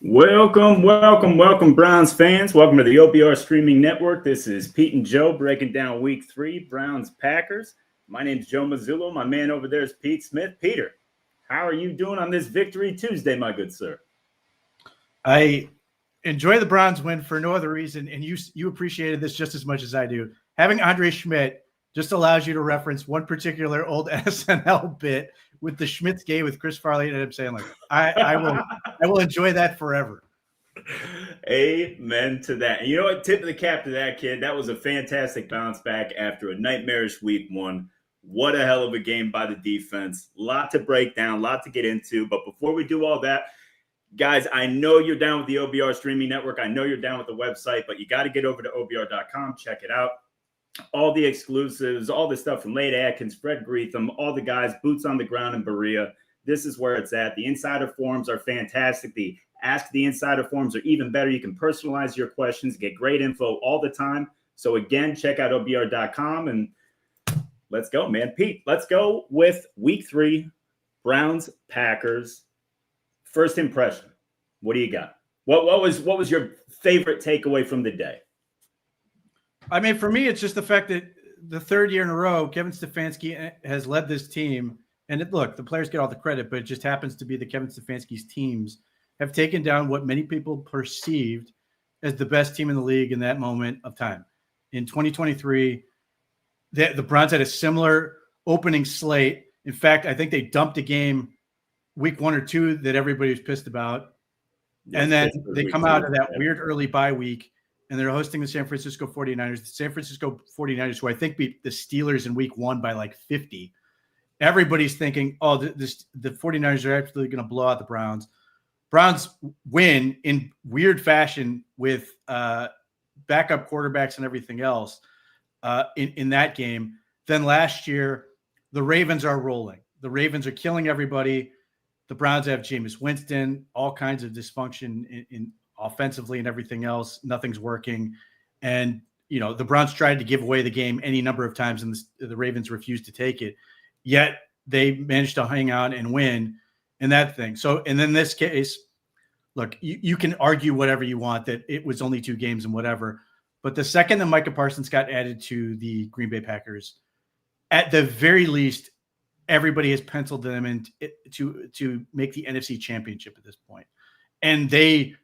Welcome, Browns fans. Welcome to the OBR streaming network. This is Pete and Joe breaking down week 3, Browns-Packers. My name's Joe Mazzullo. My man over there is Pete Smith. Peter, how are you doing on this Victory Tuesday, my good sir? I enjoy the Browns win for no other reason, and you appreciated this just as much as I do. Having Andre Schmidt just allows you to reference one particular old SNL bit with the Schmidt's Gay with Chris Farley and Adam Sandler. I will enjoy that forever. Amen to that. And you know what? Tip of the cap to that kid. That was a fantastic bounce back after a nightmarish week 1. What a hell of a game by the defense. Lot to break down, lot to get into. But before we do all that, guys, I know you're down with the OBR streaming network. I know you're down with the website, but you got to get over to OBR.com, check it out. All the exclusives, all the stuff from Lade Atkins, Fred Greetham, all the guys, boots on the ground in Berea. This is where it's at. The insider forums are fantastic. The Ask the Insider forums are even better. You can personalize your questions, get great info all the time. So again, check out OBR.com and let's go, man. Pete, let's go with week 3, Browns, Packers. First impression. What do you got? What was your favorite takeaway from the day? I mean, for me, it's just the fact that the third year in a row, Kevin Stefanski has led this team. And look, the players get all the credit, but it just happens to be that Kevin Stefanski's teams have taken down what many people perceived as the best team in the league in that moment of time. In 2023, the Browns had a similar opening slate. In fact, I think they dumped a game week 1 or 2 that everybody was pissed about. And then they come out of that weird early bye week, and they're hosting the San Francisco 49ers. The San Francisco 49ers, who I think beat the Steelers in week 1 by like 50. Everybody's thinking, oh, the 49ers are absolutely going to blow out the Browns. Browns win in weird fashion with backup quarterbacks and everything else in that game. Then last year, the Ravens are rolling. The Ravens are killing everybody. The Browns have Jameis Winston, all kinds of dysfunction in offensively and everything else. Nothing's working. And, you know, the Browns tried to give away the game any number of times, and the Ravens refused to take it. Yet they managed to hang on and win in that thing. So, and in this case, look, you can argue whatever you want that it was only 2 games and whatever. But the second that Micah Parsons got added to the Green Bay Packers, at the very least, everybody has penciled them in to make the NFC Championship at this point. And they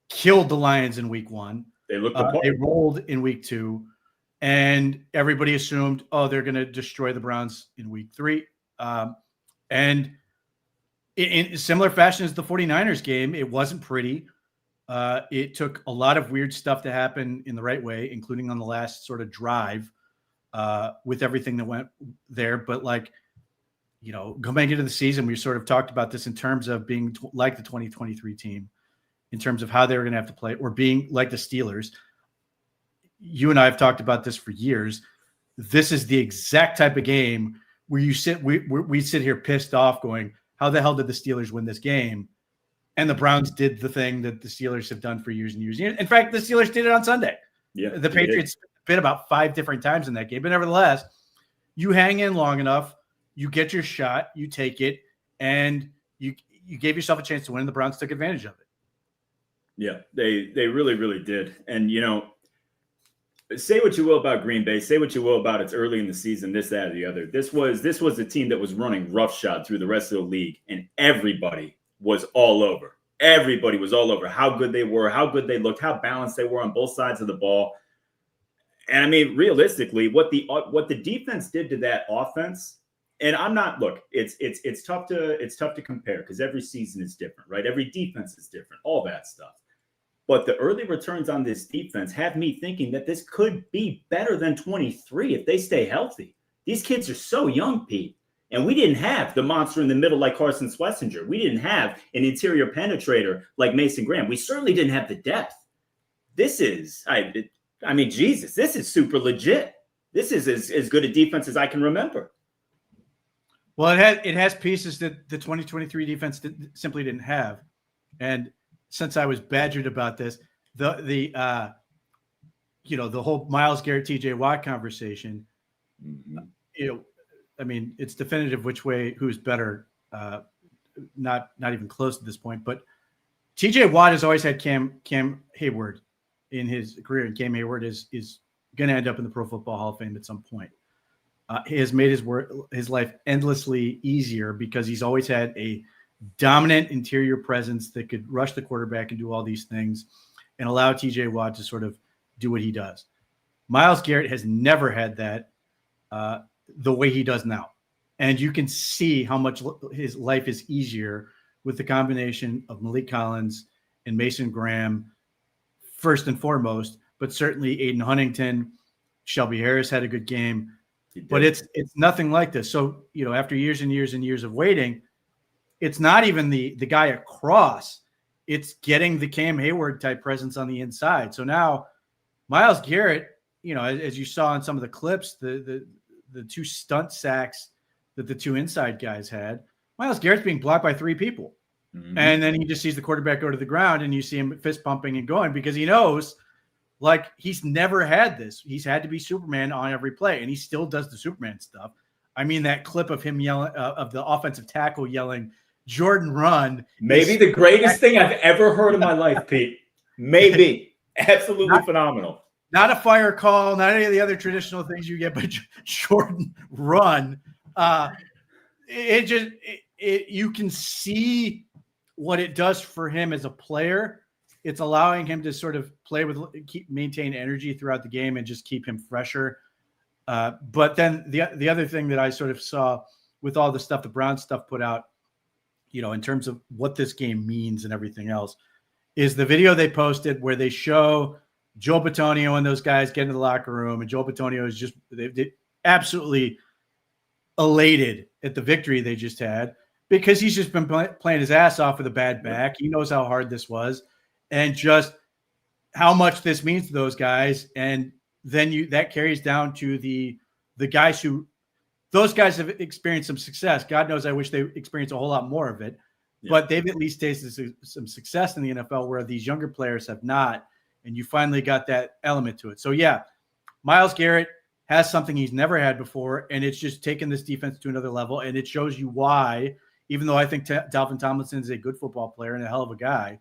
killed the Lions in week 1. They looked they rolled in week 2. And everybody assumed, oh, they're going to destroy the Browns in week 3. And in similar fashion as the 49ers game, it wasn't pretty. It took a lot of weird stuff to happen in the right way, including on the last sort of drive with everything that went there. But like, you know, going into the season, we sort of talked about this in terms of being like the 2023 team, in terms of how they were going to have to play, or being like the Steelers. You and I have talked about this for years. This is the exact type of game where we sit here pissed off going, how the hell did the Steelers win this game? And the Browns did the thing that the Steelers have done for years and years. In fact, the Steelers did it on Sunday. Yeah, the Patriots bit about 5 different times in that game. But nevertheless, you hang in long enough, you get your shot, you take it, and you gave yourself a chance to win, and the Browns took advantage of it. Yeah, they really, really did. And, you know, say what you will about Green Bay, say what you will about it's early in the season, this, that, or the other. This was a team that was running roughshod through the rest of the league, and everybody was all over. Everybody was all over how good they were, how good they looked, how balanced they were on both sides of the ball. And I mean, realistically, what the defense did to that offense, and I'm not, look, it's tough to compare because every season is different, right? Every defense is different, all that stuff. But the early returns on this defense have me thinking that this could be better than 23 if they stay healthy. These kids are so young, Pete. And we didn't have the monster in the middle like Carson Schlesinger. We didn't have an interior penetrator like Mason Graham. We certainly didn't have the depth. This is, I mean, Jesus, this is super legit. This is as good a defense as I can remember. Well, it has pieces that the 2023 defense simply didn't have. And since I was badgered about this, the whole Myles Garrett, TJ Watt conversation, I mean, it's definitive who's better, not even close at this point. But TJ Watt has always had Cam Hayward in his career, and Cam Hayward is going to end up in the Pro Football Hall of Fame at some point. He has made his life endlessly easier because he's always had a dominant interior presence that could rush the quarterback and do all these things and allow TJ Watt to sort of do what he does. Myles Garrett has never had that the way he does now. And you can see how much his life is easier with the combination of Malik Collins and Mason Graham, first and foremost, but certainly Aiden Huntington. Shelby Harris had a good game, but it's nothing like this. So, after years and years and years of waiting, it's not even the guy across. It's getting the Cam Hayward type presence on the inside. So now Myles Garrett, as you saw in some of the clips, the two stunt sacks that the two inside guys had, Myles Garrett's being blocked by three people. Mm-hmm. And then he just sees the quarterback go to the ground and you see him fist pumping and going because he knows he's never had this. He's had to be Superman on every play and he still does the Superman stuff. I mean, that clip of him yelling of the offensive tackle yelling, "Jordan, run." Maybe the greatest thing I've ever heard in my life, Pete. Maybe. Absolutely phenomenal. Not a fire call, not any of the other traditional things you get, but Jordan, run. You can see what it does for him as a player. It's allowing him to sort of maintain energy throughout the game and just keep him fresher. But then the other thing that I sort of saw with all the stuff the Browns stuff put out, in terms of what this game means and everything else, is the video they posted where they show Joe Bitonio and those guys get into the locker room, and Joe Bitonio is just they absolutely elated at the victory they just had because he's just been playing his ass off with a bad back. He knows how hard this was and just how much this means to those guys. And then that carries down to the guys those guys have experienced some success. God knows I wish they experienced a whole lot more of it, but they've at least tasted some success in the NFL where these younger players have not. And you finally got that element to it. So Myles Garrett has something he's never had before, and it's just taken this defense to another level. And it shows you why, even though I think Dalvin Tomlinson is a good football player and a hell of a guy,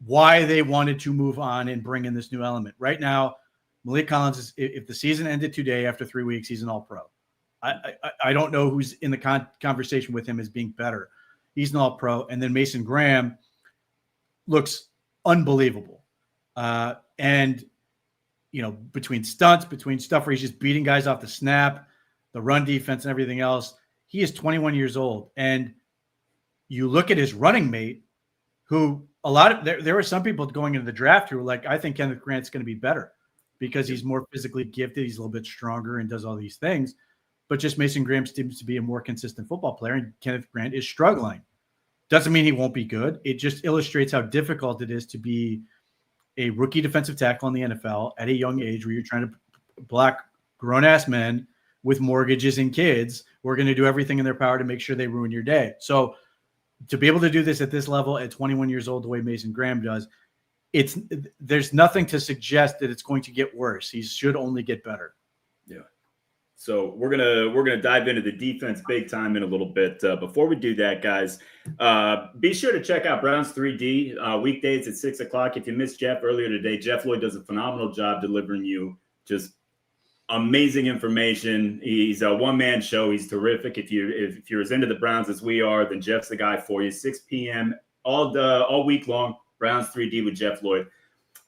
why they wanted to move on and bring in this new element. Right now, Malik Collins, if the season ended today after 3 weeks, he's an all-pro. I don't know who's in the conversation with him as being better. He's an all-pro. And then Mason Graham looks unbelievable. And between stunts, between stuff where he's just beating guys off the snap, the run defense and everything else, he is 21 years old. And you look at his running mate, who there were some people going into the draft who were like, I think Kenneth Grant's going to be better because he's more physically gifted. He's a little bit stronger and does all these things. But just Mason Graham seems to be a more consistent football player, and Kenneth Grant is struggling. Doesn't mean he won't be good. It just illustrates how difficult it is to be a rookie defensive tackle in the NFL at a young age where you're trying to block grown-ass men with mortgages and kids who are going to do everything in their power to make sure they ruin your day. So to be able to do this at this level at 21 years old, the way Mason Graham does, there's nothing to suggest that it's going to get worse. He should only get better. Yeah. So we're gonna dive into the defense big time in a little bit. Before we do that, guys, be sure to check out Browns 3D weekdays at 6 o'clock. If you missed Jeff earlier today, Jeff Lloyd does a phenomenal job delivering you just amazing information. He's a one-man show. He's terrific. If you're as into the Browns as we are, then Jeff's the guy for you. 6 p.m. all week long. Browns 3D with Jeff Lloyd.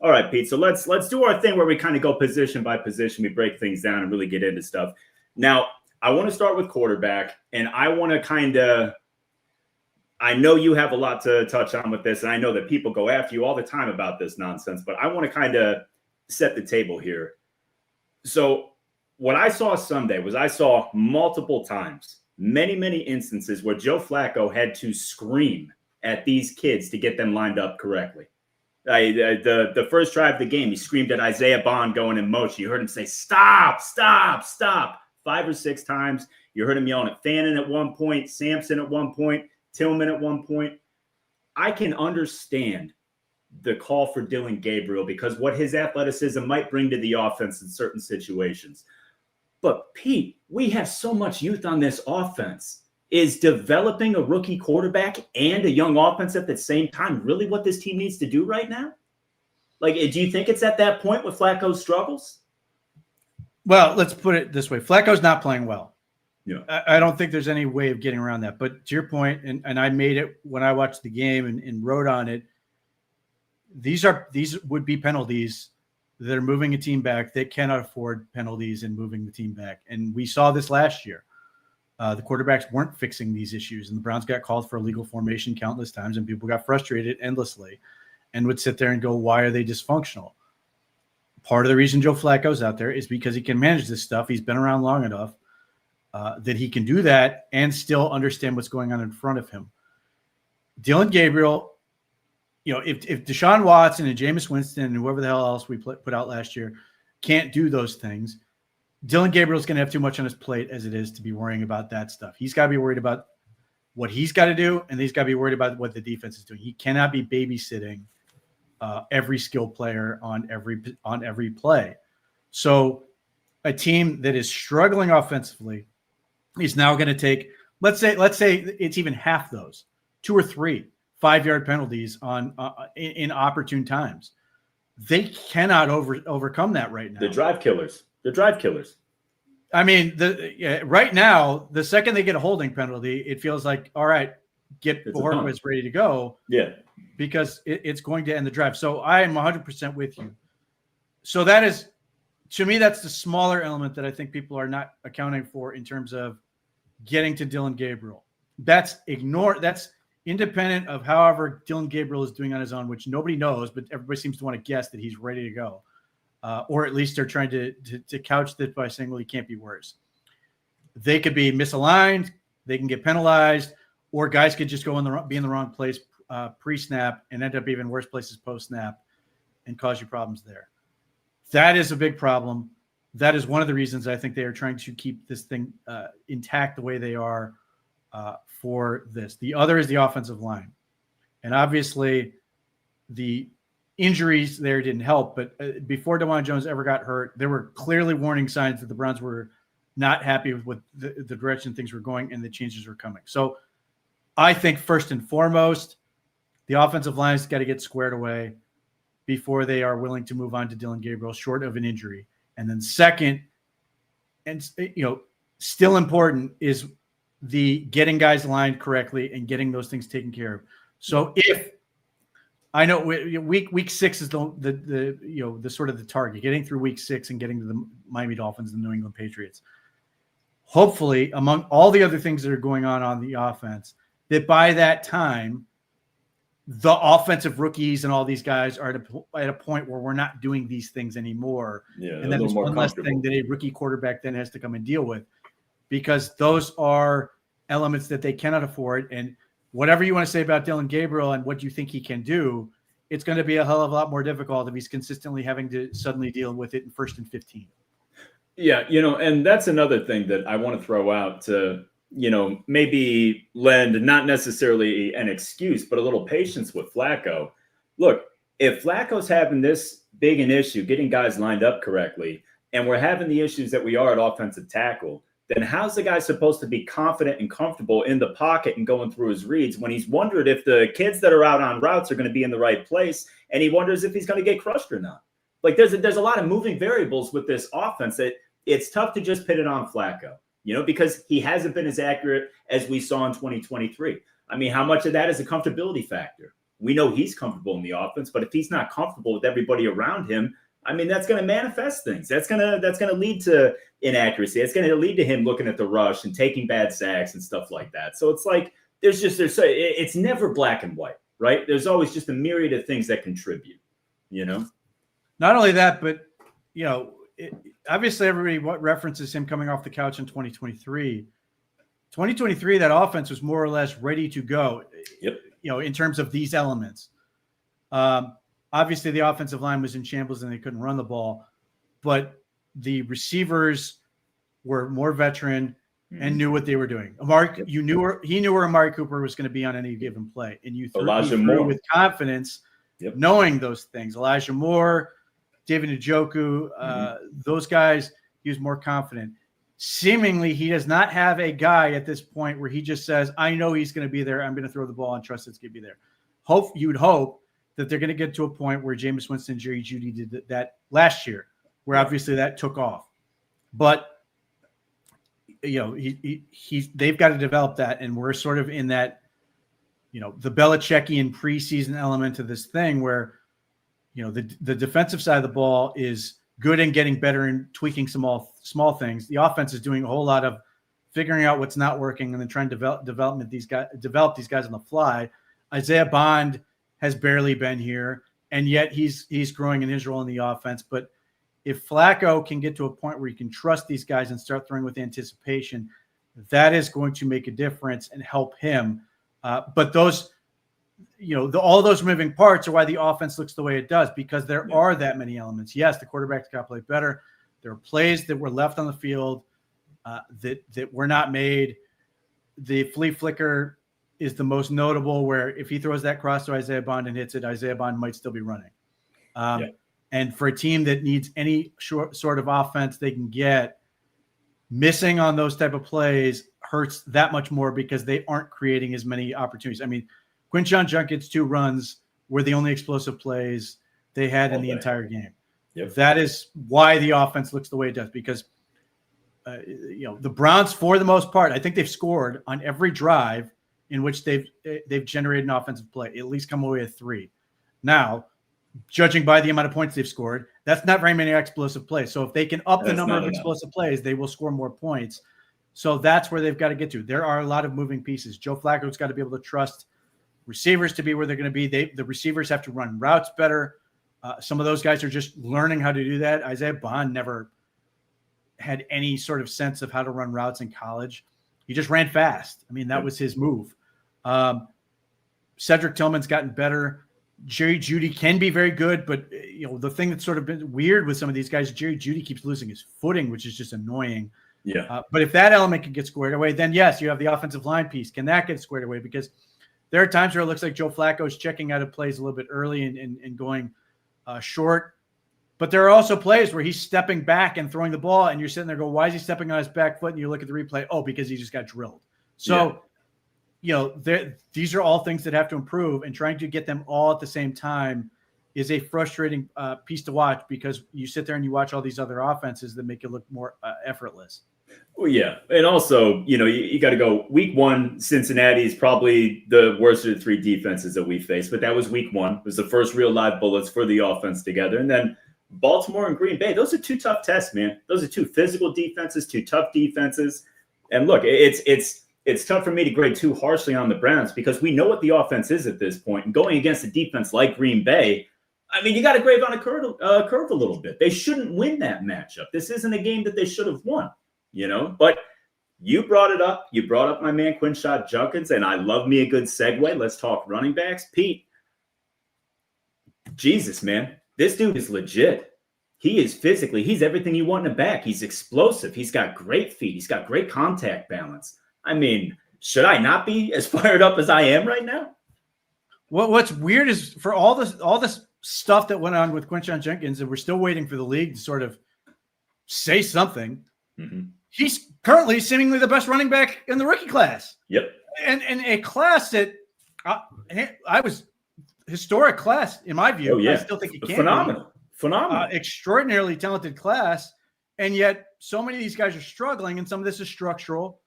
All right, Pete. So let's do our thing where we kind of go position by position. We break things down and really get into stuff. Now, I want to start with quarterback, and I want to I know you have a lot to touch on with this, and I know that people go after you all the time about this nonsense, but I want to kind of set the table here. So what I saw Sunday was I saw multiple times, many instances where Joe Flacco had to scream at these kids to get them lined up correctly. The first drive of the game, he screamed at Isaiah Bond going in motion. You heard him say, stop, 5 or 6 times. You heard him yelling at Fannin at one point, Sampson at one point, Tillman at one point. I can understand the call for Dylan Gabriel because what his athleticism might bring to the offense in certain situations. But Pete, we have so much youth on this offense. Is developing a rookie quarterback and a young offense at the same time really what this team needs to do right now? Like, do you think it's at that point with Flacco's struggles? Well, let's put it this way. Flacco's not playing well. Yeah. I don't think there's any way of getting around that. But to your point, and I made it when I watched the game and wrote on it, these would be penalties that are moving a team back. They cannot afford penalties and moving the team back. And we saw this last year. The quarterbacks weren't fixing these issues, and the Browns got called for illegal formation countless times, and people got frustrated endlessly and would sit there and go, why are they dysfunctional? Part of the reason Joe Flacco's out there is because he can manage this stuff. He's been around long enough that he can do that and still understand what's going on in front of him. Dylan Gabriel, if Deshaun Watson and Jameis Winston and whoever the hell else we put out last year can't do those things, Dylan Gabriel's going to have too much on his plate as it is to be worrying about that stuff. He's got to be worried about what he's got to do, and he's got to be worried about what the defense is doing. He cannot be babysitting every skill player on every play. So a team that is struggling offensively is now going to take, let's say it's even half those, 2 or 3 5-yard penalties in opportune times. They cannot overcome that right now. The drive killers. I mean, right now, the second they get a holding penalty, it feels like, all right, get Borowitz ready to go. Yeah. Because it's going to end the drive. So I am 100% with you. So that is, to me, that's the smaller element that I think people are not accounting for in terms of getting to Dylan Gabriel. That's independent of however Dylan Gabriel is doing on his own, which nobody knows, but everybody seems to want to guess that he's ready to go. Or at least they're trying to couch that by saying, well, he can't be worse. They could be misaligned. They can get penalized, or guys could just be in the wrong place pre-snap and end up even worse places post-snap and cause you problems there. That is a big problem. That is one of the reasons I think they are trying to keep this thing intact the way they are for this. The other is the offensive line. And obviously the injuries there didn't help, but before DeJuan Jones ever got hurt, there were clearly warning signs that the Browns were not happy with the direction things were going and the changes were coming. So I think first and foremost, the offensive line's got to get squared away before they are willing to move on to Dylan Gabriel, short of an injury. And then second, and still important, is the getting guys lined correctly and getting those things taken care of. So if I know week 6 is the sort of the target, getting through week 6 and getting to the Miami Dolphins and the New England Patriots. Hopefully, among all the other things that are going on the offense, that by that time, the offensive rookies and all these guys are at a point where we're not doing these things anymore. Yeah, and then there's one less thing that a rookie quarterback then has to come and deal with, because those are elements that they cannot afford. And whatever you want to say about Dylan Gabriel and what you think he can do, it's going to be a hell of a lot more difficult if he's consistently having to suddenly deal with it in 1st and 15. Yeah, and that's another thing that I want to throw out to, maybe lend not necessarily an excuse, but a little patience with Flacco. Look, if Flacco's having this big an issue, getting guys lined up correctly, and we're having the issues that we are at offensive tackle, then how's the guy supposed to be confident and comfortable in the pocket and going through his reads when he's wondered if the kids that are out on routes are going to be in the right place, and he wonders if he's going to get crushed or not? Like, there's a lot of moving variables with this offense that it's tough to just pit it on Flacco, because he hasn't been as accurate as we saw in 2023. I mean, how much of that is a comfortability factor? We know he's comfortable in the offense, but if he's not comfortable with everybody around him, I mean, that's going to manifest things. That's going to lead to inaccuracy. It's going to lead to him looking at the rush and taking bad sacks and stuff like that. So it's like it's never black and white, right? There's always just a myriad of things that contribute, Not only that, but obviously everybody references him coming off the couch in 2023. 2023, that offense was more or less ready to go. Yep. In terms of these elements. Obviously, the offensive line was in shambles and they couldn't run the ball, but the receivers were more veteran and knew what they were doing. He knew where Amari Cooper was going to be on any given play, and you threw with confidence, knowing those things. Elijah Moore, David Njoku, those guys, he was more confident. seemingly he does not have a guy at this point where he just says, I know he's going to be there. I'm going to throw the ball and trust it's going to be there. You would hope that they're going to get to a point where Jameis Winston, Jerry Jeudy did that last year, where obviously that took off. But they've got to develop that, and we're sort of in that, the Belichickian preseason element of this thing where, the defensive side of the ball is good and getting better and tweaking some small things. The offense is doing a whole lot of figuring out what's not working and then trying to develop these guys on the fly. Isaiah Bond has barely been here, and yet he's growing in his role in the offense. But if Flacco can get to a point where he can trust these guys and start throwing with anticipation, that is going to make a difference and help him. But those, all those moving parts are why the offense looks the way it does, because there are that many elements. Yes, the quarterback's got to play better. There are plays that were left on the field that were not made. The flea flicker is the most notable, where if he throws that cross to Isaiah Bond and hits it, Isaiah Bond might still be running. And for a team that needs any sort of offense they can get, missing on those type of plays hurts that much more because they aren't creating as many opportunities. I mean, Quinshon Junkin's 2 runs were the only explosive plays they had in the entire game. Yep. That is why the offense looks the way it does, because the Browns, for the most part, I think they've scored on every drive in which they've generated an offensive play, at least come away with 3. Now, judging by the amount of points they've scored, that's not very many explosive plays. So if they can up the number of explosive plays, they will score more points. So that's where they've got to get to. There are a lot of moving pieces. Joe Flacco's got to be able to trust receivers to be where they're going to be. The receivers have to run routes better. Some of those guys are just learning how to do that. Isaiah Bond never had any sort of sense of how to run routes in college. He just ran fast. I mean, that was his move. Cedric Tillman's gotten better. Jerry Jeudy can be very good, but the thing that's sort of been weird with some of these guys, Jerry Jeudy keeps losing his footing, which is just annoying. Yeah. But if that element can get squared away, then yes, you have the offensive line piece. Can that get squared away? Because there are times where it looks like Joe Flacco is checking out of plays a little bit early and going short. But there are also plays where he's stepping back and throwing the ball, and you're sitting there going, why is he stepping on his back foot? And you look at the replay, because he just got drilled. So, these are all things that have to improve, and trying to get them all at the same time is a frustrating piece to watch, because you sit there and you watch all these other offenses that make it look more effortless. Well, yeah. And also, you got to go week 1. Cincinnati is probably the worst of the 3 defenses that we faced, but that was week 1. It was the first real live bullets for the offense together. And then Baltimore and Green Bay, those are 2 tough tests, man. Those are 2 physical defenses, 2 tough defenses. And look, it's tough for me to grade too harshly on the Browns, because we know what the offense is at this point. And going against a defense like Green Bay, I mean, you got to grade on a curve a little bit. They shouldn't win that matchup. This isn't a game that they should have won, But you brought it up. You brought up my man Quinshon Judkins, and I love me a good segue. Let's talk running backs. Pete, Jesus, man, this dude is legit. He is he's everything you want in a back. He's explosive. He's got great feet. He's got great contact balance. I mean, should I not be as fired up as I am right now? What's weird is, for all this stuff that went on with Quinshon Judkins, and we're still waiting for the league to sort of say something. Mm-hmm. He's currently seemingly the best running back in the rookie class. Yep. And a class that I was historic class in my view. Oh, yeah. I still think it can phenomenal. Extraordinarily talented class. And yet so many of these guys are struggling, and some of this is structural.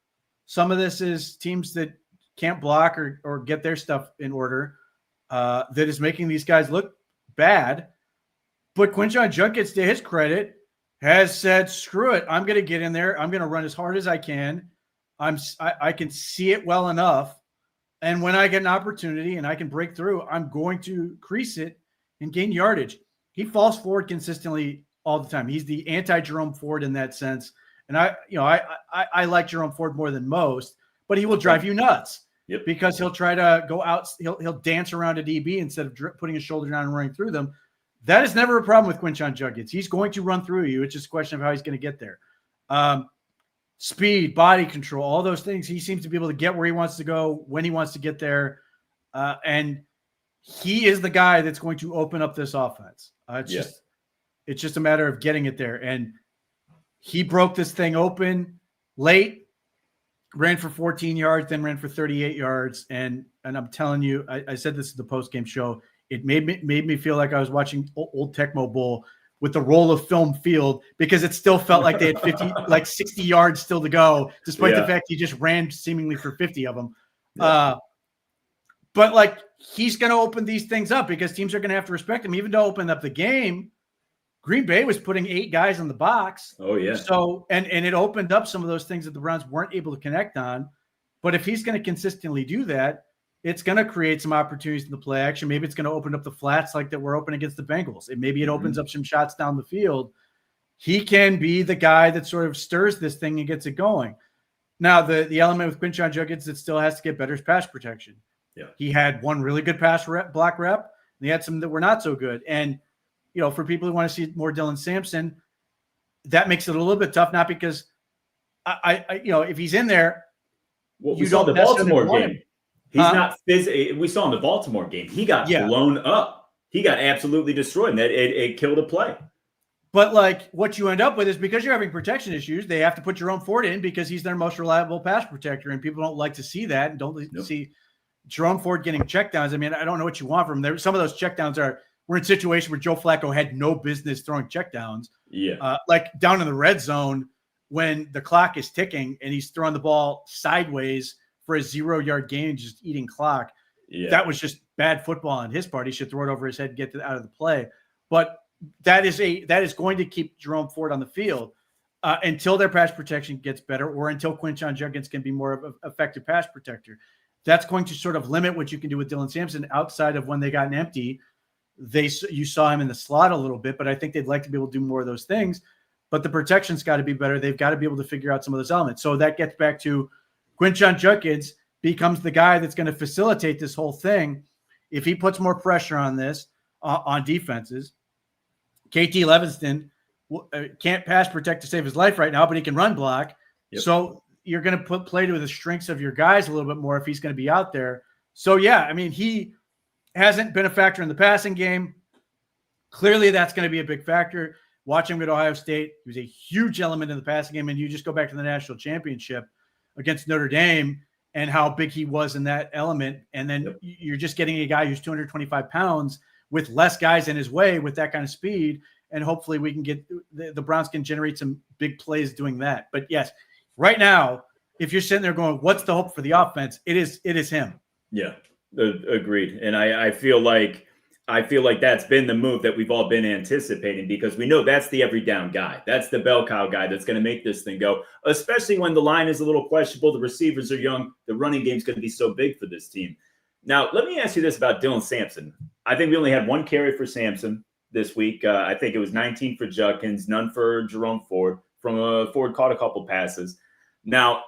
Some of this is teams that can't block or get their stuff in order, that is making these guys look bad. But Quinshon Judkins, to his credit, has said, screw it. I'm going to get in there. I'm going to run as hard as I can. I can see it well enough. And when I get an opportunity and I can break through, I'm going to crease it and gain yardage. He falls forward consistently all the time. He's the anti-Jerome Ford in that sense. And I like Jerome Ford more than most, but he will drive you nuts. Yep. Because he'll try to go out. He'll dance around a DB instead of putting his shoulder down and running through them. That is never a problem with Quinshon Judkins. He's going to run through you. It's just a question of how he's going to get there. Speed, body control, all those things. He seems to be able to get where he wants to go when he wants to get there. And he is the guy that's going to open up this offense. It's just a matter of getting it there. And he broke this thing open. late, ran for 14 yards, then ran for 38 yards. And I'm telling you, I said this at the post-game show. It made me feel like I was watching old Tecmo Bowl with the roll of film field, because it still felt like they had 60 yards still to go, despite the fact he just ran seemingly for 50 of them. Yeah. But like, he's going to open these things up because teams are going to have to respect him. Even to open up the game, Green Bay was putting 8 guys in the box. Oh yeah. So, and it opened up some of those things that the Browns weren't able to connect on. But if he's going to consistently do that, it's going to create some opportunities in the play action. Maybe it's going to open up the flats like that were open against the Bengals. And maybe it opens up some shots down the field. He can be the guy that sort of stirs this thing and gets it going. Now, the element with Quinshon Judkins that still has to get better is pass protection. Yeah. He had one really good block rep, and he had some that were not so good. And, you know, for people who want to see more Dylan Sampson, that makes it a little bit tough, not because I if he's in there, we saw the Baltimore game. He's not we saw in the Baltimore game, he got blown up. He got absolutely destroyed, and it killed a play. But like, what you end up with is, because you're having protection issues, they have to put Jerome Ford in because he's their most reliable pass protector, and people don't like to see that and don't see Jerome Ford getting checkdowns. I mean, I don't know what you want from him. There, some of those checkdowns we're in situations where Joe Flacco had no business throwing checkdowns. Yeah, like down in the red zone when the clock is ticking and he's throwing the ball sideways for a 0-yard gain, just eating clock. Yeah. That was just bad football on his part. He should throw it over his head, get out of the play. But that is going to keep Jerome Ford on the field until their pass protection gets better, or until Quinshon Judkins can be more of an effective pass protector. That's going to sort of limit what you can do with Dylan Sampson outside of when they got an empty. You saw him in the slot a little bit, but I think they'd like to be able to do more of those things. But the protection's got to be better. They've got to be able to figure out some of those elements. So that gets back to Quinshon Judkins becomes the guy that's going to facilitate this whole thing. If he puts more pressure on this, on defenses, KT Levinston can't pass protect to save his life right now, but he can run block. Yep. So you're going to play to the strengths of your guys a little bit more if he's going to be out there. So, yeah, I mean, he hasn't been a factor in the passing game. Clearly, that's going to be a big factor. Watch him at Ohio State. He was a huge element in the passing game. And you just go back to the national championship against Notre Dame and how big he was in that element. And then you're just getting a guy who's 225 pounds with less guys in his way with that kind of speed. And hopefully we can get the Browns can generate some big plays doing that. But yes, right now, if you're sitting there going, what's the hope for the offense? It is him. Yeah, agreed. And I feel like that's been the move that we've all been anticipating, because we know that's the every down guy. That's the bell cow guy that's going to make this thing go, especially when the line is a little questionable. The receivers are young. The running game is going to be so big for this team. Now, let me ask you this about Dylan Sampson. I think we only had one carry for Sampson this week. I think it was 19 for Judkins, none for Jerome Ford. Ford caught a couple passes. Now,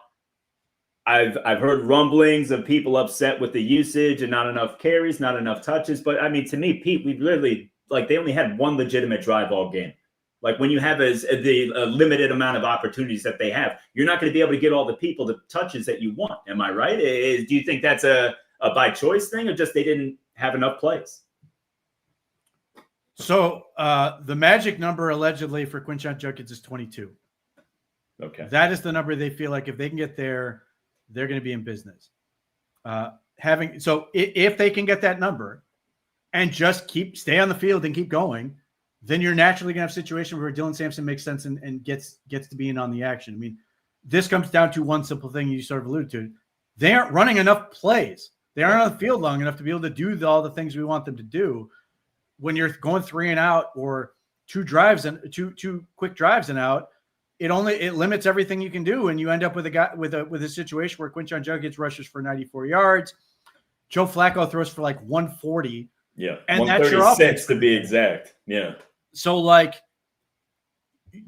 I've heard rumblings of people upset with the usage and not enough carries, not enough touches. But I mean, to me, Pete, we literally, like, they only had one legitimate drive all game. Like, when you have the limited amount of opportunities that they have, you're not going to be able to get all the people the touches that you want. Am I right? Do you think that's a by choice thing, or just they didn't have enough plays? So the magic number allegedly for Quinshon Judkins is 22. Okay. That is the number they feel like if they can get there, they're going to be in business. If they can get that number and just stay on the field and keep going, then you're naturally going to have a situation where Dylan Sampson makes sense and gets to be in on the action. I mean, this comes down to one simple thing you sort of alluded to. They aren't running enough plays. They aren't on the field long enough to be able to do all the things we want them to do. When you're going 3 and out, or two quick drives and out, it limits everything you can do, and you end up with a situation where Quinshon Judkins rushes for 94 yards. Joe Flacco throws for like 140. Yeah, and that's your offense to be exact. Yeah. So like,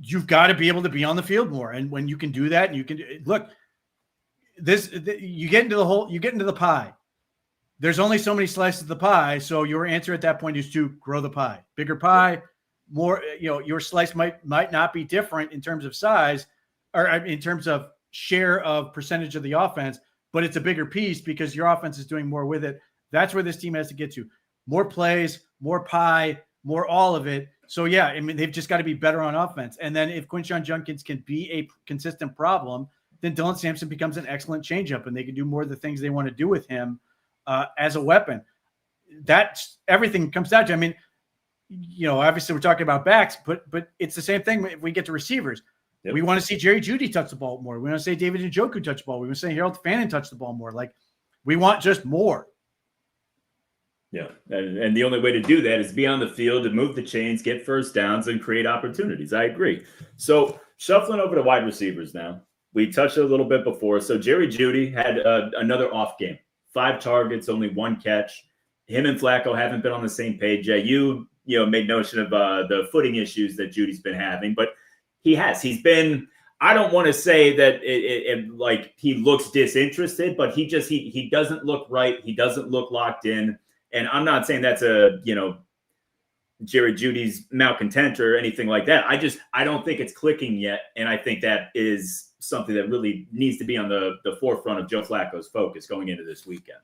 you've got to be able to be on the field more, and when you can do that, and you can look, you get into the pie. There's only so many slices of the pie, so your answer at that point is to grow the pie. Bigger pie, more. Your slice might not be different in terms of size, or in terms of share of percentage of the offense, but it's a bigger piece because your offense is doing more with it. That's where this team has to get to. More plays, more pie, more all of it. So yeah, I mean, they've just got to be better on offense. And then if Quinshon Judkins can be a consistent problem, then Dylan Sampson becomes an excellent changeup, and they can do more of the things they want to do with him as a weapon. That's everything comes down to. I mean, obviously we're talking about backs, but it's the same thing if we get to receivers. Yep. We want to see Jerry Jeudy touch the ball more. We want to see David Njoku touch the ball. We want to see Harold Fannin touch the ball more. Like, we want just more. Yeah, and the only way to do that is be on the field, to move the chains, get first downs, and create opportunities. I agree. So shuffling over to wide receivers now. We touched a little bit before. So Jerry Jeudy had another off game. 5 targets, only 1 catch. Him and Flacco haven't been on the same page yet. You made notion of the footing issues that Judy's been having, but he has. He's been. I don't want to say that it like he looks disinterested, but he doesn't look right. He doesn't look locked in. And I'm not saying that's Jerry Jeudy's malcontent or anything like that. I don't think it's clicking yet, and I think that is something that really needs to be on the forefront of Joe Flacco's focus going into this weekend.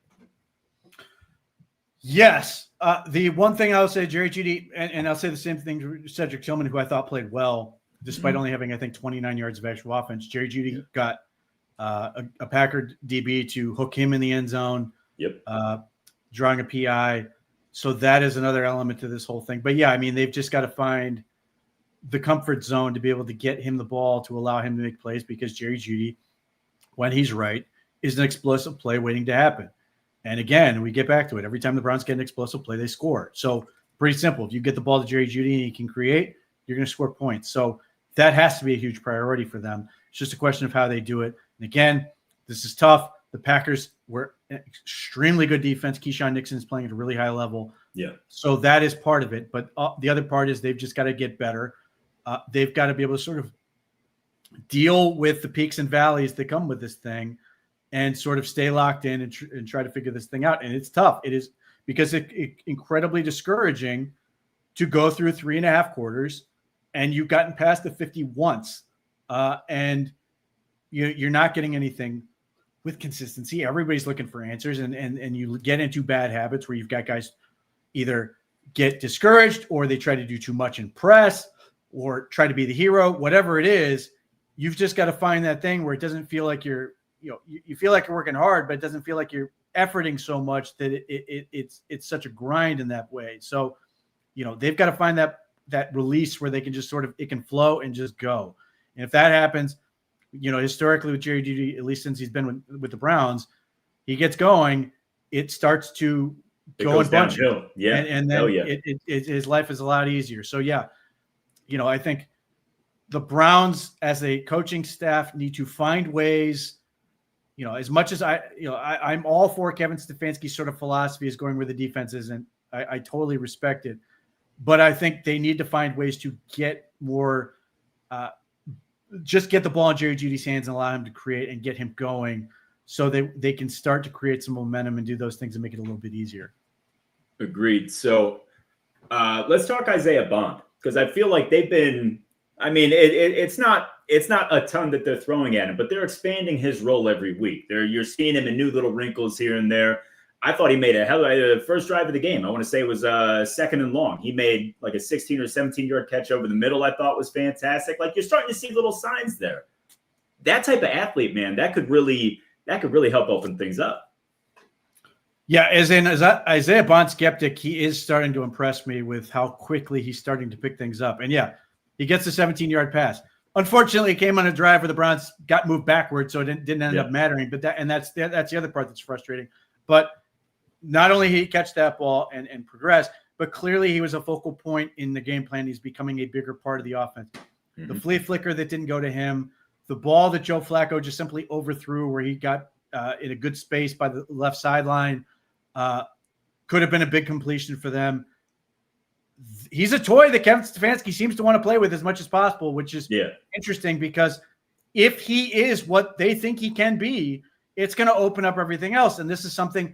Yes. The one thing I'll say, Jerry Jeudy, and I'll say the same thing to Cedric Tillman, who I thought played well, despite only having, I think, 29 yards of actual offense. Jerry Jeudy got a Packer DB to hook him in the end zone, drawing a PI. So that is another element to this whole thing. But, yeah, I mean, they've just got to find the comfort zone to be able to get him the ball to allow him to make plays, because Jerry Jeudy, when he's right, is an explosive play waiting to happen. And again, we get back to it. Every time the Browns get an explosive play, they score. So pretty simple. If you get the ball to Jerry Jeudy and he can create, you're going to score points. So that has to be a huge priority for them. It's just a question of how they do it. And again, this is tough. The Packers were an extremely good defense. Keyshawn Nixon is playing at a really high level. Yeah. So that is part of it. But the other part is they've just got to get better. They've got to be able to sort of deal with the peaks and valleys that come with this thing, and sort of stay locked in and try to figure this thing out. And it's tough. It is, because it's incredibly discouraging to go through 3.5 quarters and you've gotten past the 50 once, and you're not getting anything with consistency. Everybody's looking for answers, and you get into bad habits where you've got guys either get discouraged or they try to do too much in press or try to be the hero. Whatever it is, you've just got to find that thing where it doesn't feel like you feel like you're working hard, but it doesn't feel like you're efforting so much that it's such a grind in that way. So, they've got to find that release where they can just it can flow and just go. And if that happens, historically with Jerry Jeudy, at least since he's been with the Browns, he gets going, it starts to go in bunches. Yeah. And then his life is a lot easier. So yeah, I think the Browns as a coaching staff need to find ways. As much as I'm all for Kevin Stefanski's sort of philosophy is going where the defense is, and I totally respect it. But I think they need to find ways to get more, just get the ball in Jerry Jeudy's hands and allow him to create and get him going, so they can start to create some momentum and do those things and make it a little bit easier. Agreed. So let's talk Isaiah Bond, because I feel like they've been. I mean, it's not a ton that they're throwing at him, but they're expanding his role every week. You're seeing him in new little wrinkles here and there. I thought he made a first drive of the game. I want to say it was 2nd and long. He made like a 16 or 17-yard catch over the middle. I thought was fantastic. Like, you're starting to see little signs there. That type of athlete, man, that could really help open things up. Yeah, as Isaiah Bond skeptic, he is starting to impress me with how quickly he's starting to pick things up. And yeah, he gets a 17-yard pass. Unfortunately, it came on a drive where the Browns got moved backwards, so it didn't end up mattering. But that's the other part that's frustrating. But not only did he catch that ball and progress, but clearly he was a focal point in the game plan. He's becoming a bigger part of the offense. Mm-hmm. The flea flicker that didn't go to him, the ball that Joe Flacco just simply overthrew where he got in a good space by the left sideline, could have been a big completion for them. He's a toy that Kevin Stefanski seems to want to play with as much as possible, which is interesting, because if he is what they think he can be, it's going to open up everything else. And this is something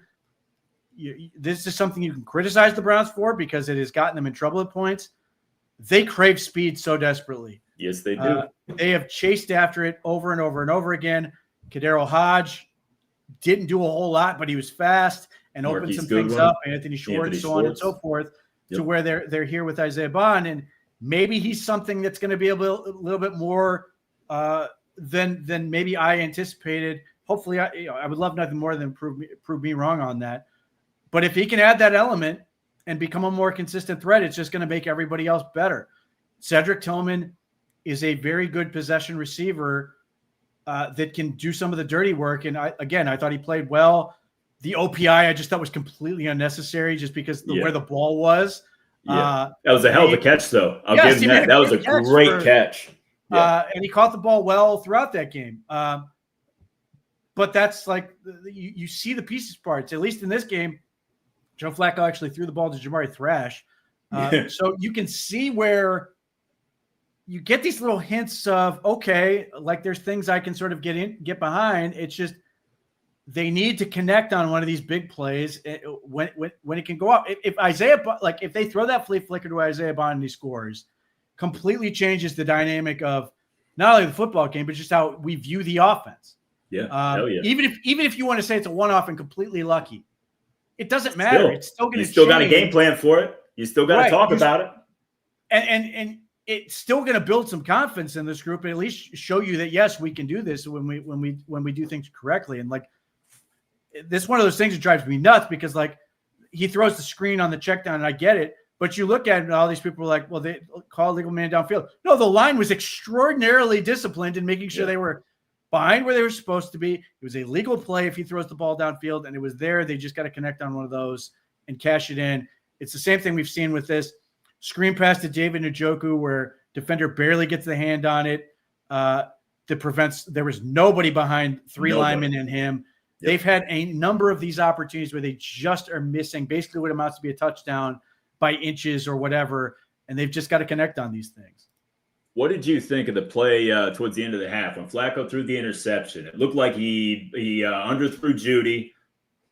you can criticize the Browns for, because it has gotten them in trouble at points. They crave speed so desperately. Yes, they do. They have chased after it over and over and over again. Kadero Hodge didn't do a whole lot, but he was fast and opened some things up. Anthony Schwartz, so on and so forth. To where they're here with Isaiah Bond, and maybe he's something that's going to be a little bit more than maybe I anticipated. Hopefully, I would love nothing more than prove me wrong on that. But if he can add that element and become a more consistent threat, it's just going to make everybody else better. Cedric Tillman is a very good possession receiver that can do some of the dirty work. And I thought he played well. The OPI I just thought was completely unnecessary just because where the ball was. Yeah. That was a hell of a catch, though. I'll give him that. That was a great catch. Yeah. And he caught the ball well throughout that game. But that's like you see the pieces parts. At least in this game, Joe Flacco actually threw the ball to Jamari Thrash. So you can see where you get these little hints of, okay, like there's things I can sort of get behind. It's just they need to connect on one of these big plays when it can go up. If if they throw that flea flicker to Isaiah Bond and he scores, completely changes the dynamic of not only the football game, but just how we view the offense. Yeah. Even if you want to say it's a one-off and completely lucky, it doesn't matter. It's still going to. You still got a game plan for it. You still got to talk about it. And it's still going to build some confidence in this group, and at least show you that yes, we can do this when we do things correctly. And like this, is one of those things that drives me nuts because like he throws the screen on the check down, and I get it. But you look at it, and all these people are like, well, they call a legal man downfield. No, the line was extraordinarily disciplined in making sure they were behind where they were supposed to be. It was a legal play if he throws the ball downfield, and it was there. They just got to connect on one of those and cash it in. It's the same thing we've seen with this screen pass to David Njoku where defender barely gets the hand on it. That prevents – there was nobody behind three linemen and him. Yep. They've had a number of these opportunities where they just are missing basically what amounts to be a touchdown by inches or whatever, and they've just got to connect on these things. What did you think of the play towards the end of the half when Flacco threw the interception? It looked like he underthrew Judy,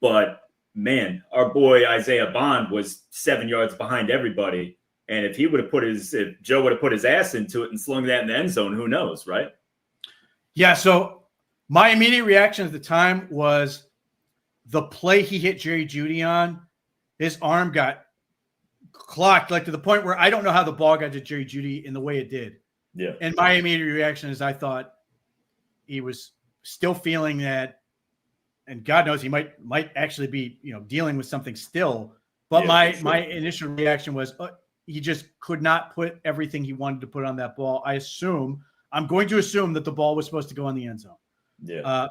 but man, our boy Isaiah Bond was 7 yards behind everybody. And if Joe would have put his ass into it and slung that in the end zone, who knows, right? Yeah. So my immediate reaction at the time was the play he hit Jerry Jeudy on. His arm got clocked, like to the point where I don't know how the ball got to Jerry Jeudy in the way it did. Yeah. And my immediate reaction is I thought he was still feeling that, and God knows he might actually be, dealing with something still. But my initial reaction was he just could not put everything he wanted to put on that ball. I'm going to assume that the ball was supposed to go in the end zone. Yeah.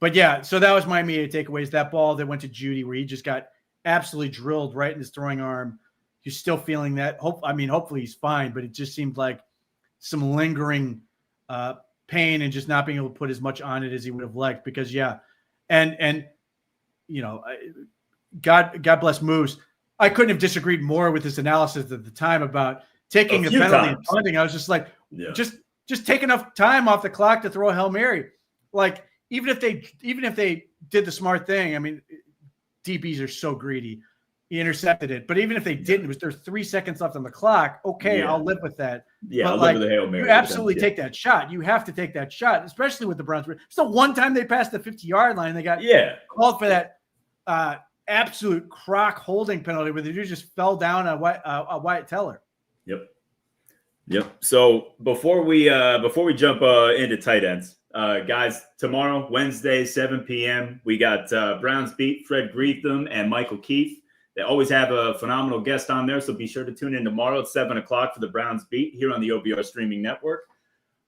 But yeah, so that was my immediate takeaway is that ball that went to Jeudy where he just got absolutely drilled right in his throwing arm. He's still feeling that. Hopefully he's fine, but it just seemed like some lingering pain and just not being able to put as much on it as he would have liked because and God bless Moose. I couldn't have disagreed more with his analysis at the time about taking a penalty and punting. I was just like, just take enough time off the clock to throw a Hail Mary. Like even if they did the smart thing, I mean, DBs are so greedy. He intercepted it, but even if they didn't, there's 3 seconds left on the clock. Okay, I'll live with that. Yeah, but I'll live with the Hail Mary. You absolutely take that shot. You have to take that shot, especially with the Browns. It's the one time they passed the 50-yard line. They got called for that absolute crock holding penalty where the dude just fell down a Wyatt Teller. Yep. So before we jump into tight ends, guys, tomorrow, Wednesday, 7 p.m., we got Browns Beat, Fred Greetham and Michael Keith. They always have a phenomenal guest on there, so be sure to tune in tomorrow at 7 o'clock for the Browns Beat here on the OBR streaming network.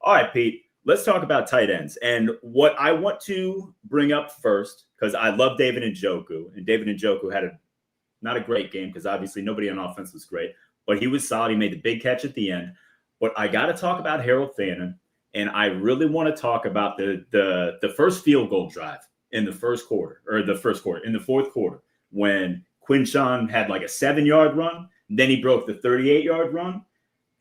All right, Pete, let's talk about tight ends. And what I want to bring up first, because I love David Njoku, and David Njoku had not a great game because obviously nobody on offense was great, but he was solid. He made the big catch at the end. But I got to talk about Harold Fannin, and I really want to talk about the first field goal drive in the fourth quarter, when Quinshawn had like a 7-yard run. Then he broke the 38-yard run,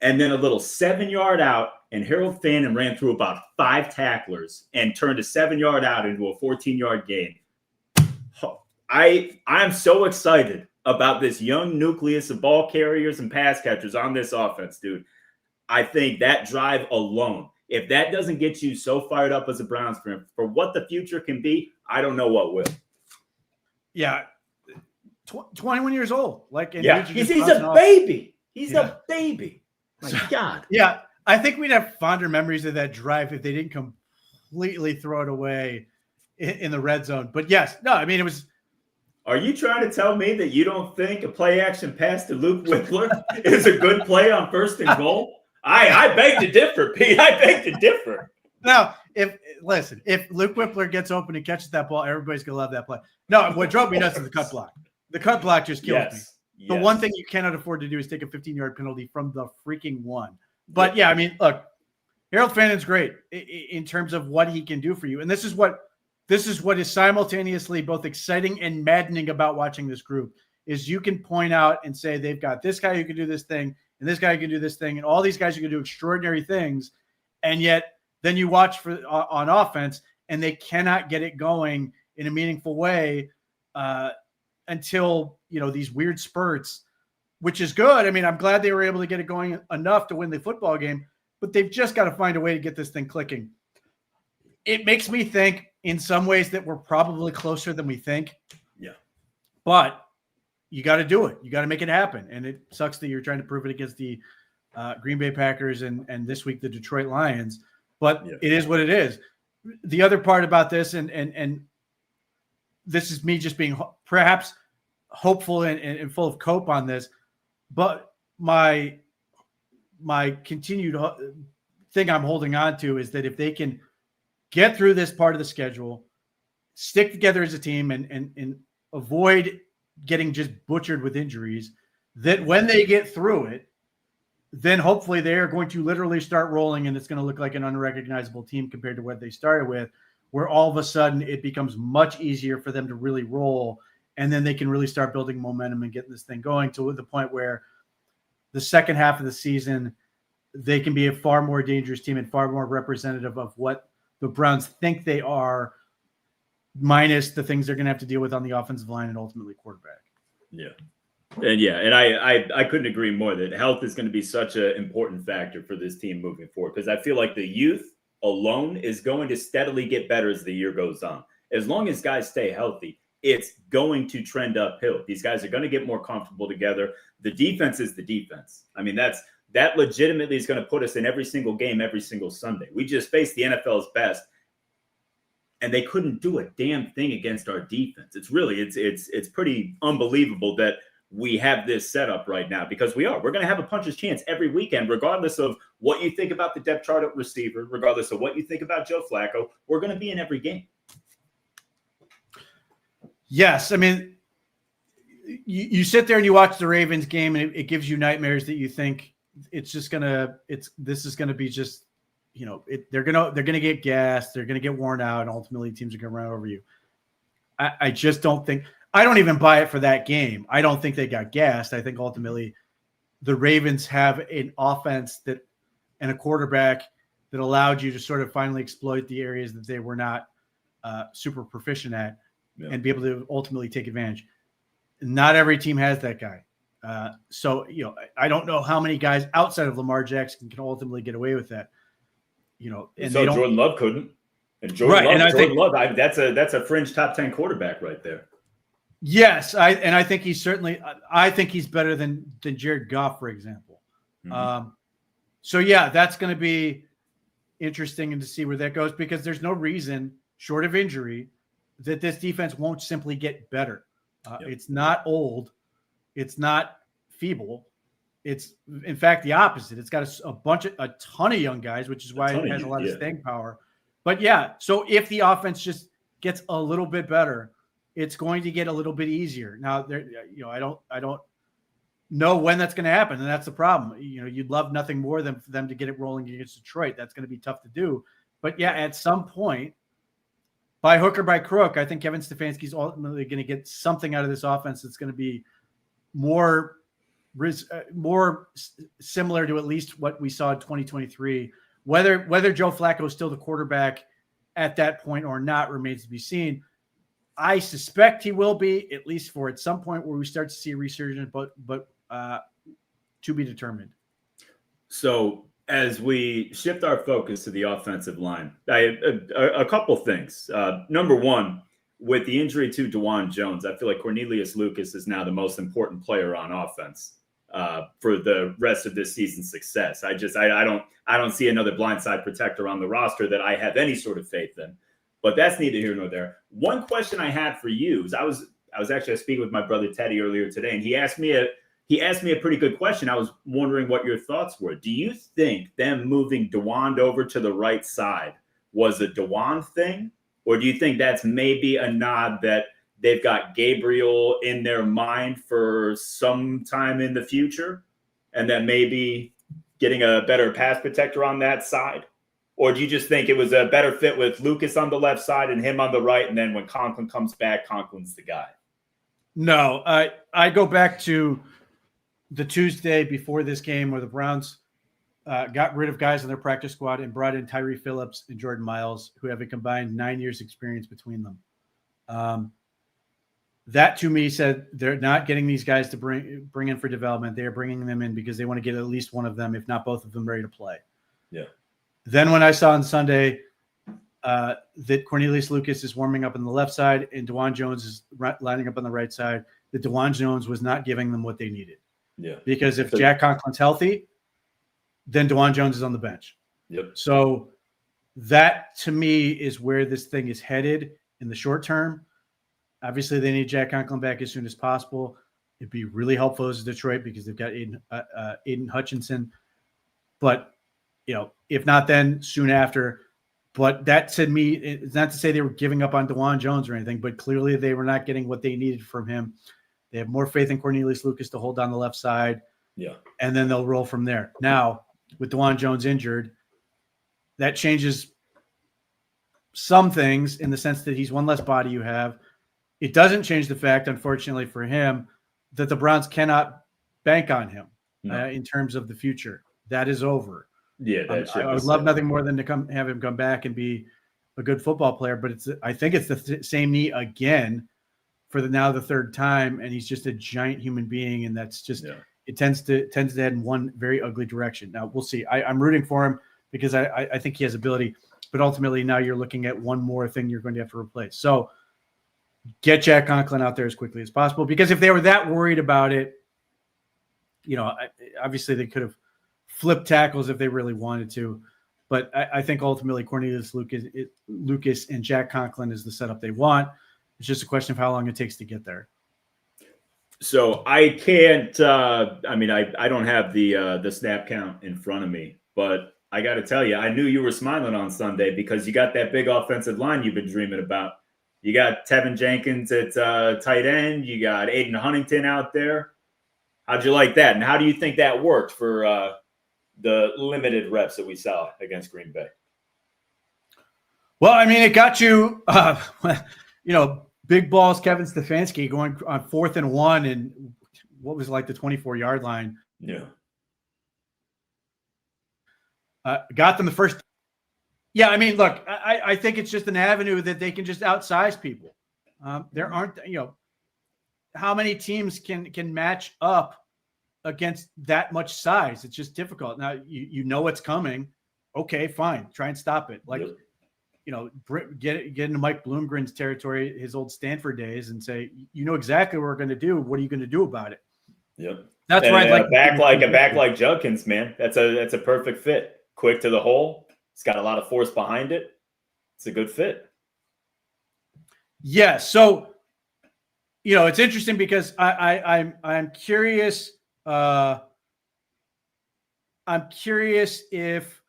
and then a little 7-yard out, and Harold Fannin ran through about 5 tacklers and turned a 7-yard out into a 14-yard gain. I'm so excited about this young nucleus of ball carriers and pass catchers on this offense, dude. I think that drive alone, if that doesn't get you so fired up as a Browns fan for what the future can be, I don't know what will. Yeah. 21 years old. He's a baby. He's a baby. My God. Yeah. I think we'd have fonder memories of that drive if they didn't completely throw it away in the red zone. But yes, no, I mean, it was. Are you trying to tell me that you don't think a play action pass to Luke Whippler is a good play on 1st and goal? I beg to differ, Pete. I beg to differ. Now, if Luke Whippler gets open and catches that ball, everybody's gonna love that play. No, what drove me nuts is the cut block. The cut block just kills me. The one thing you cannot afford to do is take a 15-yard penalty from the freaking one. But yeah, I mean, look, Harold Fannon's great in terms of what he can do for you, and this is what is simultaneously both exciting and maddening about watching this group. Is you can point out and say they've got this guy who can do this thing, and this guy who can do this thing, and all these guys who can do extraordinary things, and yet then you watch on offense, and they cannot get it going in a meaningful way until these weird spurts, which is good. I mean, I'm glad they were able to get it going enough to win the football game, but they've just got to find a way to get this thing clicking. It makes me think in some ways that we're probably closer than we think. Yeah. But you got to do it. You got to make it happen. And it sucks that you're trying to prove it against the Green Bay Packers and this week the Detroit Lions. But It is what it is. The other part about this, and this is me just being perhaps hopeful and full of cope on this, but my continued thing I'm holding on to is that if they can get through this part of the schedule, stick together as a team, and avoid getting just butchered with injuries, that when they get through it, then hopefully they are going to literally start rolling, and it's going to look like an unrecognizable team compared to what they started with, where all of a sudden it becomes much easier for them to really roll, and then they can really start building momentum and getting this thing going to the point where the second half of the season, they can be a far more dangerous team and far more representative of what the Browns think they are, minus the things they're going to have to deal with on the offensive line and ultimately quarterback. Yeah. And I couldn't agree more that health is going to be such an important factor for this team moving forward, because I feel like the youth alone is going to steadily get better as the year goes on. As long as guys stay healthy, it's going to trend uphill. These guys are going to get more comfortable together. The defense is the defense. I mean, that legitimately is going to put us in every single game, every single Sunday. We just faced the NFL's best, and they couldn't do a damn thing against our defense. It's really, it's pretty unbelievable that we have this set up right now, because we're going to have a puncher's chance every weekend, regardless of what you think about the depth chart at receiver, regardless of what you think about Joe Flacco. We're going to be in every game. Yes. I mean, you sit there and you watch the Ravens game, and it gives you nightmares that you think this is going to be just, they're going to get gassed. They're going to get worn out, and ultimately teams are going to run over you. I just don't think, I don't even buy it for that game. I don't think they got gassed. I think ultimately the Ravens have an offense and a quarterback that allowed you to sort of finally exploit the areas that they were not super proficient at, and be able to ultimately take advantage. Not every team has that guy. So I don't know how many guys outside of Lamar Jackson can ultimately get away with that. And so Jordan Love couldn't. And Jordan Love, that's a fringe top 10 quarterback right there. Yes, I think he's certainly. I think he's better than Jared Goff, for example. Mm-hmm. So yeah, that's going to be interesting and to see where that goes, because there's no reason, short of injury, that this defense won't simply get better. It's not old, it's not feeble. It's in fact the opposite. It's got a ton of young guys, which is why it has a lot of staying power. But yeah, so if the offense just gets a little bit better, it's going to get a little bit easier. Now, I don't know when that's going to happen, and that's the problem. You'd love nothing more than for them to get it rolling against Detroit. That's going to be tough to do. But yeah, at some point, by hook or by crook, I think Kevin Stefanski's ultimately going to get something out of this offense that's going to be more similar to at least what we saw in 2023. Whether Joe Flacco is still the quarterback at that point or not remains to be seen. I suspect he will be, at least for at some point where we start to see a resurgence, but to be determined. So as we shift our focus to the offensive line, a couple things. Number one, with the injury to DeJuan Jones, I feel like Cornelius Lucas is now the most important player on offense. for the rest of this season's success. I don't see another blindside protector on the roster that I have any sort of faith in. But that's neither here nor there. One question I had for you is I was actually speaking with my brother Teddy earlier today, and he asked me a pretty good question. I was wondering what your thoughts were. Do you think them moving DeWand over to the right side was a DeWand thing? Or do you think that's maybe a nod that they've got Gabriel in their mind for some time in the future, and that maybe getting a better pass protector on that side? Or do you just think it was a better fit with Lucas on the left side and him on the right, and then when Conklin comes back, Conklin's the guy? No, I go back to the Tuesday before this game where the Browns got rid of guys in their practice squad and brought in Tyree Phillips and Jordan Miles, who have a combined 9 years experience between them. That to me said they're not getting these guys to bring in for development. They're bringing them in because they want to get at least one of them, if not both of them, ready to play. Yeah. Then when I saw on Sunday that Cornelius Lucas is warming up on the left side and DeWan Jones is lining up on the right side, that DeWan Jones was not giving them what they needed. Yeah. Because if Jack Conklin's healthy, then DeWan Jones is on the bench. Yep. So that to me is where this thing is headed in the short term. Obviously, they need Jack Conklin back as soon as possible. It'd be really helpful as Detroit because they've got Aiden Hutchinson. But, if not then, soon after. But that to me, it's not to say they were giving up on DeWan Jones or anything, but clearly they were not getting what they needed from him. They have more faith in Cornelius Lucas to hold down the left side. Yeah. And then they'll roll from there. Now, with DeWan Jones injured, that changes some things in the sense that he's one less body you have. It doesn't change the fact, unfortunately for him, that the Browns cannot bank on him in terms of the future. That is over. Yeah, I would love nothing more than to have him come back and be a good football player, but I think it's the same knee again for the third time, and he's just a giant human being, and that's just it tends to head in one very ugly direction. Now we'll see. I'm rooting for him because I think he has ability, but ultimately now you're looking at one more thing you're going to have to replace. So get Jack Conklin out there as quickly as possible, because if they were that worried about it, obviously they could have flipped tackles if they really wanted to. But I think ultimately Cornelius Lucas and Jack Conklin is the setup they want. It's just a question of how long it takes to get there. So I can't. I don't have the snap count in front of me, but I got to tell you, I knew you were smiling on Sunday because you got that big offensive line you've been dreaming about. You got Tevin Jenkins at tight end. You got Aiden Huntington out there. How'd you like that? And how do you think that worked for the limited reps that we saw against Green Bay? Well, it got you, big balls Kevin Stefanski going on 4th and 1 and what was like the 24-yard line. Yeah. Got them the first. Yeah, look, I think it's just an avenue that they can just outsize people. There aren't, how many teams can match up against that much size? It's just difficult. Now, you know what's coming. Okay, fine. Try and stop it. Get into Mike Bloomgren's territory, his old Stanford days, and say, you know exactly what we're going to do. What are you going to do about it? Yep. That's right. A back like Judkins, man. That's a perfect fit. Quick to the hole. It's got a lot of force behind it. It's a good fit. Yeah. So, it's interesting because I'm curious. I'm curious if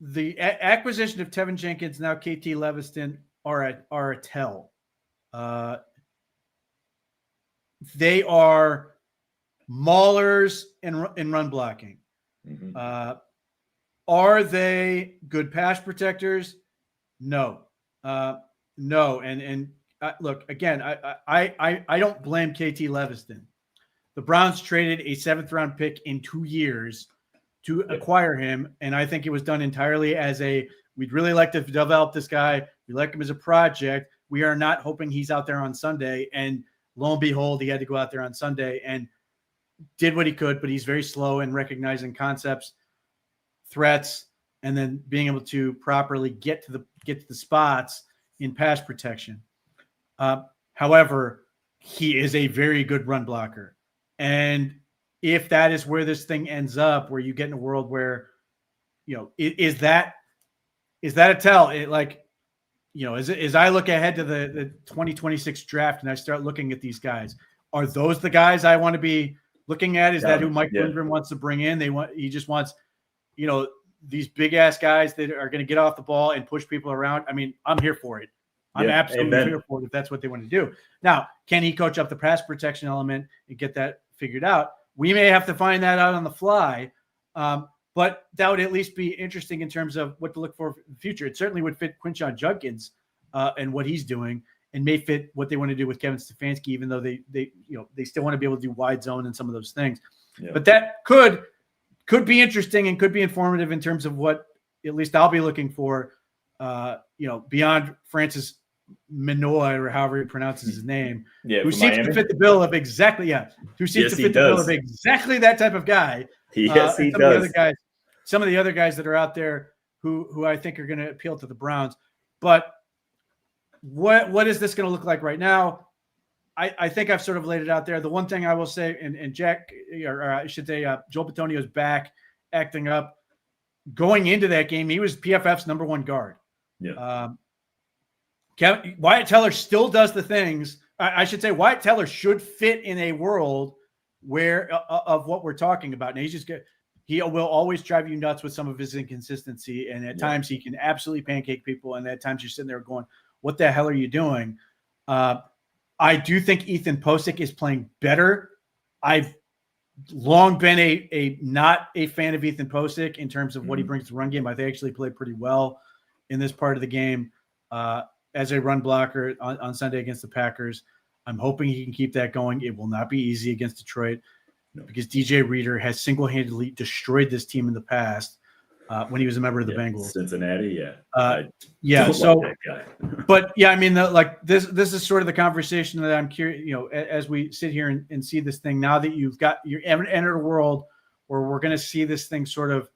the acquisition of Tevin Jenkins, now KT Leviston, are a tell. They are maulers in run blocking. Mm-hmm. Are they good pass protectors? No. No. And look, again, I don't blame KT Leviston. The Browns traded a 7th-round pick in 2 years to acquire him, and I think it was done entirely as we'd really like to develop this guy. We like him as a project. We are not hoping he's out there on Sunday. And lo and behold, he had to go out there on Sunday and did what he could, but he's very slow in recognizing concepts, threats, and then being able to properly get to the spots in pass protection. However, he is a very good run blocker. And if that is where this thing ends up, where you get in a world where, is that a tell? As I look ahead to the 2026 draft and I start looking at these guys, are those the guys I want to be looking at? Is that who Mike Lindgren wants to bring in? He just wants, these big ass guys that are going to get off the ball and push people around. I mean, I'm here for it. I'm absolutely here for it if that's what they want to do. Now, can he coach up the pass protection element and get that figured out? We may have to find that out on the fly. But that would at least be interesting in terms of what to look for in the future. It certainly would fit Quinshon Judkins and what he's doing, and may fit what they want to do with Kevin Stefanski, even though they still want to be able to do wide zone and some of those things. Yeah. But that could be interesting and could be informative in terms of what at least I'll be looking for. Beyond Francis Manoy, or however he pronounces his name, who seems to fit the bill of exactly that type of guy. Yes, he does. Some of the other guys that are out there who I think are going to appeal to the Browns. But what is this going to look like right now? I think I've sort of laid it out there. The one thing I will say, and Jack, or I should say Joel Bitonio's back acting up. Going into that game, he was PFF's number one guard. Yeah. Wyatt Teller still does the things. I should say Wyatt Teller should fit in a world where of what we're talking about. Now he's just good. He will always drive you nuts with some of his inconsistency, and at times he can absolutely pancake people, and at times you're sitting there going, "What the hell are you doing?" I do think Ethan Posick is playing better. I've long been a not a fan of Ethan Posick in terms of what he brings to the run game. I think actually played pretty well in this part of the game as a run blocker on Sunday against the Packers. I'm hoping he can keep that going. It will not be easy against Detroit because DJ Reader has single-handedly destroyed this team in the past when he was a member of the Bengals. Cincinnati, But I mean, this is sort of the conversation that I'm curious, as we sit here and see this thing now that you're entered a world where we're going to see this thing sort of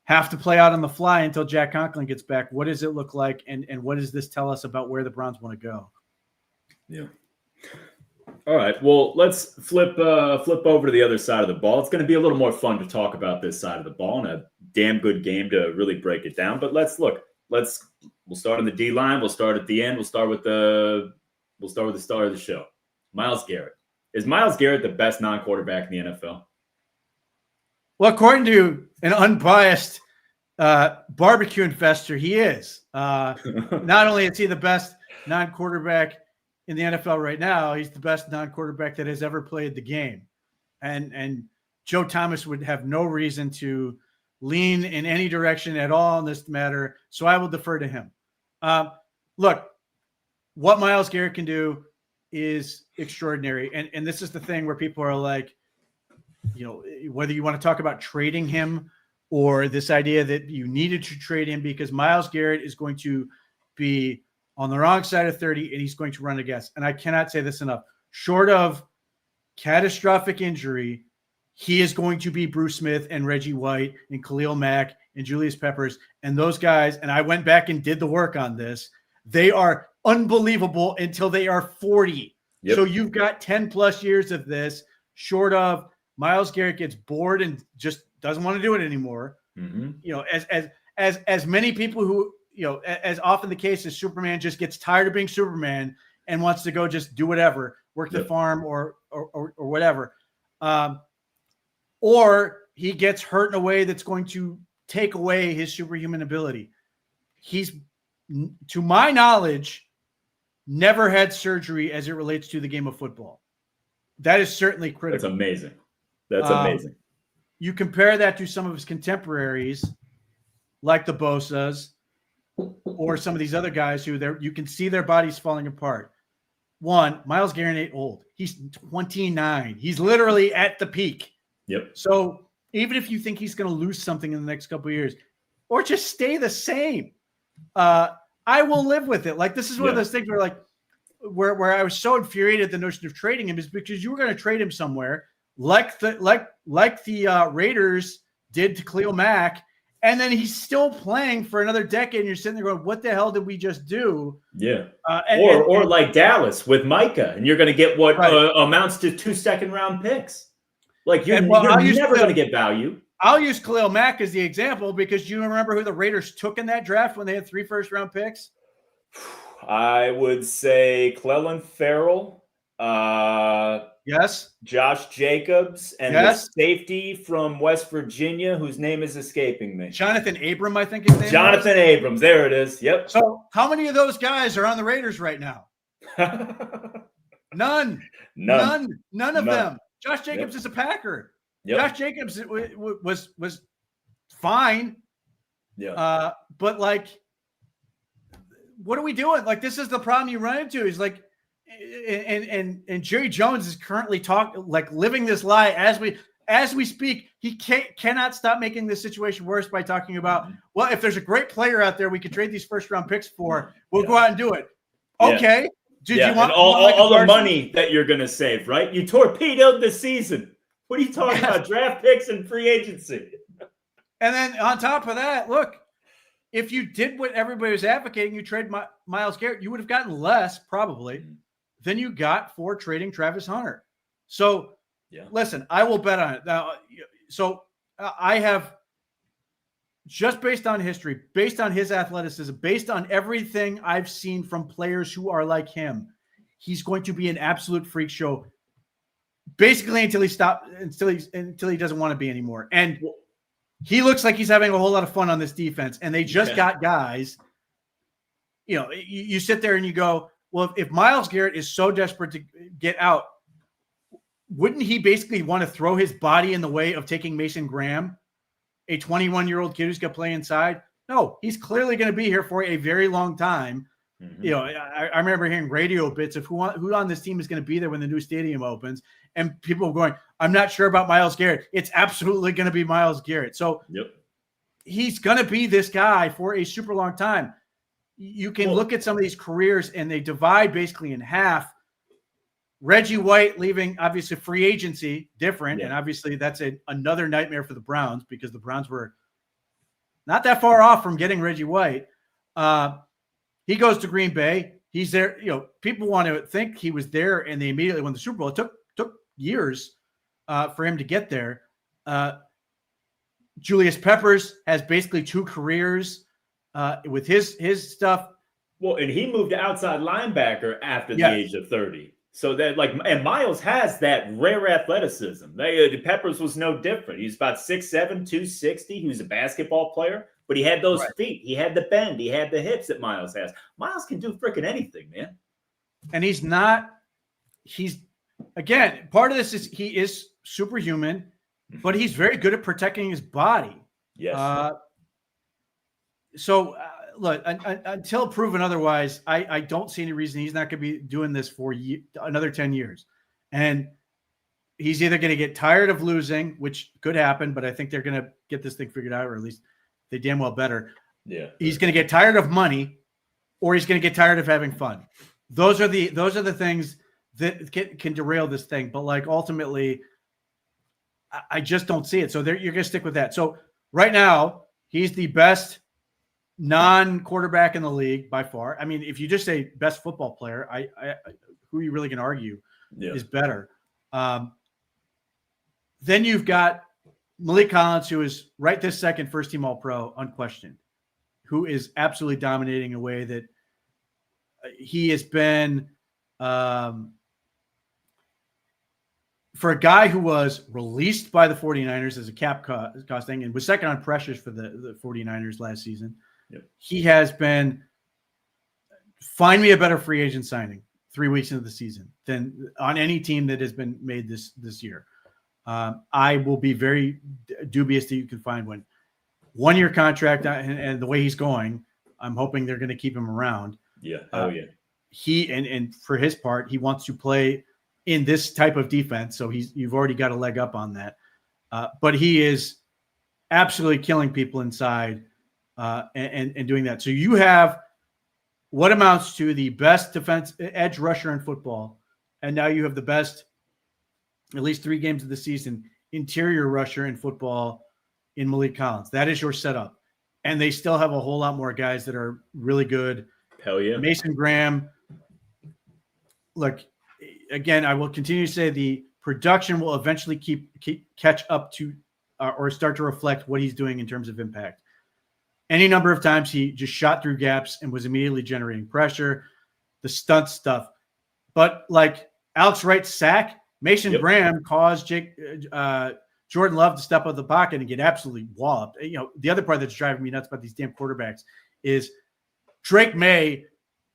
have to play out on the fly until Jack Conklin gets back. What does it look like, and what does this tell us about where the Browns want to go? Yeah. All right. Well, let's flip over to the other side of the ball. It's going to be a little more fun to talk about this side of the ball, and a damn good game to really break it down. But let's look. We'll start on the D line. We'll start at the end. We'll start with the star of the show, Myles Garrett. Is Myles Garrett the best non-quarterback in the NFL? Well, according to an unbiased barbecue investor, he is. Not only is he the best non-quarterback in the NFL right now, he's the best non-quarterback that has ever played the game. And Joe Thomas would have no reason to lean in any direction at all in this matter, so I will defer to him. Look, what Myles Garrett can do is extraordinary. And this is the thing where people are like, whether you want to talk about trading him or this idea that you needed to trade him because Myles Garrett is going to be on the wrong side of 30 and he's going to run against. And I cannot say this enough. Short of catastrophic injury, he is going to be Bruce Smith and Reggie White and Khalil Mack and Julius Peppers and those guys. And I went back and did the work on this. They are unbelievable until they are 40. Yep. So you've got 10 plus years of this, short of Myles Garrett gets bored and just doesn't want to do it anymore. Mm-hmm. As many people who, as often the case is, Superman just gets tired of being Superman and wants to go just do whatever, work the farm or whatever. Or he gets hurt in a way that's going to take away his superhuman ability. He's, to my knowledge, never had surgery as it relates to the game of football. That is certainly critical. That's amazing. That's amazing. You compare that to some of his contemporaries, like the Bosas, or some of these other guys who you can see their bodies falling apart. One, Myles Garrett ain't old. He's 29. He's literally at the peak. Yep. So even if you think he's going to lose something in the next couple of years, or just stay the same, I will live with it. Like, this is one of those things where I was so infuriated at the notion of trading him is because you were going to trade him somewhere like the Raiders did to Khalil Mack, and then he's still playing for another decade, and you're sitting there going, what the hell did we just do? Yeah. Or like Dallas with Micah, and you're going to get what amounts to 2 second-round picks. Like you're never going to get value. I'll use Khalil Mack as the example because you remember who the Raiders took in that draft when they had 3 first-round picks? I would say Clelin Ferrell, Yes. Josh Jacobs, and Yes. the safety from West Virginia, whose name is escaping me. Jonathan Abram, I think his name Jonathan Abrams. There it is. Yep. So how many of those guys are on the Raiders right now? None of them. Josh Jacobs is a Packer. Yep. Josh Jacobs was fine. Yeah. But like, what are we doing? Like, this is the problem you run into. Is like, and Jerry Jones is currently living this lie as we speak. He cannot stop making this situation worse by talking about, well, if there's a great player out there we could trade these first-round picks for, we'll go out and do it. Okay. Yeah. Did you want all the money that you're going to save, right? You torpedoed the season. What are you talking about? Draft picks and free agency. And then on top of that, look, if you did what everybody was advocating, you trade Myles Garrett, you would have gotten less probably than you got for trading Travis Hunter. So listen, I will bet on it. Now, so I have, just based on history, based on his athleticism, based on everything I've seen from players who are like him, he's going to be an absolute freak show basically until he doesn't want to be anymore. And he looks like he's having a whole lot of fun on this defense. And they just got guys, you sit there and you go, well, if Myles Garrett is so desperate to get out, wouldn't he basically want to throw his body in the way of taking Mason Graham, a 21-year-old kid who's going to play inside? No, he's clearly going to be here for a very long time. Mm-hmm. I remember hearing radio bits of who on this team is going to be there when the new stadium opens, and people going, I'm not sure about Myles Garrett. It's absolutely going to be Myles Garrett. So he's going to be this guy for a super long time. You can look at some of these careers, and they divide basically in half. Reggie White leaving, obviously, free agency, different. And obviously that's another nightmare for the Browns because the Browns were not that far off from getting Reggie White. He goes to Green Bay. He's there. People want to think he was there and they immediately won the Super Bowl. It took years for him to get there. Julius Peppers has basically 2 careers with his stuff. Well, and he moved to outside linebacker after the age of 30. So that and Myles has that rare athleticism. Peppers was no different. He's about 6'7", 260. He was a basketball player, but he had those feet. He had the bend. He had the hips that Myles has. Myles can do freaking anything, man. And again, part of this is he is superhuman, but he's very good at protecting his body. Yes. Look, until proven otherwise, I don't see any reason he's not going to be doing this for another 10 years. And he's either going to get tired of losing, which could happen, but I think they're going to get this thing figured out, or at least they damn well better. Yeah. He's going to get tired of money, or he's going to get tired of having fun. Those are the things that can derail this thing. But ultimately, I just don't see it. So you're going to stick with that. So right now, he's the best non-quarterback in the league by far. I mean, if you just say best football player, who are you really going to argue is better? Then you've got Malik Collins, who is right this second first-team All-Pro, unquestioned, who is absolutely dominating in a way that he has been for a guy who was released by the 49ers as a cap costing and was second on pressures for the 49ers last season. He has been, find me a better free agent signing 3 weeks into the season than on any team that has been made this year. I will be very dubious that you can find one. 1-year contract, and the way he's going, I'm hoping they're going to keep him around. Yeah. Oh, yeah. He and for his part, he wants to play in this type of defense, so you've already got a leg up on that. But he is absolutely killing people inside and doing that. So you have what amounts to the best defense edge rusher in football, and now you have the best, at least 3 games of the season, interior rusher in football in Malik Collins. That is your setup. And they still have a whole lot more guys that are really good. Hell yeah. Mason Graham. Look, again, I will continue to say the production will eventually catch up to or start to reflect what he's doing in terms of impact. Any number of times he just shot through gaps and was immediately generating pressure, the stunt stuff. But like Alex Wright's sack, Mason Graham caused Jordan Love to step out the pocket and get absolutely walloped. You know, the other part that's driving me nuts about these damn quarterbacks is Drake May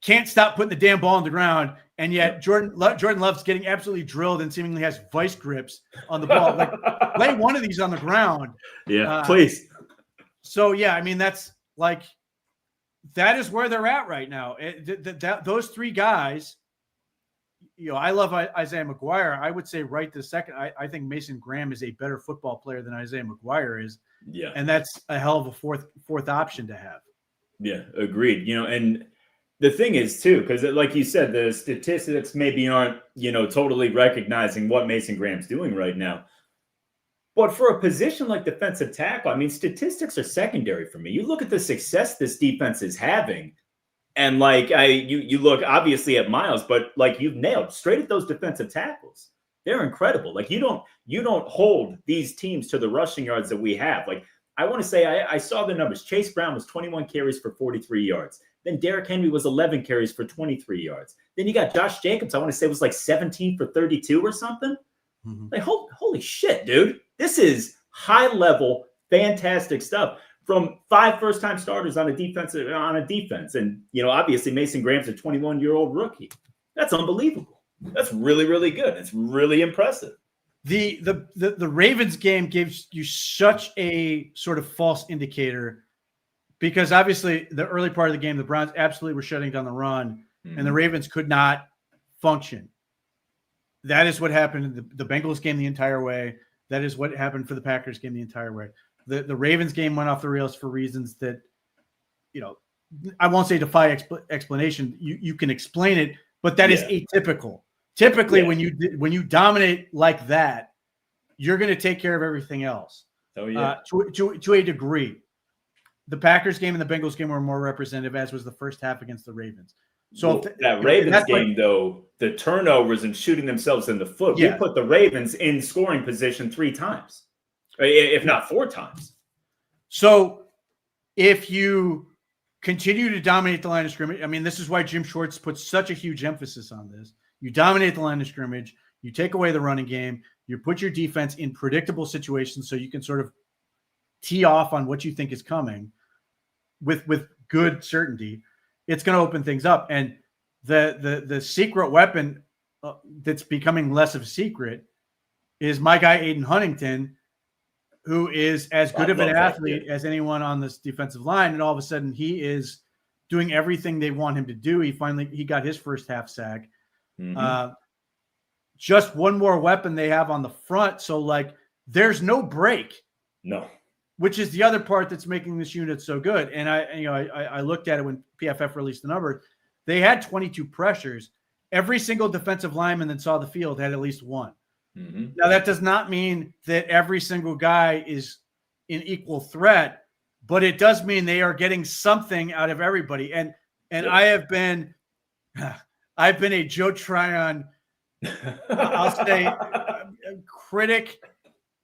can't stop putting the damn ball on the ground, and yet Jordan Love's getting absolutely drilled and seemingly has vice grips on the ball. Like, lay one of these on the ground. Yeah, please. So, yeah, I mean, that is where they're at right now. Those three guys, you know, I love Isaiah McGuire. I would say right this second, I think Mason Graham is a better football player than Isaiah McGuire is. Yeah. And that's a hell of a fourth option to have. Yeah, agreed. You know, and the thing is, too, because like you said, the statistics maybe aren't, you know, totally recognizing what Mason Graham's doing right now. But for a position like defensive tackle, I mean, statistics are secondary for me. You look at the success this defense is having, and like you look obviously at Miles, but like you've nailed straight at those defensive tackles. They're incredible. Like you don't hold these teams to the rushing yards that we have. Like I want to say I saw the numbers. Chase Brown was 21 carries for 43 yards. Then Derrick Henry was 11 carries for 23 yards. Then you got Josh Jacobs, I want to say was like 17 for 32 or something. Mm-hmm. Like, holy shit, dude. This is high-level, fantastic stuff from 5 first-time starters on a defense. And, you know, obviously Mason Graham's a 21-year-old rookie. That's unbelievable. That's really, really good. It's really impressive. The Ravens game gives you such a sort of false indicator because obviously the early part of the game, the Browns absolutely were shutting down the run, and the Ravens could not function. That is what happened in the Bengals game the entire way. That is what happened for the Packers game the entire way. The Ravens game went off the rails for reasons that, you know, I won't say defy explanation. You can explain it, but that is atypical. Typically, when you dominate like that, you're going to take care of everything else. Oh yeah, to a degree. The Packers game and the Bengals game were more representative, as was the first half against the Ravens. So that Ravens game, though, the turnovers and shooting themselves in the foot, we put the Ravens in scoring position 3 times, if not 4 times. So if you continue to dominate the line of scrimmage, I mean, this is why Jim Schwartz puts such a huge emphasis on this. You dominate the line of scrimmage, you take away the running game, you put your defense in predictable situations so you can sort of tee off on what you think is coming with good certainty. It's going to open things up. And the secret weapon that's becoming less of a secret is my guy, Aiden Huntington, who is as good of an athlete as anyone on this defensive line. And all of a sudden he is doing everything they want him to do. He got his first half sack. Mm-hmm. Just one more weapon they have on the front. So like there's no break. No. Which is the other part that's making this unit so good. And I looked at it when PFF released the numbers. They had 22 pressures. Every single defensive lineman that saw the field had at least one. Mm-hmm. Now, that does not mean that every single guy is in equal threat, but it does mean they are getting something out of everybody. And I've been a Joe Tryon, I'll say, critic.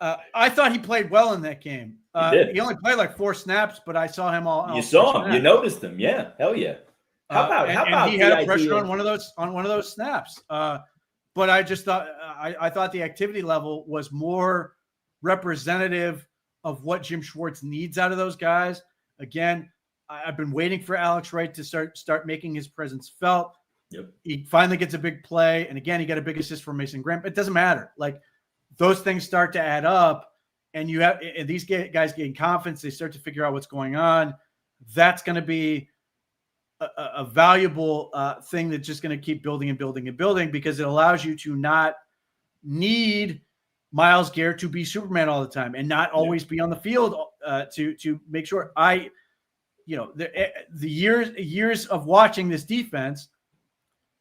I thought he played well in that game. He only played like 4 snaps, but I saw him all. You saw him. Snaps. You noticed him. Yeah, hell yeah. How about he had a pressure on one of those snaps. But I just thought I thought the activity level was more representative of what Jim Schwartz needs out of those guys. Again, I've been waiting for Alex Wright to start making his presence felt. Yep. He finally gets a big play, and again, he got a big assist from Mason Graham. It doesn't matter. Like those things start to add up, and these guys gain confidence. They start to figure out what's going on. That's going to be a valuable thing that's just going to keep building and building and building because it allows you to not need Myles Garrett to be Superman all the time and not always be on the field to make sure the years of watching this defense,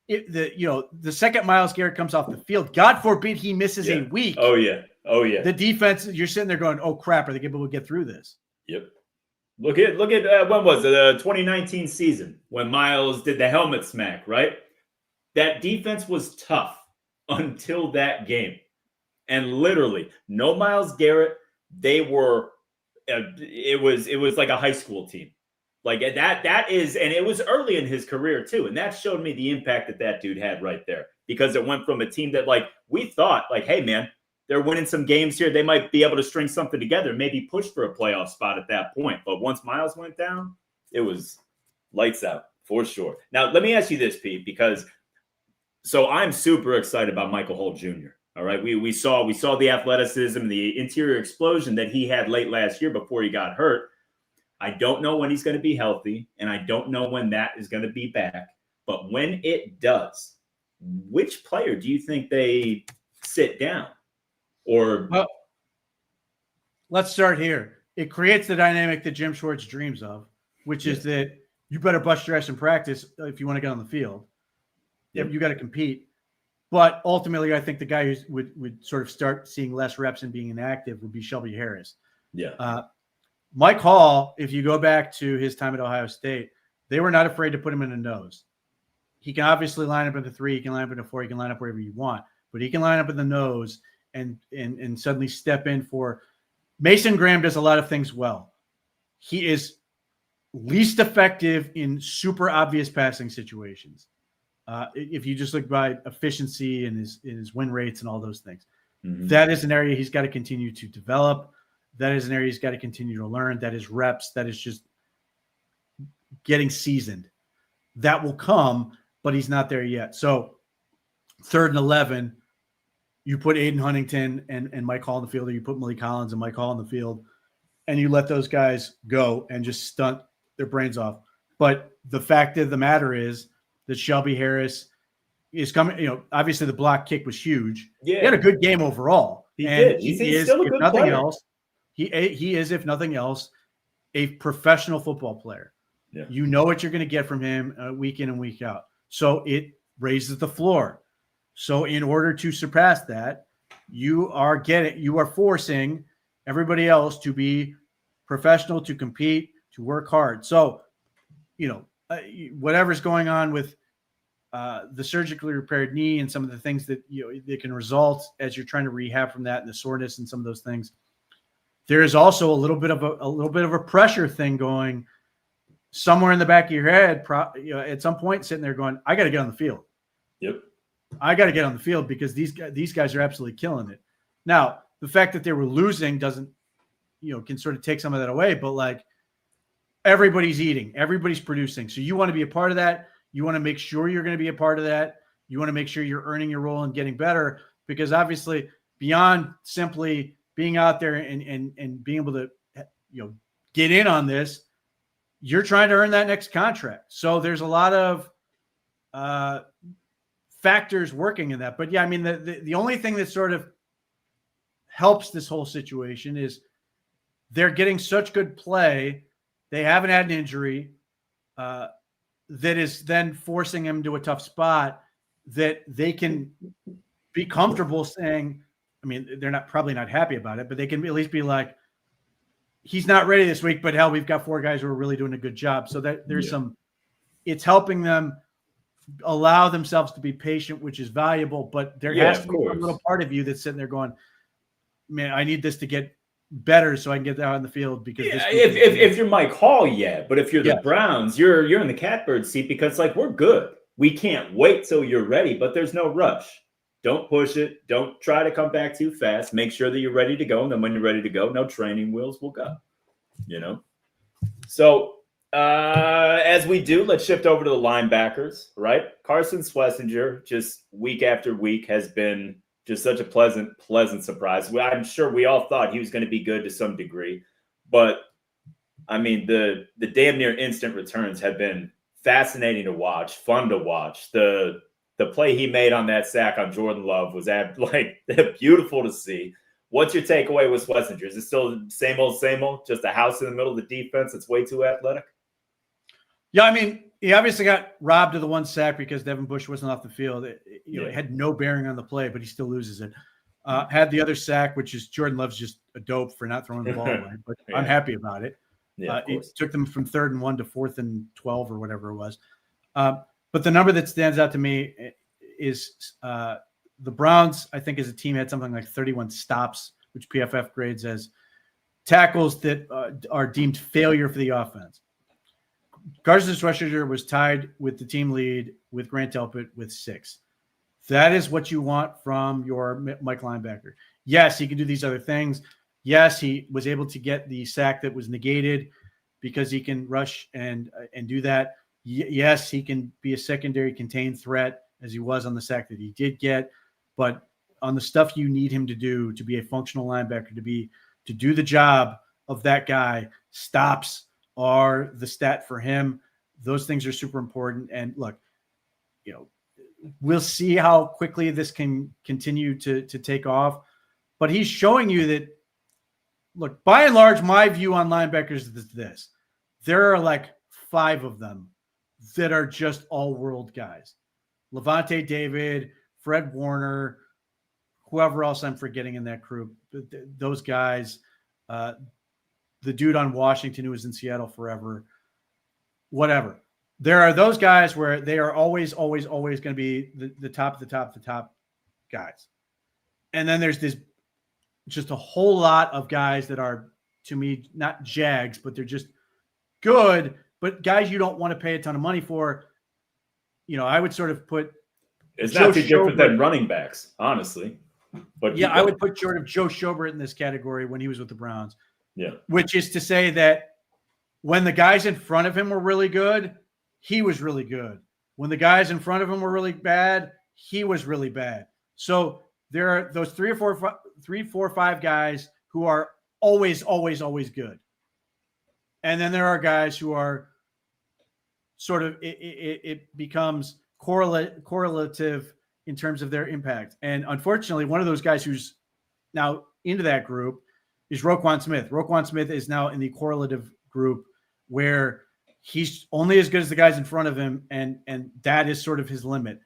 the second Myles Garrett comes off the field, God forbid he misses a week. Oh yeah. The defense, you're sitting there going, oh crap, are they able to get through this? Yep. Look at when was it? The 2019 season when Myles did the helmet smack, right? That defense was tough until that game. And literally, no Myles Garrett. They were. It was like a high school team. Like that is, and it was early in his career too, and that showed me the impact that dude had right there, because it went from a team that like we thought like, hey man, they're winning some games here, they might be able to string something together, maybe push for a playoff spot at that point. But once Myles went down, it was lights out for sure. Now let me ask you this, Pete, because so I'm super excited about Michael Holt Jr. All right, we saw the athleticism, the interior explosion that he had late last year before he got hurt. I don't know when he's going to be healthy, and I don't know when that is going to be back. But when it does, which player do you think they sit down? Or well, let's start here. It creates the dynamic that Jim Schwartz dreams of, which is that you better bust your ass in practice if you want to get on the field. Yep. You got to compete. But ultimately, I think the guy who would sort of start seeing less reps and being inactive would be Shelby Harris. Yeah. Mike Hall, if you go back to his time at Ohio State, they were not afraid to put him in a nose. He can obviously line up in the 3, he can line up in the 4, he can line up wherever you want, but he can line up in the nose and suddenly step in for Mason Graham does a lot of things well. He is least effective in super obvious passing situations. If you just look by efficiency and his win rates and all those things, that is an area he's got to continue to develop. That is an area he's got to continue to learn. That is reps. That is just getting seasoned. That will come, but he's not there yet. So 3rd and 11, you put Aiden Huntington and Mike Hall in the field, or you put Malik Collins and Mike Hall in the field, and you let those guys go and just stunt their brains off. But the fact of the matter is that Shelby Harris is coming. Obviously the block kick was huge. Yeah. He had a good game overall. He did. He He's is, still a if good nothing player. else, he is, if nothing else, a professional football player. Yeah. You know what you're going to get from him week in and week out. So it raises the floor. So in order to surpass that, you are forcing everybody else to be professional, to compete, to work hard. So, whatever's going on with the surgically repaired knee and some of the things that that can result as you're trying to rehab from that, and the soreness and some of those things, there is also a little bit of a pressure thing going somewhere in the back of your head. At some point, sitting there going, "I got to get on the field." Yep. I got to get on the field because these guys are absolutely killing it. Now, the fact that they were losing doesn't, can sort of take some of that away. But like, everybody's eating, everybody's producing. So you want to be a part of that. You want to make sure you're going to be a part of that. You want to make sure you're earning your role and getting better, because obviously beyond simply being out there and being able to, get in on this, you're trying to earn that next contract. So there's a lot of factors working in that. But yeah, I mean, the only thing that sort of helps this whole situation is they're getting such good play. They haven't had an injury that is then forcing them to a tough spot that they can be comfortable saying, I mean, they're probably not happy about it, but they can at least be like, he's not ready this week, but hell, we've got 4 guys who are really doing a good job. So that there's it's helping them allow themselves to be patient, which is valuable, but there has to be a little part of you that's sitting there going, man, I need this to get better so I can get out on the field. Because if you're Mike Hall, but if you're the Browns, you're in the catbird seat, because like, we're good. We can't wait till you're ready, but there's no rush. Don't push it. Don't try to come back too fast. Make sure that you're ready to go. And then when you're ready to go, no training wheels will go, So as we do, let's shift over to the linebackers, right? Carson Schlesinger, just week after week, has been just such a pleasant surprise. I'm sure we all thought he was going to be good to some degree, but I mean, the damn near instant returns have been fascinating to watch, fun to watch. The play he made on that sack on Jordan Love was beautiful to see. What's your takeaway with Schlesinger? Is it still the same old, just a house in the middle of the defense that's way too athletic? Yeah, I mean, he obviously got robbed of the 1 sack because Devin Bush wasn't off the field. It had no bearing on the play, but he still loses it. Had the other sack, which is Jordan Love's just a dope for not throwing the ball away, but I'm happy about it. It took them from 3rd and 1 to 4th and 12 or whatever it was. But the number that stands out to me is The Browns, I think, as a team, had something like 31 stops, which PFF grades as tackles that are deemed failure for the offense. Carson Schwarzenegger was tied with the team lead with Grant Delpit with 6. That is what you want from your Mike linebacker. Yes, he can do these other things. Yes, he was able to get the sack that was negated because he can rush and do that. Yes, he can be a secondary contained threat as he was on the sack that he did get. But on the stuff you need him to do to be a functional linebacker, to do the job of that guy, stops are the stat for him. Those things are super important. And look, we'll see how quickly this can continue to take off. But he's showing you that, look, by and large, my view on linebackers is this. There are like 5 of them that are just all-world guys. Levante David, Fred Warner, whoever else I'm forgetting in that group, those guys, the dude on Washington who was in Seattle forever, whatever. There are those guys where they are always going to be the top guys. And then there's just a whole lot of guys that are, to me, not jags, but they're just good, but guys you don't want to pay a ton of money for. I would sort of put it's not too different than running backs, honestly. But yeah, I would put Joe Schobert in this category when he was with the Browns. Yeah. Which is to say that when the guys in front of him were really good, he was really good. When the guys in front of him were really bad, he was really bad. So there are those 3, 4, 5 guys who are always good. And then there are guys who are sort of, it becomes correlative in terms of their impact. And unfortunately, one of those guys who's now into that group is Roquan Smith. Roquan Smith is now in the correlative group where he's only as good as the guys in front of him, and that is sort of his limit.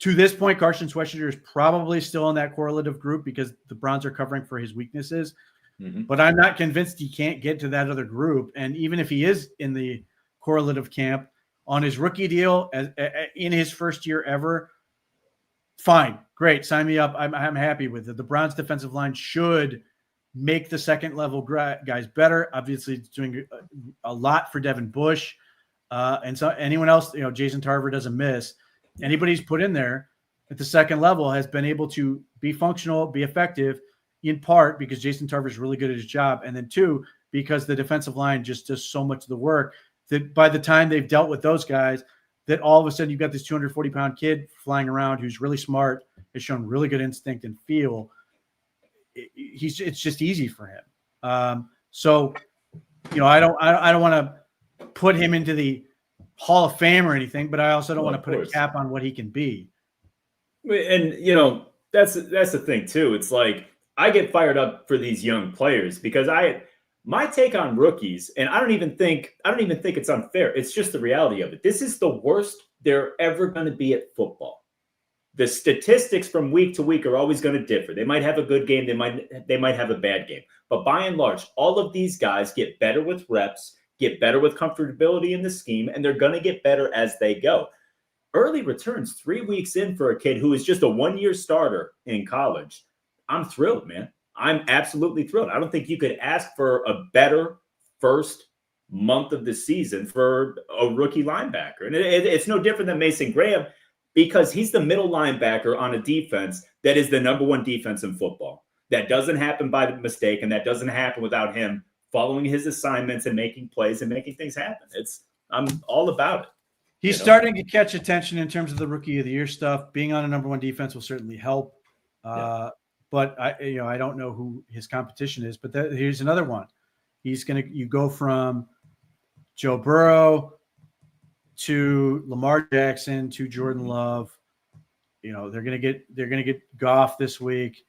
To this point, Carson Schwarzenegger is probably still in that correlative group because the Browns are covering for his weaknesses. Mm-hmm. But I'm not convinced he can't get to that other group. And even if he is in the correlative camp on his rookie deal in his first year ever, fine, great, sign me up. I'm happy with it. The Browns defensive line should make the second level guys better. Obviously, it's doing a lot for Devin Bush. And so anyone else, Jason Tarver doesn't miss. Anybody's put in there at the second level has been able to be functional, be effective, in part because Jason Tarver is really good at his job. And then 2, because the defensive line just does so much of the work that by the time they've dealt with those guys, that all of a sudden you've got this 240-pound kid flying around who's really smart, has shown really good instinct and feel. It's just easy for him. So, I don't want to put him into the Hall of Fame or anything, but I also don't want to put a cap on what he can be. And that's the thing too. It's like I get fired up for these young players because my take on rookies, and I don't even think it's unfair. It's just the reality of it. This is the worst they're ever going to be at football. The statistics from week to week are always going to differ. They might have a good game. They might have a bad game. But by and large, all of these guys get better with reps, get better with comfortability in the scheme, and they're going to get better as they go. Early returns 3 weeks in for a kid who is just a 1-year starter in college. I'm thrilled, man. I'm absolutely thrilled. I don't think you could ask for a better first month of the season for a rookie linebacker. And it's no different than Mason Graham because he's the middle linebacker on a defense that is the number 1 defense in football. That doesn't happen by mistake, and that doesn't happen without him following his assignments and making plays and making things happen. I'm all about it. He's starting to catch attention in terms of the Rookie of the Year stuff. Being on a number 1 defense will certainly help. But I don't know who his competition is. But here's another one. You go from Joe Burrow to Lamar Jackson to Jordan Love. They're gonna get Goff this week.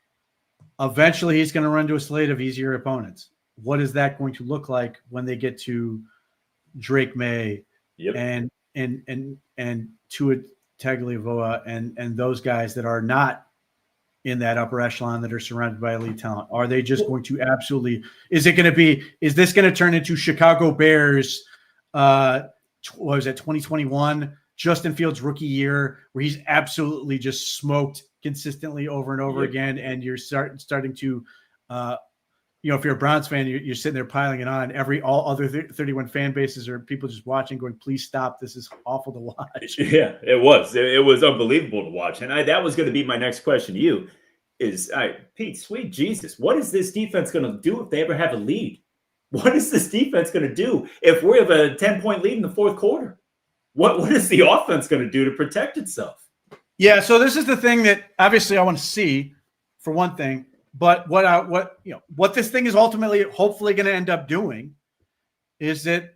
Eventually, he's going to run to a slate of easier opponents. What is that going to look like when they get to Drake May and Tua Tagovailoa and those guys that are not in that upper echelon that are surrounded by elite talent? Are they just going to absolutely? Is this going to turn into Chicago Bears? What was that, 2021? Justin Fields' rookie year, where he's absolutely just smoked consistently over and over again, and you're starting to, if you're a Browns fan, you're sitting there piling it on. All other 31 fan bases or people just watching, going, "Please stop! This is awful to watch." Yeah, it was. It was unbelievable to watch, and that was going to be my next question to you. Pete, sweet Jesus, what is this defense going to do if they ever have a lead? What is this defense going to do if we have a 10-point lead in the fourth quarter? What is the offense going to do to protect itself? Yeah, so this is the thing that obviously I want to see, for one thing. But what this thing is ultimately, hopefully, going to end up doing is that,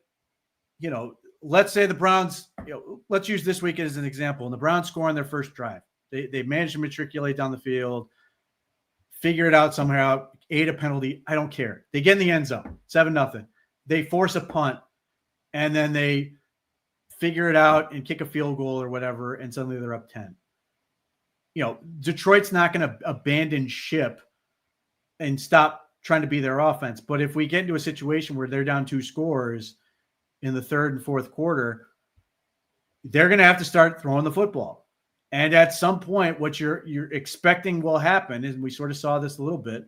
let's say the Browns, let's use this week as an example. And the Browns score on their first drive. They manage to matriculate down the field, figure it out somehow, aid a penalty. I don't care. They get in the end zone, 7-0. They force a punt, and then they figure it out and kick a field goal or whatever, and suddenly they're up 10. Detroit's not going to abandon ship and stop trying to be their offense. But if we get into a situation where they're down 2 scores in the third and fourth quarter, they're going to have to start throwing the football. And at some point, what you're expecting will happen, and we sort of saw this a little bit,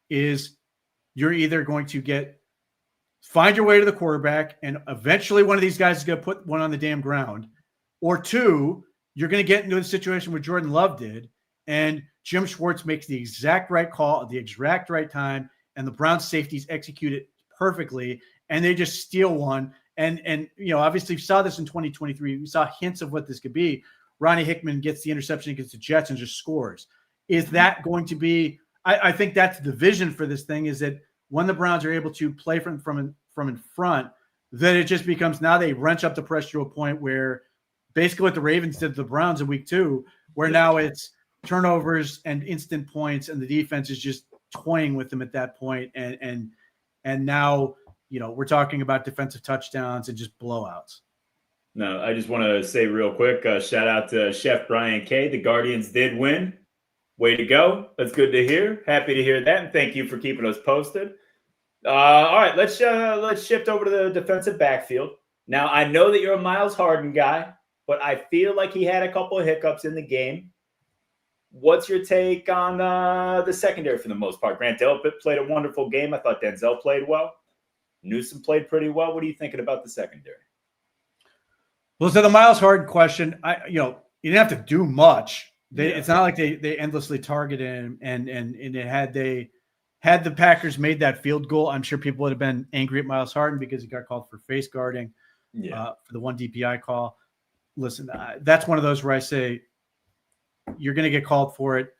is you're either going to find your way to the quarterback, and eventually one of these guys is going to put one on the damn ground, or 2, you're going to get into a situation where Jordan Love did, and Jim Schwartz makes the exact right call at the exact right time, and the Browns safeties execute it perfectly, and they just steal one. And obviously we saw this in 2023. We saw hints of what this could be. Ronnie Hickman gets the interception against the Jets and just scores. Is that going to be – I think that's the vision for this thing, is that when the Browns are able to play from in front, that it just becomes, now they wrench up the pressure to a point where basically what the Ravens did to the Browns in week 2, where now it's turnovers and instant points, and the defense is just toying with them at that point. And now, we're talking about defensive touchdowns and just blowouts. No, I just want to say real quick, shout out to Chef Brian K. The Guardians did win. Way to go. That's good to hear. Happy to hear that. And thank you for keeping us posted. All right, let's shift over to the defensive backfield. Now, I know that you're a Miles Harden guy, but I feel like he had a couple of hiccups in the game. What's your take on the secondary for the most part? Grant Delpit played a wonderful game. I thought Denzel played well. Newsom played pretty well. What are you thinking about the secondary? Well, so the Miles Harden question, you didn't have to do much. It's not like they endlessly targeted him, and had the Packers made that field goal, I'm sure people would have been angry at Miles Harden because he got called for face guarding for the one DPI call. Listen, that's one of those where I say you're going to get called for it.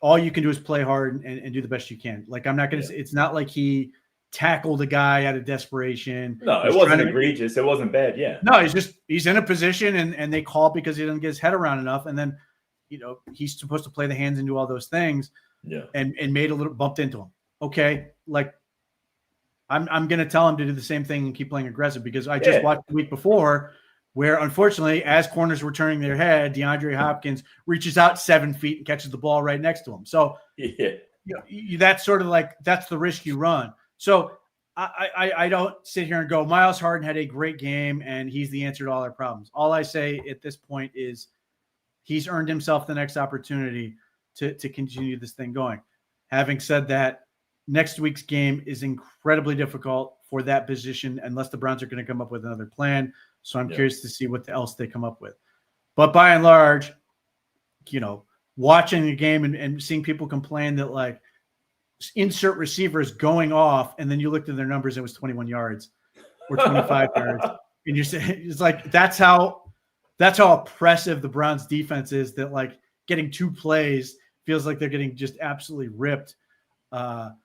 All you can do is play hard and do the best you can. Like, I'm not going to. It's not like he tackled a guy out of desperation. No, it wasn't egregious. It wasn't bad. Yeah. No, he's in a position, and they call because he doesn't get his head around enough, and then he's supposed to play the hands and do all those things. Yeah. And made a little bumped into him. Okay, like I'm going to tell him to do the same thing and keep playing aggressive, because I just watched the week before where, unfortunately, as corners were turning their head, DeAndre Hopkins reaches out 7 feet and catches the ball right next to him. So that's sort of like, that's the risk you run. So I don't sit here and go, Miles Harden had a great game and he's the answer to all our problems. All I say at this point is he's earned himself the next opportunity to continue this thing going. Having said that, next week's game is incredibly difficult for that position unless the Browns are going to come up with another plan. So I'm curious to see what else they come up with. But by and large, watching the game and seeing people complain that, like, insert receivers going off, and then you looked at their numbers, it was 21 yards or 25 yards. And you're saying, it's like, that's how oppressive the Browns defense is, that, like, getting 2 plays feels like they're getting just absolutely ripped. Grant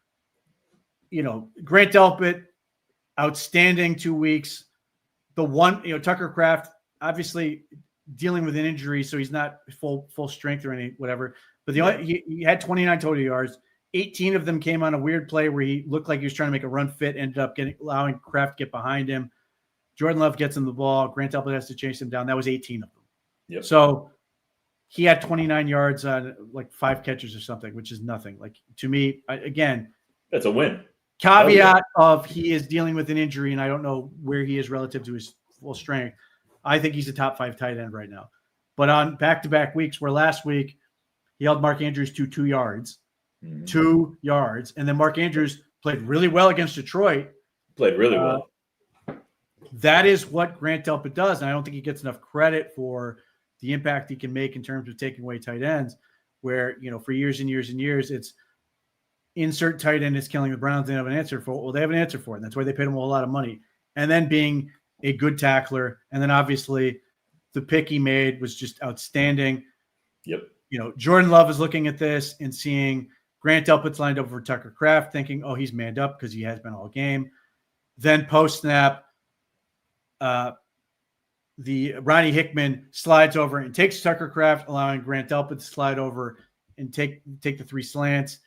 Delpit, outstanding 2 weeks. The one, Tucker Kraft, obviously dealing with an injury, so he's not full strength or any whatever. But he had 29 total yards. 18 of them came on a weird play where he looked like he was trying to make a run fit, ended up allowing Kraft to get behind him. Jordan Love gets him the ball. Grant Delpit has to chase him down. That was 18 of them. Yep. So he had 29 yards on like 5 catches or something, which is nothing. Like, to me, again, that's a win. Caveat of he is dealing with an injury, and I don't know where he is relative to his full strength. I think he's a top 5 tight end right now. But on back-to-back weeks, where last week He held Mark Andrews to 2 yards. Mm-hmm. 2 yards. And then Mark Andrews played really well against Detroit. Played really well. That is what Grant Delpit does. And I don't think he gets enough credit for the impact he can make in terms of taking away tight ends, where, for years and years and years, it's insert tight end is killing the Browns. They have an answer for it. Well, they have an answer for it. And that's why they paid him a whole lot of money. And then being a good tackler. And then obviously the pick he made was just outstanding. Yep. Jordan Love is looking at this and seeing Grant Delpit's lined up for Tucker Kraft, thinking, oh, he's manned up because he has been all game. Then post-snap, the Ronnie Hickman slides over and takes Tucker Kraft, allowing Grant Delpit to slide over and take the 3 slants.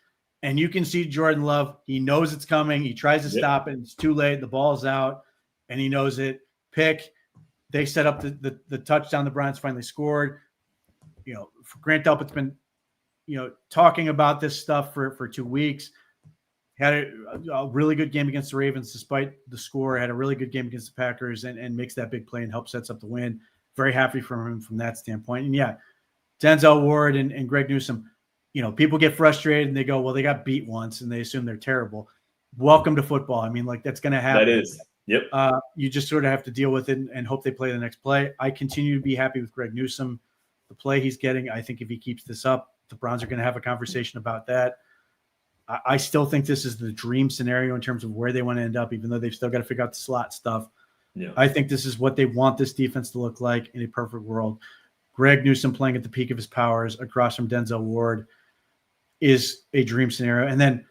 And you can see Jordan Love. He knows it's coming. He tries to stop it. It's too late. The ball's out, and he knows it. Pick. They set up the touchdown. The Browns finally scored. Grant Delpit's been, talking about this stuff for 2 weeks. Had a really good game against the Ravens despite the score. Had a really good game against the Packers and makes that big play and helps sets up the win. Very happy for him from that standpoint. And yeah, Denzel Ward and Greg Newsome, people get frustrated and they go, well, they got beat once and they assume they're terrible. Welcome to football. I mean, that's going to happen. That is. Yep. You just sort of have to deal with it and hope they play the next play. I continue to be happy with Greg Newsome. The play he's getting, I think if he keeps this up, the Browns are going to have a conversation about that. I still think this is the dream scenario in terms of where they want to end up, even though they've still got to figure out the slot stuff. Yeah. I think this is what they want this defense to look like in a perfect world. Greg Newsome playing at the peak of his powers across from Denzel Ward is a dream scenario. And then,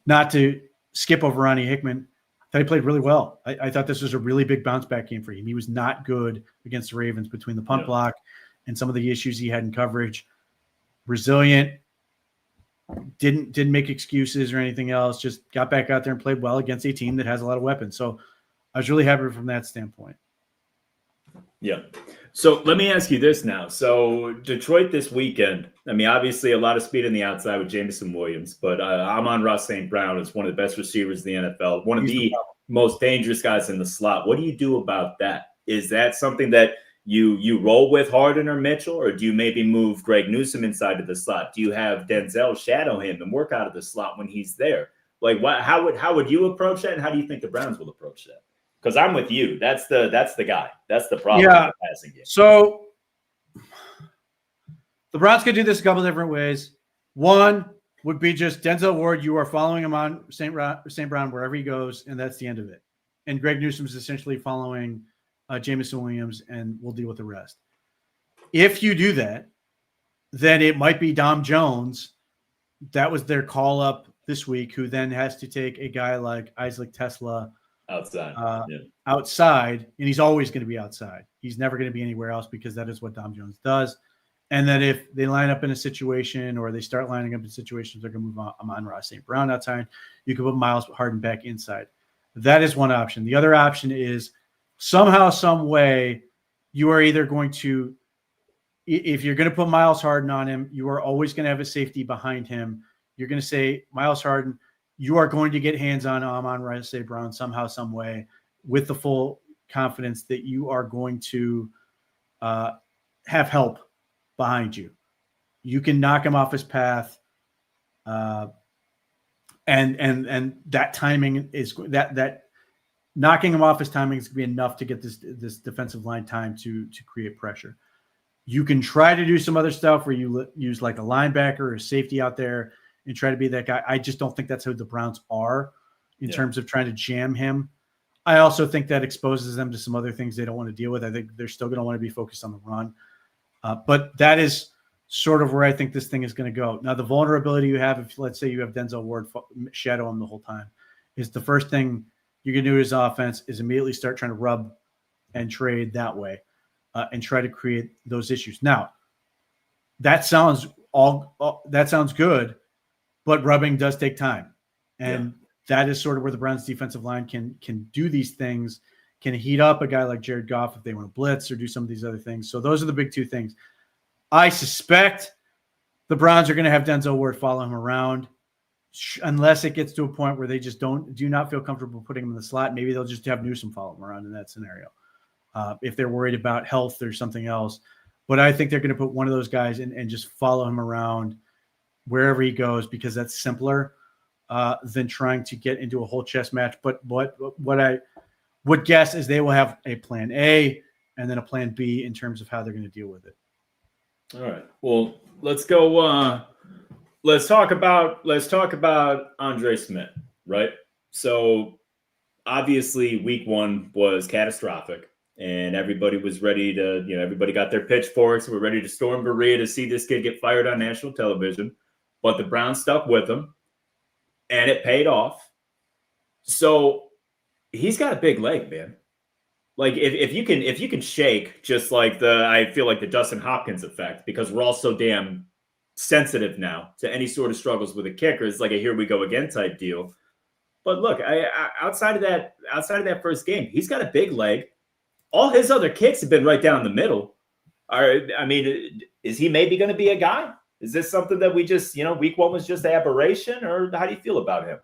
not to skip over Ronnie Hickman, I thought he played really well. I thought this was a really big bounce back game for him. He was not good against the Ravens between the punt block and some of the issues he had in coverage. Resilient, didn't make excuses or anything else, just got back out there and played well against a team that has a lot of weapons. So I was really happy from that standpoint. Yeah. So let me ask you this now. So Detroit this weekend, I mean, obviously a lot of speed on the outside with Jameson Williams, but Amon-Ra St. Brown is one of the best receivers in the NFL, one of the most dangerous guys in the slot. What do you do about that? Is that something that you roll with Harden or Mitchell, or do you maybe move Greg Newsome inside of the slot? Do you have Denzel shadow him and work out of the slot when he's there? Like, how would you approach that, and how do you think the Browns will approach that? Because I'm with you. That's the guy. That's the problem with the passing game. So the Browns could do this a couple different ways. One would be just Denzel Ward. You are following him on St. Brown wherever he goes, and that's the end of it. And Greg Newsome is essentially following Jameson Williams, and we'll deal with the rest. If you do that, then it might be Dom Jones. That was their call up this week, who then has to take a guy like Isaac Tesla outside, and he's always going to be outside. He's never going to be anywhere else because that is what Dom Jones does. And then if they line up in a situation, or they start lining up in situations, they're going to move Amon-Ra St. Brown outside. You can put Miles Harden back inside. That is one option. The other option is somehow, some way, you are either going to, if you're going to put Miles Harden on him, you are always going to have a safety behind him. You're going to say, Miles Harden, you are going to get hands on Amon-Ra St. Brown somehow, some way, with the full confidence that you are going to have help behind you. You can knock him off his path. And that timing is that knocking him off his timing is going to be enough to get this defensive line time to create pressure. You can try to do some other stuff where you use like a linebacker or a safety out there and try to be that guy. I just don't think that's who the Browns are in terms of trying to jam him. I also think that exposes them to some other things they don't want to deal with. I think they're still going to want to be focused on the run. But that is sort of where I think this thing is going to go. Now, the vulnerability you have, if let's say you have Denzel Ward shadow him the whole time, is the first thing you can do as offense is immediately start trying to rub and trade that way and try to create those issues. Now, that sounds good, but rubbing does take time. And that is sort of where the Browns defensive line can do these things, can heat up a guy like Jared Goff if they want to blitz or do some of these other things. So those are the big two things. I suspect the Browns are going to have Denzel Ward follow him around unless it gets to a point where they just do not feel comfortable putting him in the slot. Maybe they'll just have Newsome follow him around in that scenario. If they're worried about health or something else. But I think they're going to put one of those guys in and just follow him around wherever he goes, because that's simpler than trying to get into a whole chess match. But what I would guess is they will have a plan A and then a plan B in terms of how they're going to deal with it. All right. Well, let's go. Let's talk about Andre Smith, right? So obviously week 1 was catastrophic, and everybody was ready to, everybody got their pitchforks. We're ready to storm Berea to see this kid get fired on national television, but the Browns stuck with him, and it paid off. So he's got a big leg, man. Like if you can shake just like I feel like the Dustin Hopkins effect, because we're all so damn sensitive now to any sort of struggles with a kicker. It's like a here we go again type deal. But look, outside of that first game, he's got a big leg. All his other kicks have been right down the middle. Is he maybe going to be a guy? Is this something that we just, week 1 was just aberration, or how do you feel about him?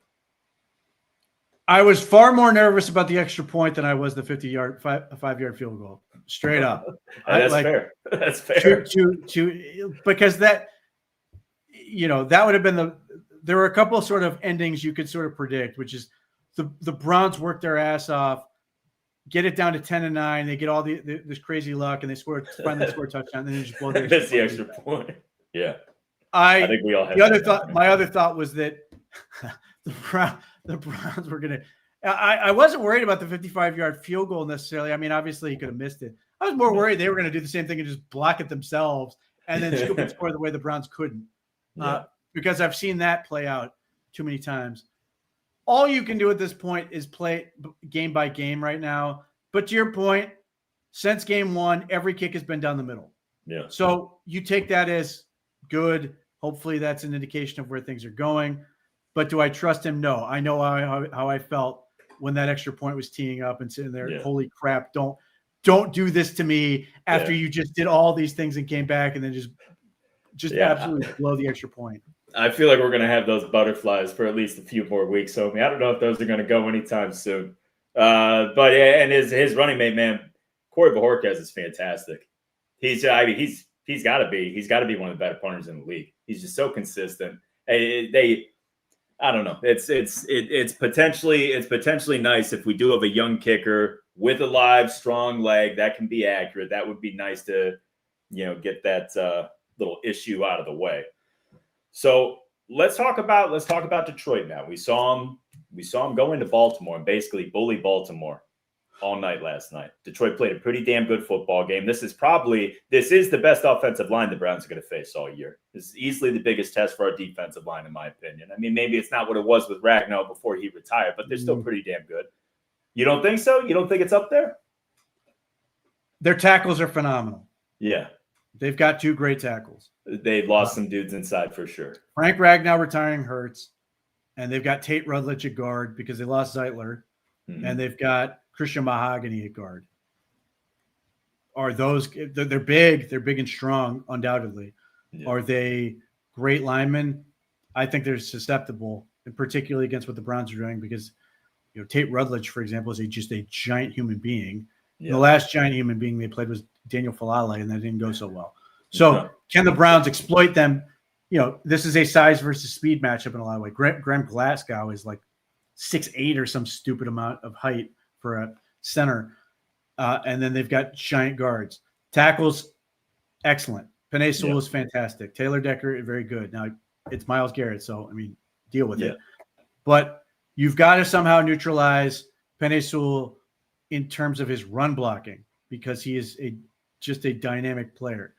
I was far more nervous about the extra point than I was the 5-yard field goal. Straight up. That's fair. That's fair. Because that would have been there were a couple of sort of endings you could sort of predict, which is the Browns work their ass off, get it down to 10-9. They get all this crazy luck, and they finally score a touchdown, and then they just blow the extra point. Yeah. I think we all have my other thought was that the Browns were going to – I wasn't worried about the 55-yard field goal necessarily. I mean, obviously, he could have missed it. I was more worried they were going to do the same thing and just block it themselves and then scoop and score the way the Browns couldn't. Because I've seen that play out too many times. All you can do at this point is play game by game right now. But to your point, since game 1, every kick has been down the middle. Yeah. So you take that as good. Hopefully that's an indication of where things are going. But do I trust him? No. I know how I felt when that extra point was teeing up and sitting there. Yeah. Holy crap! Don't do this to me after you just did all these things and came back and then just absolutely blow the extra point. I feel like we're going to have those butterflies for at least a few more weeks. So I don't know if those are going to go anytime soon. But and his running mate, man, Corey Bojorquez is fantastic. He's got to be one of the better punters in the league. He's just so consistent. I don't know. It's potentially nice if we do have a young kicker with a live, strong leg that can be accurate. That would be nice to, get that little issue out of the way. So let's talk about Detroit now. We saw him go into Baltimore and basically bully Baltimore all night last night. Detroit played a pretty damn good football game. This is the best offensive line the Browns are going to face all year. This is easily the biggest test for our defensive line, in my opinion. I mean, maybe it's not what it was with Ragnow before he retired, but they're still pretty damn good. You don't think so? You don't think it's up there? Their tackles are phenomenal. Yeah. They've got 2 great tackles. They've lost some dudes inside for sure. Frank Ragnow retiring hurts, and they've got Tate Rutledge at guard because they lost Zeitler, and they've got Christian Mahogany at guard. They're big and strong, undoubtedly. Yeah. Are they great linemen? I think they're susceptible, and particularly against what the Browns are doing, because Tate Rutledge, for example, is just a giant human being. Yeah. The last giant human being they played was Daniel Falale, and that didn't go so well. So can the Browns exploit them? This is a size versus speed matchup in a lot of ways. Graham Glasgow is like 6'8" or some stupid amount of height for a center. And then they've got giant guards. Tackles, excellent. Penei Sewell is fantastic. Taylor Decker, very good. Now, it's Myles Garrett, so, deal with it. But you've got to somehow neutralize Penei Sewell in terms of his run blocking, because he is just a dynamic player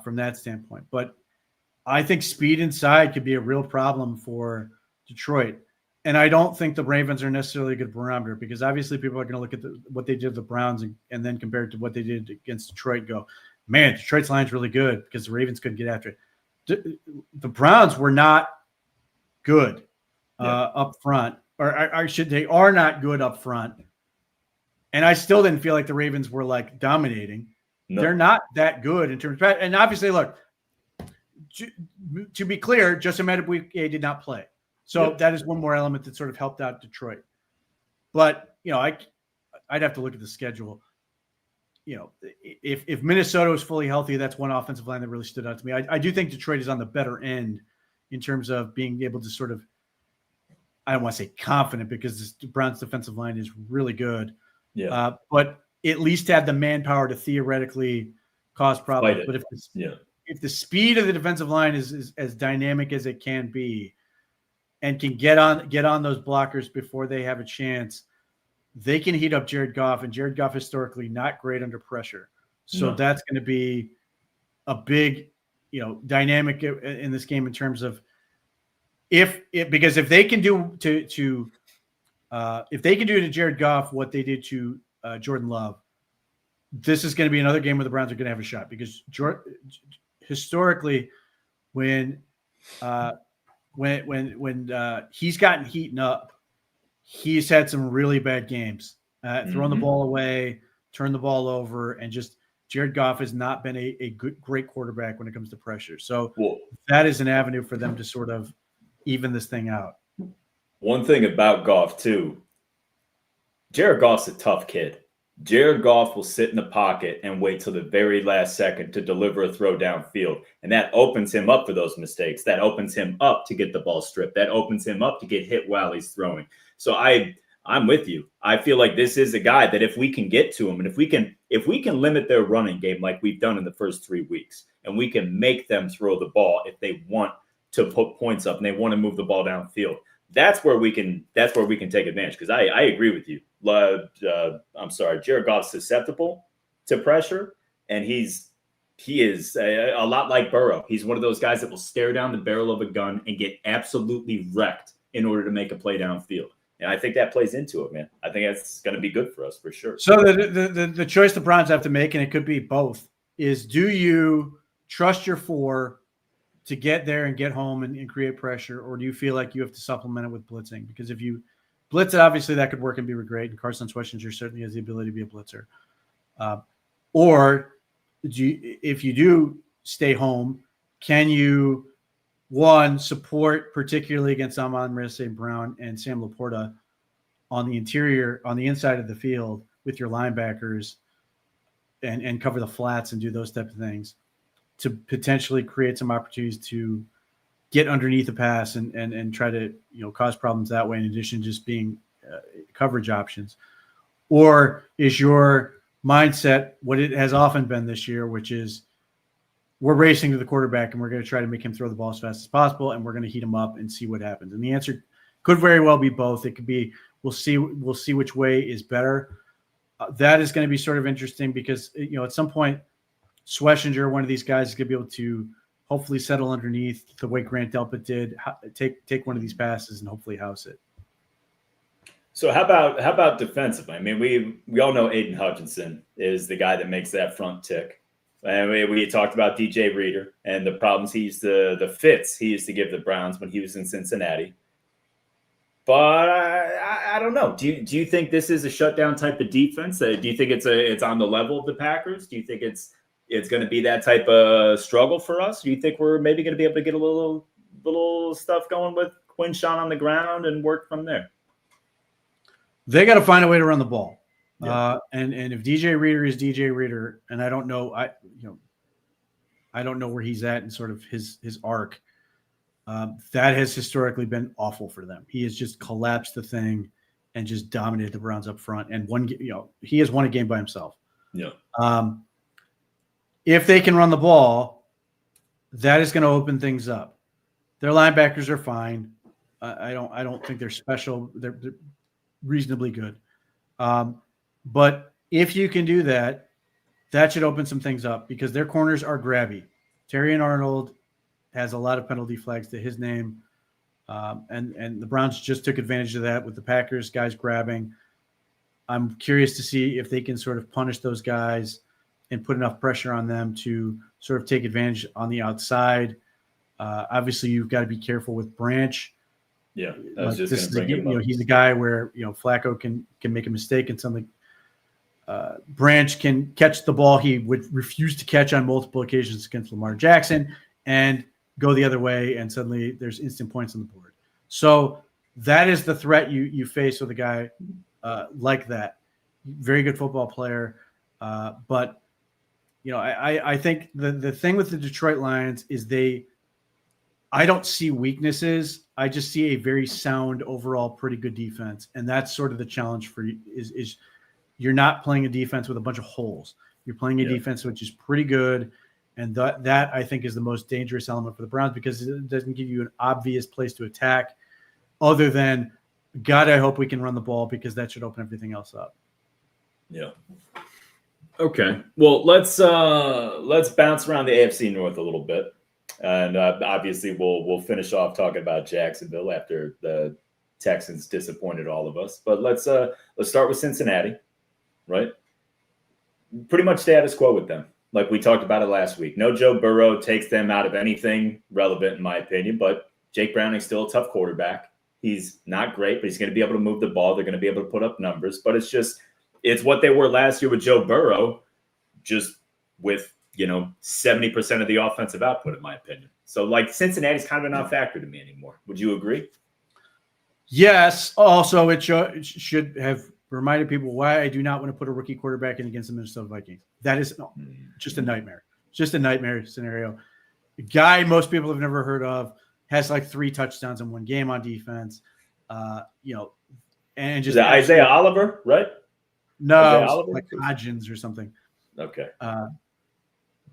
from that standpoint. But I think speed inside could be a real problem for Detroit. And I don't think the Ravens are necessarily a good barometer, because obviously people are going to look at what they did with the Browns and then compare it to what they did against Detroit and go, man, Detroit's line's really good because the Ravens couldn't get after it. The Browns were not good up front, or they are not good up front. And I still didn't feel like the Ravens were like dominating. No. They're not that good in terms of, and obviously, look, to be clear, Justin Madubuike did not play. So that is one more element that sort of helped out Detroit. But, I'd have to look at the schedule. if Minnesota was fully healthy, that's one offensive line that really stood out to me. I do think Detroit is on the better end in terms of being able to sort of, I don't want to say confident because the Browns defensive line is really good. Yeah. But at least had the manpower to theoretically cause problems. But if the speed of the defensive line is as dynamic as it can be and can get on those blockers before they have a chance, they can heat up Jared Goff, and Jared Goff historically not great under pressure. So that's going to be a big, dynamic in this game in terms of because if they can do if they can do to Jared Goff what they did to Jordan Love, this is going to be another game where the Browns are going to have a shot because historically when he's gotten heating up, he's had some really bad games, throwing the ball away, turn the ball over, and just Jared Goff has not been a great quarterback when it comes to pressure. So that is an avenue for them to sort of even this thing out. One thing about Goff too, Jared Goff's a tough kid. Jared Goff will sit in the pocket and wait till the very last second to deliver a throw downfield. And that opens him up for those mistakes. That opens him up to get the ball stripped. That opens him up to get hit while he's throwing. So I'm with you. I feel like this is a guy that if we can get to him and if we can limit their running game like we've done in the first 3 weeks, and we can make them throw the ball if they want to put points up and they want to move the ball downfield, that's where we can take advantage. Because I agree with you. Jared Goff's susceptible to pressure, and he is a lot like Burrow. He's one of those guys that will stare down the barrel of a gun and get absolutely wrecked in order to make a play downfield. And I think that plays into it, man. I think that's going to be good for us for sure. So the choice the Browns have to make, and it could be both, is do you trust your four to get there and get home and create pressure, or do you feel like you have to supplement it with blitzing? Because if you blitz it, obviously that could work and be great, and Carson Schwarzenegger certainly has the ability to be a blitzer. Or if you do stay home, can you, one, support particularly against Amon-Ra St. Brown and Sam Laporta on the inside of the field with your linebackers and cover the flats and do those type of things to potentially create some opportunities to get underneath the pass and try to cause problems that way in addition to just being coverage options? Or is your mindset what it has often been this year, which is we're racing to the quarterback and we're going to try to make him throw the ball as fast as possible and we're going to heat him up and see what happens? And the answer could very well be both. It could be we'll see which way is better. That is going to be sort of interesting because at some point Schwarzenegger, one of these guys, is going to be able to hopefully settle underneath the way Grant Delpit did, take one of these passes and hopefully house it. So how about defensively? I mean, we all know Aiden Hutchinson is the guy that makes that front tick. And we talked about DJ Reader and the problems the fits he used to give the Browns when he was in Cincinnati. But I don't know. Do you think this is a shutdown type of defense? Do you think it's on the level of the Packers? Do you think it's going to be that type of struggle for us? Do you think we're maybe going to be able to get a little stuff going with Quinshawn on the ground and work from there? They got to find a way to run the ball. Yeah. And if DJ Reader is DJ Reader, and I don't know, I don't know where he's at in sort of his arc. That has historically been awful for them. He has just collapsed the thing and just dominated the Browns up front. And he has won a game by himself. Yeah. If they can run the ball, that is going to open things up. Their linebackers are fine. I don't think they're special. They're reasonably good. But if you can do that, that should open some things up because their corners are grabby. Terrion Arnold has a lot of penalty flags to his name. And the Browns just took advantage of that with the Packers guys grabbing. I'm curious to see if they can sort of punish those guys and put enough pressure on them to sort of take advantage on the outside. Obviously, you've got to be careful with Branch. Yeah, I was just going to bring him up. He's a guy where Flacco can make a mistake and something. Branch can catch the ball he would refuse to catch on multiple occasions against Lamar Jackson and go the other way, and suddenly there's instant points on the board. So that is the threat you face with a guy like that. Very good football player. But I think the thing with the Detroit Lions is I don't see weaknesses. I just see a very sound overall, pretty good defense, and that's sort of the challenge for you. Is you're not playing a defense with a bunch of holes. You're playing a defense which is pretty good, and that I think is the most dangerous element for the Browns because it doesn't give you an obvious place to attack, other than God, I hope we can run the ball because that should open everything else up. Yeah. Okay. Well, let's bounce around the AFC North a little bit. And obviously, we'll finish off talking about Jacksonville after the Texans disappointed all of us. But let's start with Cincinnati, right? Pretty much status quo with them, like we talked about it last week. No Joe Burrow takes them out of anything relevant, in my opinion. But Jake Browning's still a tough quarterback. He's not great, but he's going to be able to move the ball. They're going to be able to put up numbers. But it's what they were last year with Joe Burrow, just with 70% of the offensive output, in my opinion. So, like, Cincinnati's kind of a non-factor to me anymore. Would you agree? Yes. Also, it should have reminded people why I do not want to put a rookie quarterback in against the Minnesota Vikings. That is just a nightmare. Just a nightmare scenario. A guy most people have never heard of has like 3 touchdowns in one game on defense. And just is that Isaiah Oliver, right? No, like Hodgins or something. Okay.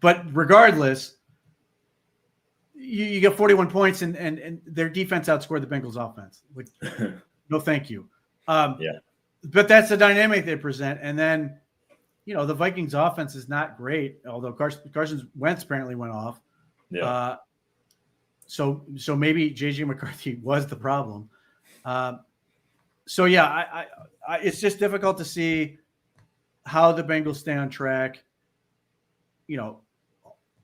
But regardless, you get 41 points and their defense outscored the Bengals offense. Like, no, thank you. But that's the dynamic they present. And then, the Vikings offense is not great, although Carson Wentz apparently went off. Yeah. So maybe JJ McCarthy was the problem. It's just difficult to see how the Bengals stay on track.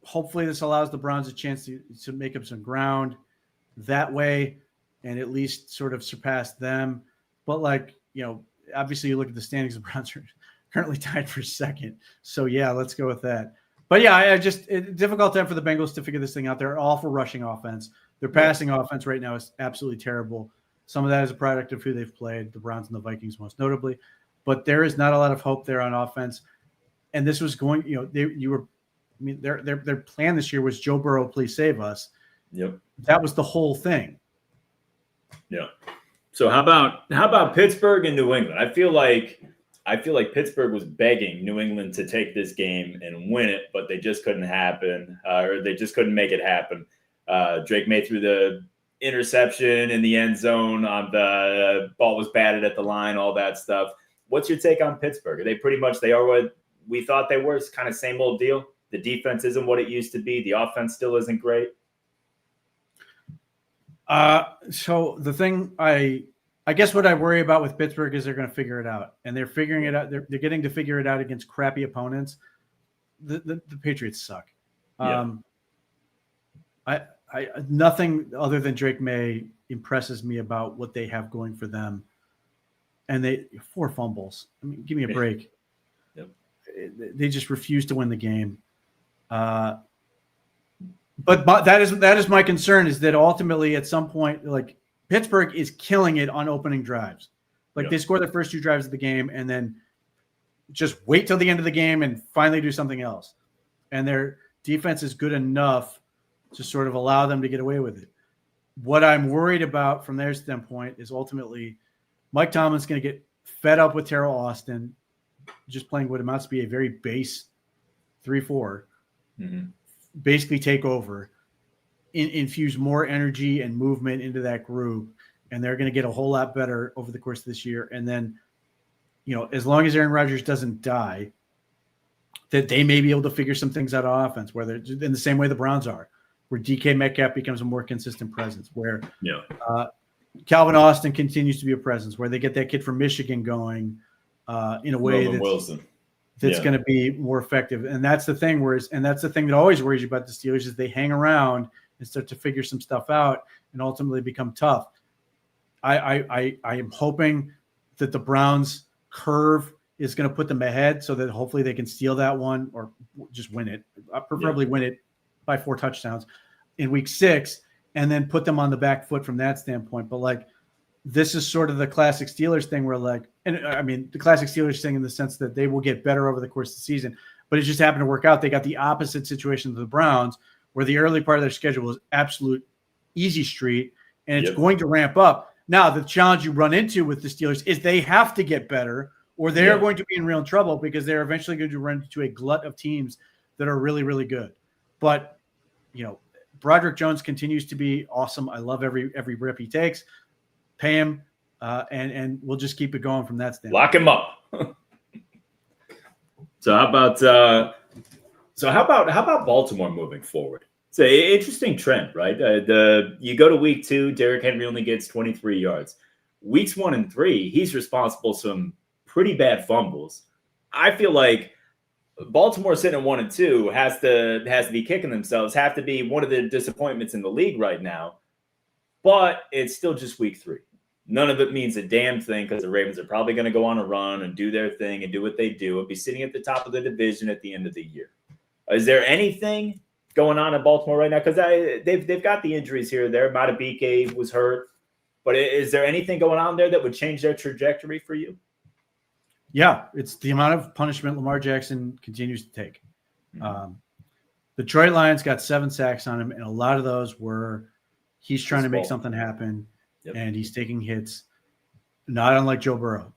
Hopefully this allows the Browns a chance to make up some ground that way and at least sort of surpass them. But obviously you look at the standings, the Browns are currently tied for second. So let's go with that. But it's difficult time for the Bengals to figure this thing out. They're awful rushing offense. Their passing offense right now is absolutely terrible. Some of that is a product of who they've played, the Browns and the Vikings most notably. But there is not a lot of hope there on offense. And this was going, their plan this year was Joe Burrow, please save us. Yep. That was the whole thing. Yeah. So how about Pittsburgh and New England? I feel like Pittsburgh was begging New England to take this game and win it, but they just couldn't happen, or they just couldn't make it happen. Drake May threw the interception in the end zone. On the ball was batted at the line, all that stuff. What's your take on Pittsburgh? Are they pretty much they are what we thought they were? It's kind of same old deal. The defense isn't what it used to be. The offense still isn't great. So the thing I guess what I worry about with Pittsburgh is they're going to figure it out, and they're figuring it out. They're getting to figure it out against crappy opponents. The Patriots suck. Nothing other than Drake May impresses me about what they have going for them. And they 4 fumbles. I mean, give me a break. Yep. They just refuse to win the game. But that is my concern, is that ultimately at some point, like, Pittsburgh is killing it on opening drives. Like, they score their first 2 drives of the game and then just wait till the end of the game and finally do something else. And their defense is good enough to sort of allow them to get away with it. What I'm worried about from their standpoint is ultimately Mike Tomlin's going to get fed up with Terrell Austin just playing what amounts to be a very base 3-4, basically take over, infuse more energy and movement into that group, and they're going to get a whole lot better over the course of this year. And then, as long as Aaron Rodgers doesn't die, that they may be able to figure some things out on offense, where they're in the same way the Browns are, where DK Metcalf becomes a more consistent presence, where Calvin Austin continues to be a presence, where they get that kid from Michigan going in a way that's going to be more effective. And that's the thing and that's the thing that always worries you about the Steelers, is they hang around and start to figure some stuff out and ultimately become tough. I am hoping that the Browns curve is going to put them ahead so that hopefully they can steal that one or just win it, preferably win it by 4 touchdowns in week 6, and then put them on the back foot from that standpoint. But this is sort of the classic Steelers thing where the classic Steelers thing in the sense that they will get better over the course of the season, but it just happened to work out. They got the opposite situation of the Browns, where the early part of their schedule is absolute easy street, and it's going to ramp up. Now, the challenge you run into with the Steelers is they have to get better, or they're going to be in real trouble because they're eventually going to run into a glut of teams that are really, really good. But, Broderick Jones continues to be awesome. I love every rip he takes. Pay him, and we'll just keep it going from that standpoint. Lock him up. So how about Baltimore moving forward? It's an interesting trend, right? You go to week 2, Derrick Henry only gets 23 yards. Weeks 1 and 3, he's responsible for some pretty bad fumbles. I feel like Baltimore sitting at 1 and 2 has to be kicking themselves, have to be one of the disappointments in the league right now. But it's still just week 3. None of it means a damn thing because the Ravens are probably going to go on a run and do their thing and do what they do and be sitting at the top of the division at the end of the year. Is there anything going on in Baltimore right now? Because they've got the injuries here or there. Madubuike was hurt. But is there anything going on there that would change their trajectory for you? Yeah, it's the amount of punishment Lamar Jackson continues to take. Detroit Lions got 7 sacks on him, and a lot of those were he's trying to make something happen, and he's taking hits, not unlike Joe Burrow.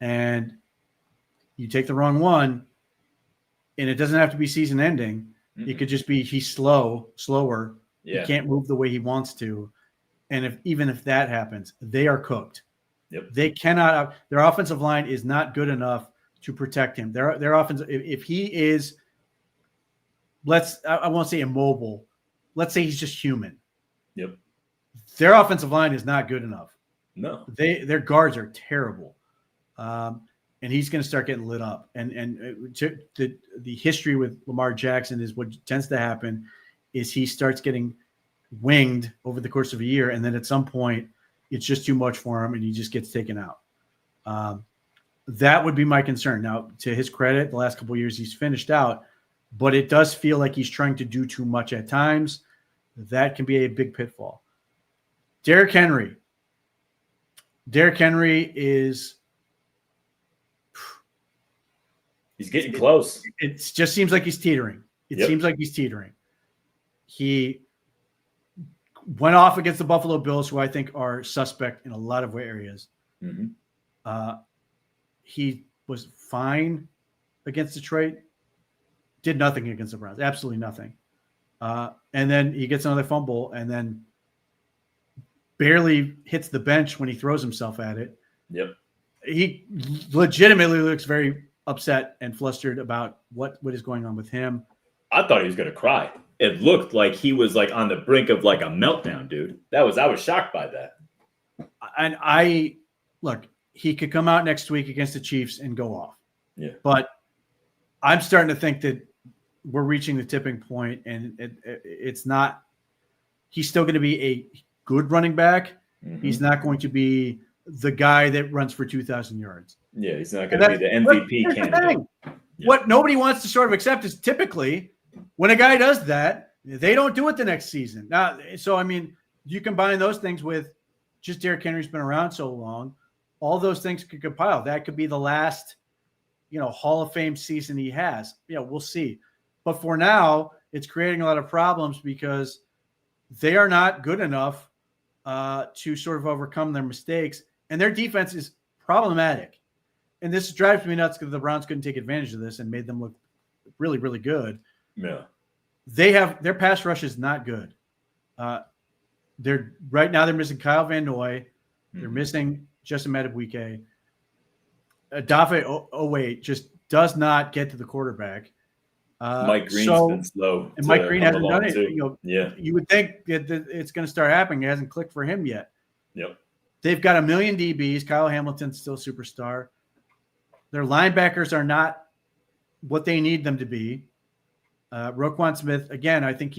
And you take the wrong one, and it doesn't have to be season-ending. It could just be he's slower. He can't move the way he wants to. And even if that happens, they are cooked. They cannot. Their offensive line is not good enough to protect him. Their offense, if he is, I won't say immobile. Let's say he's just human. Their offensive line is not good enough. No, their guards are terrible, and he's going to start getting lit up. And the history with Lamar Jackson is what tends to happen is he starts getting winged over the course of a year, and then at some point it's just too much for him and he just gets taken out. That would be my concern. Now, to his credit, the last couple of years he's finished out, but it does feel like he's trying to do too much at times. That can be a big pitfall. Derrick Henry is he's getting close. It just seems like he's teetering. Seems like he's teetering. He went off against the Buffalo Bills, who I think are suspect in a lot of areas. He was fine against Detroit, did nothing against the Browns, absolutely nothing. And then he gets another fumble and then barely hits the bench when he throws himself at it. He legitimately looks very upset and flustered about what is going on with him. I thought he was going to cry. It looked like he was like on the brink of like a meltdown, dude. I was shocked by that. And look, he could come out next week against the Chiefs and go off. But I'm starting to think that we're reaching the tipping point, and it's not. He's still going to be a good running back. He's not going to be the guy that runs for 2,000 yards. He's not going to be the MVP candidate. What nobody wants to sort of accept is typically when a guy does that, they don't do it the next season. Now, so I mean, you combine those things with just Derrick Henry's been around so long, all those things could compile. That could be the last, Hall of Fame season he has. We'll see. But for now, it's creating a lot of problems because they are not good enough to sort of overcome their mistakes, and their defense is problematic. And this drives me nuts because the Browns couldn't take advantage of this and made them look really, really good. Their pass rush is not good. They're missing Kyle Van Noy. They're missing Justin Madubuike. Odafe Oweh just does not get to the quarterback. Mike Green's been slow. And Mike Green hasn't done it. You would think that it's going to start happening. It hasn't clicked for him yet. They've got 1 million DBs. Kyle Hamilton's still superstar. Their linebackers are not what they need them to be. Roquan Smith, again, I think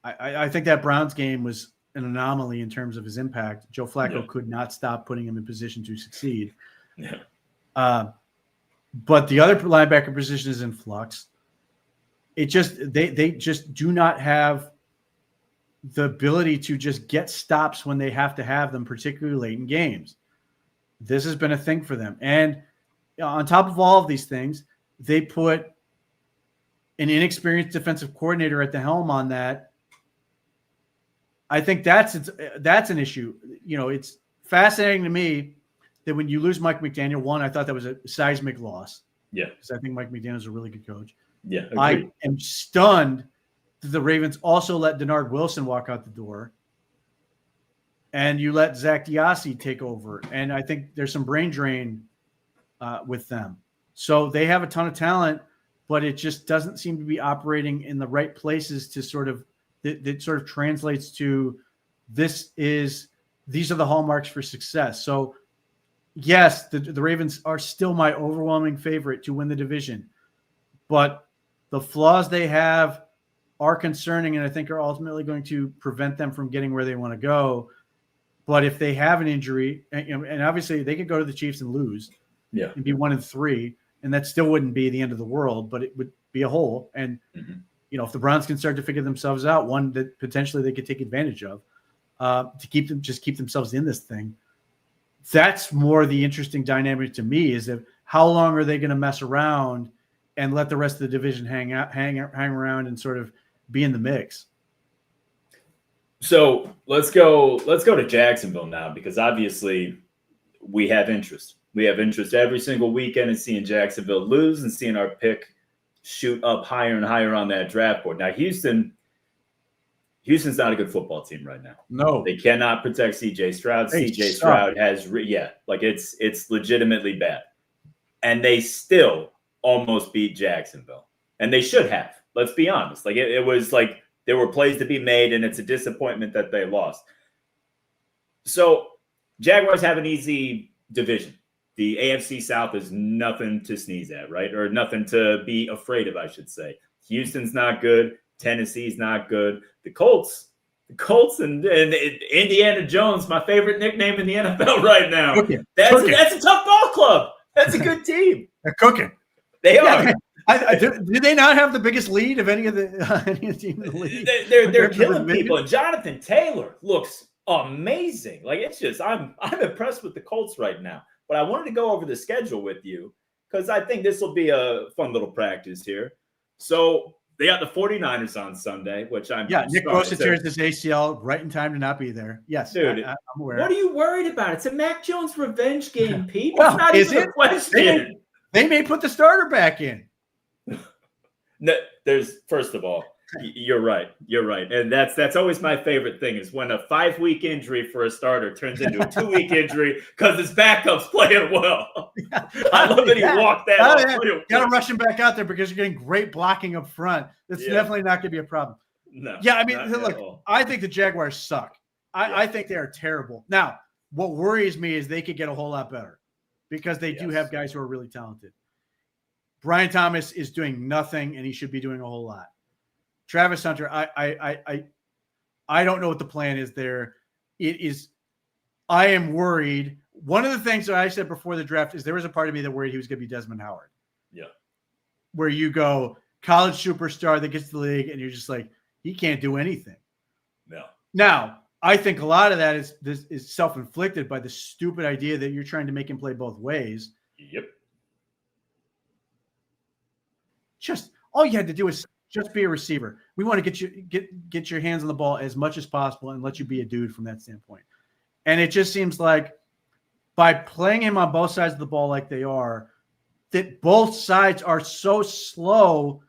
I think that Browns game was an anomaly in terms of his impact. Joe Flacco could not stop putting him in position to succeed. But the other linebacker position is in flux. It just they just do not have the ability to just get stops when they have to have them, particularly late in games. This has been a thing for them. And on top of all of these things, they put an inexperienced defensive coordinator at the helm on that. I think that's an issue. It's fascinating to me that when you lose Mike McDaniel, one, I thought that was a seismic loss. Yeah. Because I think Mike McDaniel is a really good coach. Yeah. Agreed. I am stunned that the Ravens also let Denard Wilson walk out the door. And you let Zach Diassi take over. And I think there's some brain drain with them. So they have a ton of talent, but it just doesn't seem to be operating in the right places to sort of that sort of translates to these are the hallmarks for success. So yes, the Ravens are still my overwhelming favorite to win the division, but the flaws they have are concerning and I think are ultimately going to prevent them from getting where they want to go. But if they have an injury, and obviously they could go to the Chiefs and lose, and be 1-3, and that still wouldn't be the end of the world, but it would be a hole. And if the Browns can start to figure themselves out, one that potentially they could take advantage of to keep themselves in this thing. That's more the interesting dynamic to me is that how long are they going to mess around and let the rest of the division hang around and sort of be in the mix. So let's go to Jacksonville now, because obviously we have interest. We have interest every single weekend in seeing Jacksonville lose and seeing our pick shoot up higher and higher on that draft board. Now, Houston's not a good football team right now. No, they cannot protect CJ Stroud. CJ Stroud has, it's legitimately bad. And they still almost beat Jacksonville. And they should have, let's be honest. Like it was like there were plays to be made, and it's a disappointment that they lost. So Jaguars have an easy division. The AFC South is nothing to sneeze at, right? Or nothing to be afraid of, I should say. Houston's not good. Tennessee's not good. The Colts and Indiana Jones, my favorite nickname in the NFL right now. That's a tough ball club. That's a good team. They're cooking. They are. Do they not have the biggest lead of any of the team in the league? They're killing people. And Jonathan Taylor looks amazing. Like it's just I'm impressed with the Colts right now. But I wanted to go over the schedule with you because I think this will be a fun little practice here. So they got the 49ers on Sunday, which Nick Bosa tears his ACL right in time to not be there. Yes, dude, I'm aware. What are you worried about? It's a Mac Jones revenge game, Pete. Well, it's not even a question. They may put the starter back in. No, first of all, you're right. You're right. And that's always my favorite thing is when a 5-week injury for a starter turns into a 2-week injury because his backup's playing well. I love that he walked that off. Got to rush him back out there because you're getting great blocking up front. That's definitely not going to be a problem. No. Yeah, I mean, look, I think the Jaguars suck. I think they are terrible. Now, what worries me is they could get a whole lot better because they do have guys who are really talented. Brian Thomas is doing nothing, and he should be doing a whole lot. Travis Hunter, I don't know what the plan is there. I am worried. One of the things that I said before the draft is there was a part of me that worried he was going to be Desmond Howard. Yeah. Where you go, college superstar that gets to the league, and you're just like, he can't do anything. No. Now, I think a lot of that is self-inflicted by the stupid idea that you're trying to make him play both ways. Yep. Just all you had to do is just be a receiver. We want to get your hands on the ball as much as possible and let you be a dude from that standpoint. And it just seems like by playing him on both sides of the ball like they are, that both sides are so slow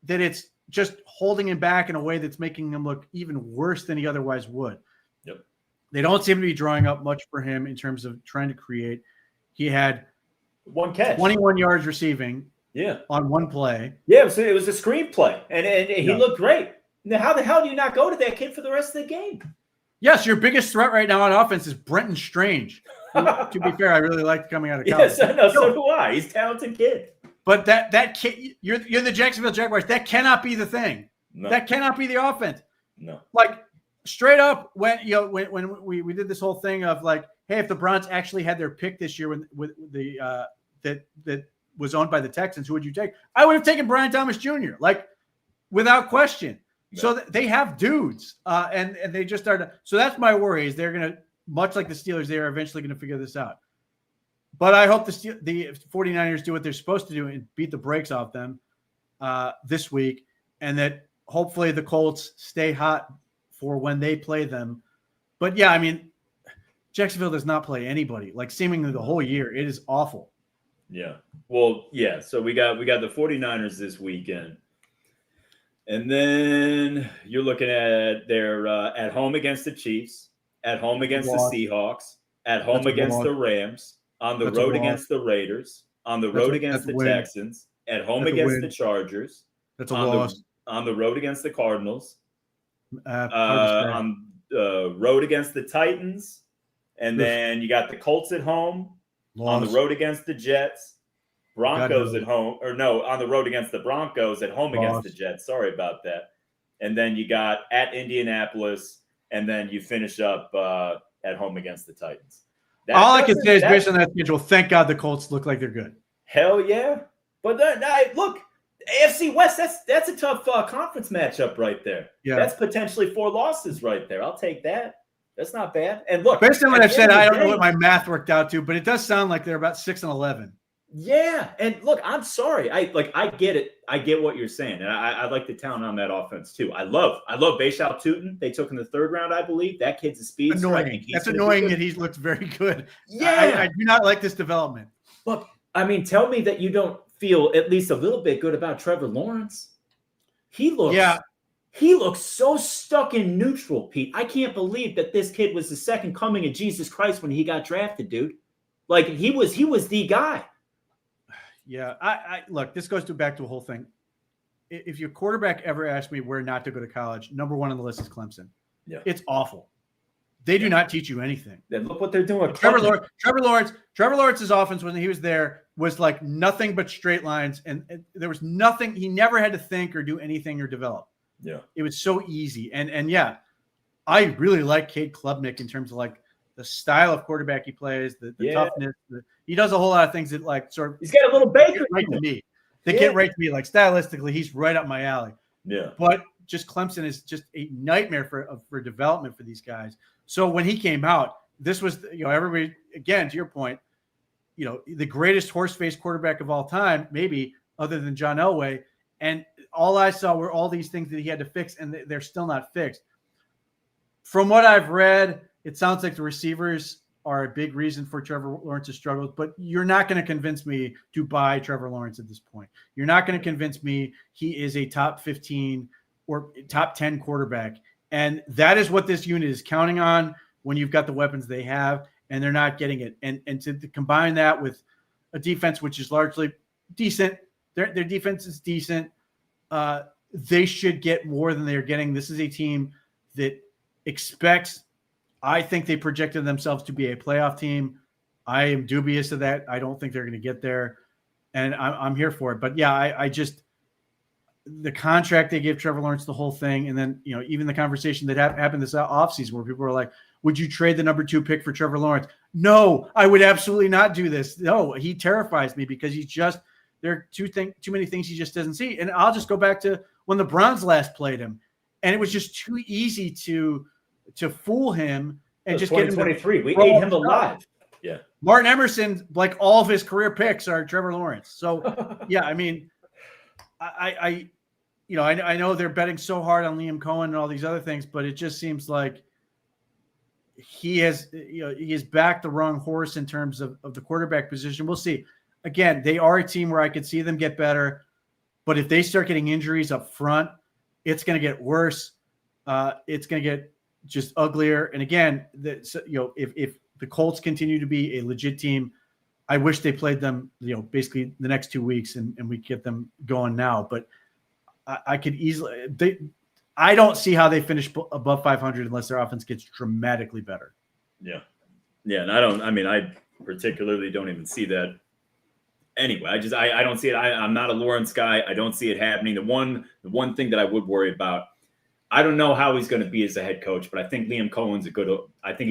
that it's just holding him back in a way that's making him look even worse than he otherwise would. Yep. They don't seem to be drawing up much for him in terms of trying to create. He had one catch, 21 yards receiving. Yeah, on one play. Yeah, it was a screenplay, and he looked great. Now, how the hell do you not go to that kid for the rest of the game? Yes, your biggest threat right now on offense is Brenton Strange. To be fair, I really liked coming out of college. Yes, so do I. He's a talented kid. But that kid, you're the Jacksonville Jaguars. That cannot be the thing. No. That cannot be the offense. No. Like straight up, when we did this whole thing of like, hey, if the Browns actually had their pick this year with the that was owned by the Texans, who would you take? I would have taken Brian Thomas Jr., like without question. So they have dudes, and they just started. So that's my worry is they're going to, much like the Steelers, they are eventually going to figure this out. But I hope the 49ers do what they're supposed to do and beat the brakes off them this week, and that hopefully the Colts stay hot for when they play them. But, yeah, I mean, Jacksonville does not play anybody, like seemingly the whole year. It is awful. Yeah. Well, yeah, so we got the 49ers this weekend. And then you're looking at their at home against the Chiefs, at home against the Seahawks, at home against the Rams, on the road against the Raiders, on the road against the Texans, at home against the Chargers. That's a loss. On the road against the Cardinals, on the road against the Titans, and then you got the Colts at home, on the road against the Jets. Broncos at home, or no, on the road against the Broncos, at home against the Jets. Sorry about that. And then you got at Indianapolis, and then you finish up at home against the Titans. All I can say is based on that schedule, thank God the Colts look like they're good. Hell yeah. But look, AFC West, that's a tough conference matchup right there. Yeah. That's potentially 4 losses right there. I'll take that. That's not bad. And look, based on what I've said, I don't know what my math worked out to, but it does sound like they're about 6-11. Yeah, and look, I'm sorry. I get it. I get what you're saying, and I like the talent on that offense too. I love Baishal Tootin. They took in the 3rd round, I believe. That kid's a speedster. Annoying. That's annoying that he's looked very good. Yeah, I do not like this development. Look, I mean, tell me that you don't feel at least a little bit good about Trevor Lawrence. He looks so stuck in neutral, Pete. I can't believe that this kid was the second coming of Jesus Christ when he got drafted, dude. Like he was the guy. Yeah, I look, this goes back to a whole thing. If your quarterback ever asked me where not to go to college, number 1 on the list is Clemson. Yeah. It's awful. They do not teach you anything. Then look what they're doing. Trevor Lawrence's offense when he was there was like nothing but straight lines, and there was nothing. He never had to think or do anything or develop. Yeah. It was so easy. And yeah, I really like Cade Klubnik in terms of like the style of quarterback he plays, the toughness. He does a whole lot of things that like sort of. He's got a little Baker right to me. They get right to me. Like stylistically, he's right up my alley. Yeah. But just Clemson is just a nightmare for development for these guys. So when he came out, this was everybody again to your point. The greatest horse-faced quarterback of all time, maybe other than John Elway, and all I saw were all these things that he had to fix, and they're still not fixed. From what I've read, it sounds like the receivers are a big reason for Trevor Lawrence's struggles, but you're not going to convince me to buy Trevor Lawrence at this point. You're not going to convince me he is a top 15 or top 10 quarterback. And that is what this unit is counting on when you've got the weapons they have, and they're not getting it. And to combine that with a defense which is largely decent, their defense is decent. They should get more than they're getting. This is a team that expects. I think they projected themselves to be a playoff team. I am dubious of that. I don't think they're going to get there, and I'm here for it. But yeah, I just the contract they gave Trevor Lawrence, the whole thing, and then even the conversation that happened this offseason where people were like, "Would you trade the number 2 pick for Trevor Lawrence?" No, I would absolutely not do this. No, he terrifies me because there are too many things he just doesn't see. And I'll just go back to when the Browns last played him, and it was just too easy to fool him and just get him. 2023, we ate him alive. Yeah, Martin Emerson, like all of his career picks are Trevor Lawrence. So yeah, I mean, I know they're betting so hard on Liam Cohen and all these other things, but it just seems like he has backed the wrong horse in terms of the quarterback position. We'll see. Again, they are a team where I could see them get better, but if they start getting injuries up front, it's going to get worse. It's going to get just uglier. And again, if the Colts continue to be a legit team, I wish they played them, basically the next 2 weeks and we get them going now. But I could easily I don't see how they finish above 500 unless their offense gets dramatically better. Yeah. Yeah. And I particularly don't even see that anyway. I don't see it. I'm not a Lawrence guy. I don't see it happening. The one thing that I would worry about, I don't know how he's going to be as a head coach, but I think Liam Cohen's he's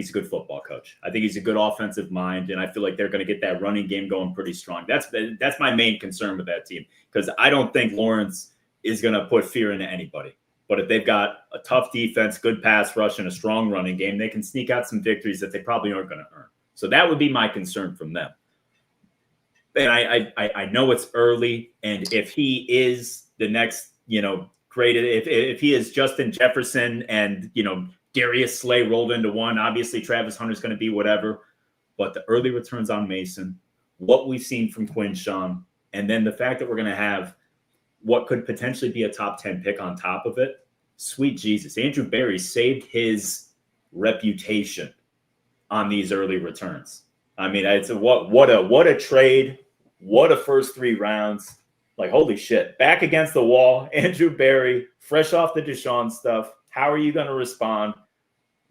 a good football coach. I think he's a good offensive mind, and I feel like they're going to get that running game going pretty strong. That's my main concern with that team, because I don't think Lawrence is going to put fear into anybody. But if they've got a tough defense, good pass rush, and a strong running game, they can sneak out some victories that they probably aren't going to earn. So that would be my concern from them. And I know it's early, and if he is the next, great, if he is Justin Jefferson and, Darius Slay rolled into one, obviously Travis Hunter's going to be whatever. But the early returns on Mason, what we've seen from Quinshawn, and then the fact that we're going to have what could potentially be a top 10 pick on top of it. Sweet Jesus. Andrew Berry saved his reputation on these early returns. I mean, it's what a trade. What a first 3 rounds. Like, holy shit. Back against the wall. Andrew Berry, fresh off the Deshaun stuff. How are you going to respond?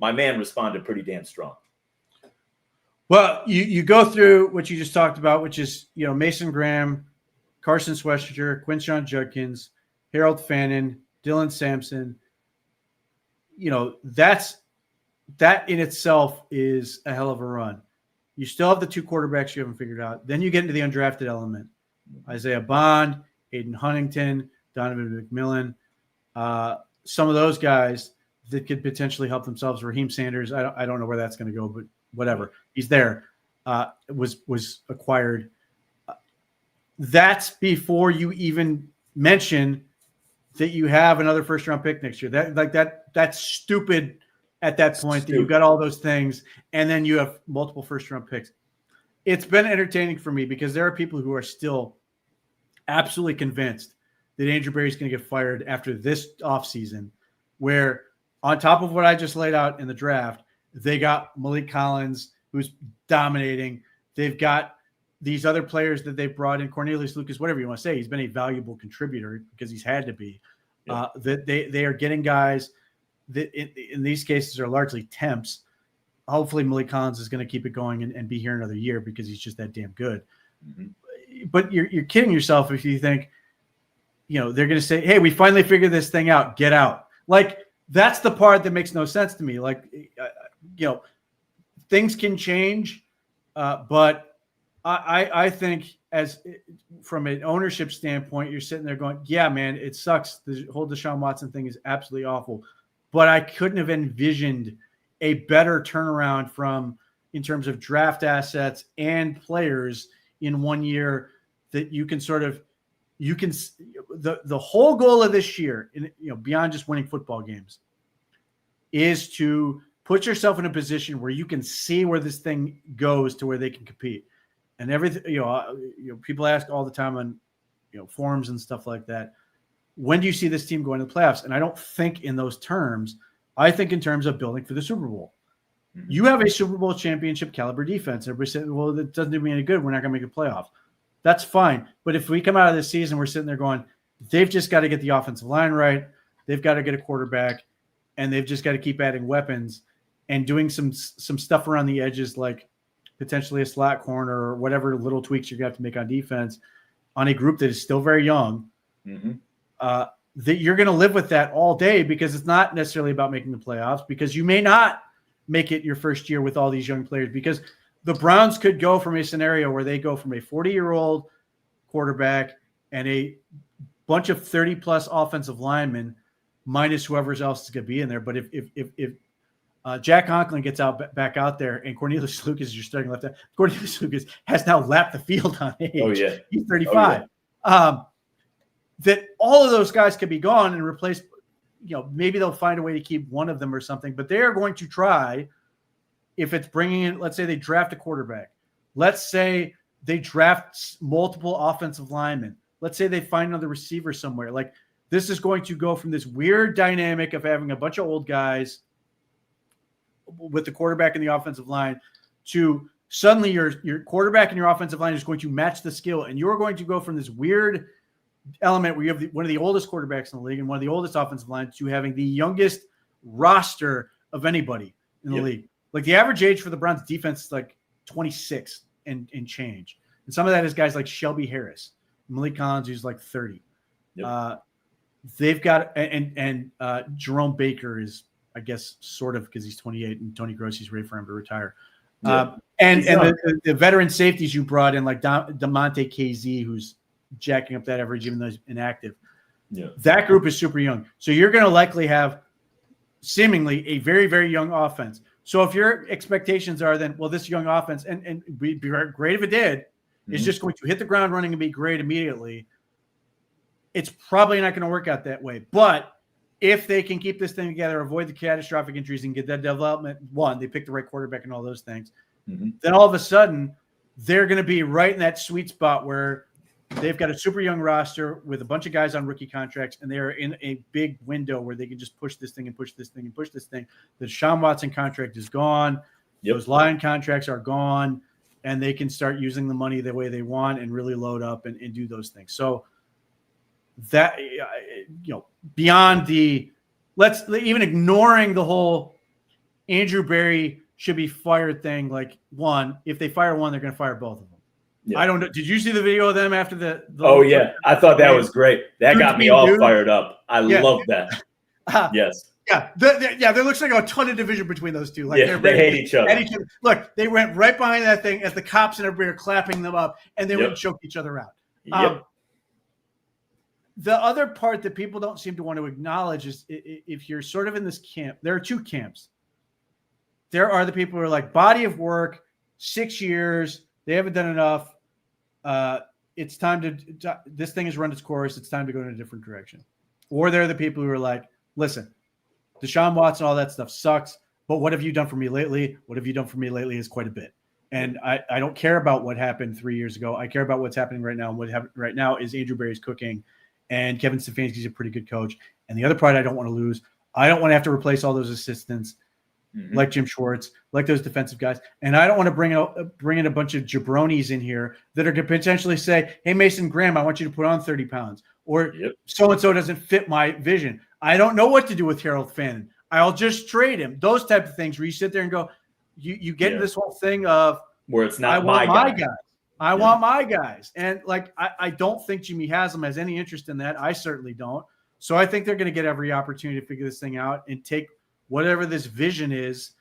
My man responded pretty damn strong. Well, you go through what you just talked about, which is, Mason Graham, Carson Schwester, Quinshawn Judkins, Harold Fannin, Dylan Sampson. That in itself is a hell of a run. You still have the 2 quarterbacks you haven't figured out. Then you get into the undrafted element. Isaiah Bond, Aiden Huntington, Donovan McMillan. Some of those guys that could potentially help themselves. Raheem Sanders, I don't know where that's going to go, but whatever. He's there. Was acquired. That's before you even mention that you have another first-round pick next year. That's stupid at that point. That you've got all those things, and then you have multiple first-round picks. It's been entertaining for me because there are people who are still absolutely convinced that Andrew Berry is going to get fired after this offseason, where on top of what I just laid out in the draft, they got Malik Collins, who's dominating. They've got these other players that they brought in, Cornelius Lucas, whatever you want to say. He's been a valuable contributor because he's had to be. Yeah. That they are getting guys that in these cases are largely temps. Hopefully Malik Collins is going to keep it going and be here another year because he's just that damn good. Mm-hmm. But you're kidding yourself if you think, they're going to say, hey, we finally figured this thing out. Get out. Like, that's the part that makes no sense to me. Like, things can change, but I think from an ownership standpoint, you're sitting there going, yeah, man, it sucks. The whole Deshaun Watson thing is absolutely awful, but I couldn't have envisioned a better turnaround in terms of draft assets and players in 1 year that you can the whole goal of this year, beyond just winning football games, is to put yourself in a position where you can see where this thing goes to where they can compete. And everything, people ask all the time on, forums and stuff like that, when do you see this team going to the playoffs? And I don't think in those terms. I think in terms of building for the Super Bowl. Mm-hmm. You have a Super Bowl championship caliber defense. Everybody said, well, that doesn't do me any good. We're not going to make the playoffs. That's fine. But if we come out of this season, we're sitting there going, they've just got to get the offensive line right. They've got to get a quarterback, and they've just got to keep adding weapons and doing some stuff around the edges, like potentially a slot corner or whatever little tweaks you're going to have to make on defense on a group that is still very young. Mm-hmm. That you're going to live with that all day because it's not necessarily about making the playoffs, because you may not make it your first year with all these young players, because the Browns could go from a scenario where they go from a 40-year-old quarterback and a bunch of 30-plus offensive linemen minus whoever else is going to be in there. But if Jack Conklin gets back out there and Cornelius Lucas is your starting left, Cornelius Lucas has now lapped the field on age. Oh, yeah. He's 35. Oh, yeah. That all of those guys could be gone and replaced. Maybe they'll find a way to keep one of them or something, but they are going to try. If it's bringing in, let's say they draft a quarterback. Let's say they draft multiple offensive linemen. Let's say they find another receiver somewhere. Like, this is going to go from this weird dynamic of having a bunch of old guys with the quarterback and the offensive line to suddenly your quarterback and your offensive line is going to match the skill. And you're going to go from this weird element where you have one of the oldest quarterbacks in the league and one of the oldest offensive lines to having the youngest roster of anybody in the league. Like, the average age for the Browns defense is like 26 and change. And some of that is guys like Shelby Harris, Malik Collins, who's like 30. Yep. They've got, and Jerome Baker is, I guess, sort of, because he's 28 and Tony Grossi's ready for him to retire. Yep. And the veteran safeties you brought in, like DeMonte KZ, who's jacking up that average even though he's inactive. Yeah. That group is super young. So you're going to likely have seemingly a very, very young offense. So if your expectations are then, well, this young offense, and it'd be great if it did, is just going to hit the ground running and be great immediately, it's probably not going to work out that way. But if they can keep this thing together, avoid the catastrophic injuries, and get that development, they pick the right quarterback and all those things, then all of a sudden they're going to be right in that sweet spot where they've got a super young roster with a bunch of guys on rookie contracts, and they're in a big window where they can just push this thing and push this thing and push this thing. The Deshaun Watson contract is gone. Those Lion contracts are gone, and they can start using the money the way they want and really load up and do those things. So that, beyond the even ignoring the whole Andrew Berry should be fired thing, like, one, if they fire one, they're going to fire both of them. Yeah. I don't know. Did you see the video of them after the Oh, yeah. I thought that was great. That got me all fired up. I love that. Yes. Yeah. There looks like a ton of division between those two. Like, they hate each other. Look, they went right behind that thing as the cops and everybody are clapping them up, and they went and choked each other out. The other part that people don't seem to want to acknowledge is, if you're sort of in this camp, there are two camps. There are the people who are like, body of work, 6 years, they haven't done enough. It's time to this thing has run its course. It's time to go in a different direction. Or there are the people who are like, listen, Deshaun Watson, all that stuff sucks, but what have you done for me lately? What have you done for me lately is quite a bit. And I don't care about what happened 3 years ago. I care about what's happening right now. And what happened right now is Andrew Berry's cooking, and Kevin Stefanski's a pretty good coach. And the other part I don't want to lose, I don't want to have to replace all those assistants like Jim Schwartz, like those defensive guys. And I don't want to bring in a bunch of jabronis in here that are going to potentially say, hey, Mason Graham, I want you to put on 30 pounds. Or so-and-so doesn't fit my vision. I don't know what to do with Harold Fannin. I'll just trade him. Those type of things where you sit there and go, you get this whole thing of where it's not I want my guys. I want my guys. And like, I don't think Jimmy Haslam has any interest in that. I certainly don't. So I think they're going to get every opportunity to figure this thing out and take whatever this vision is,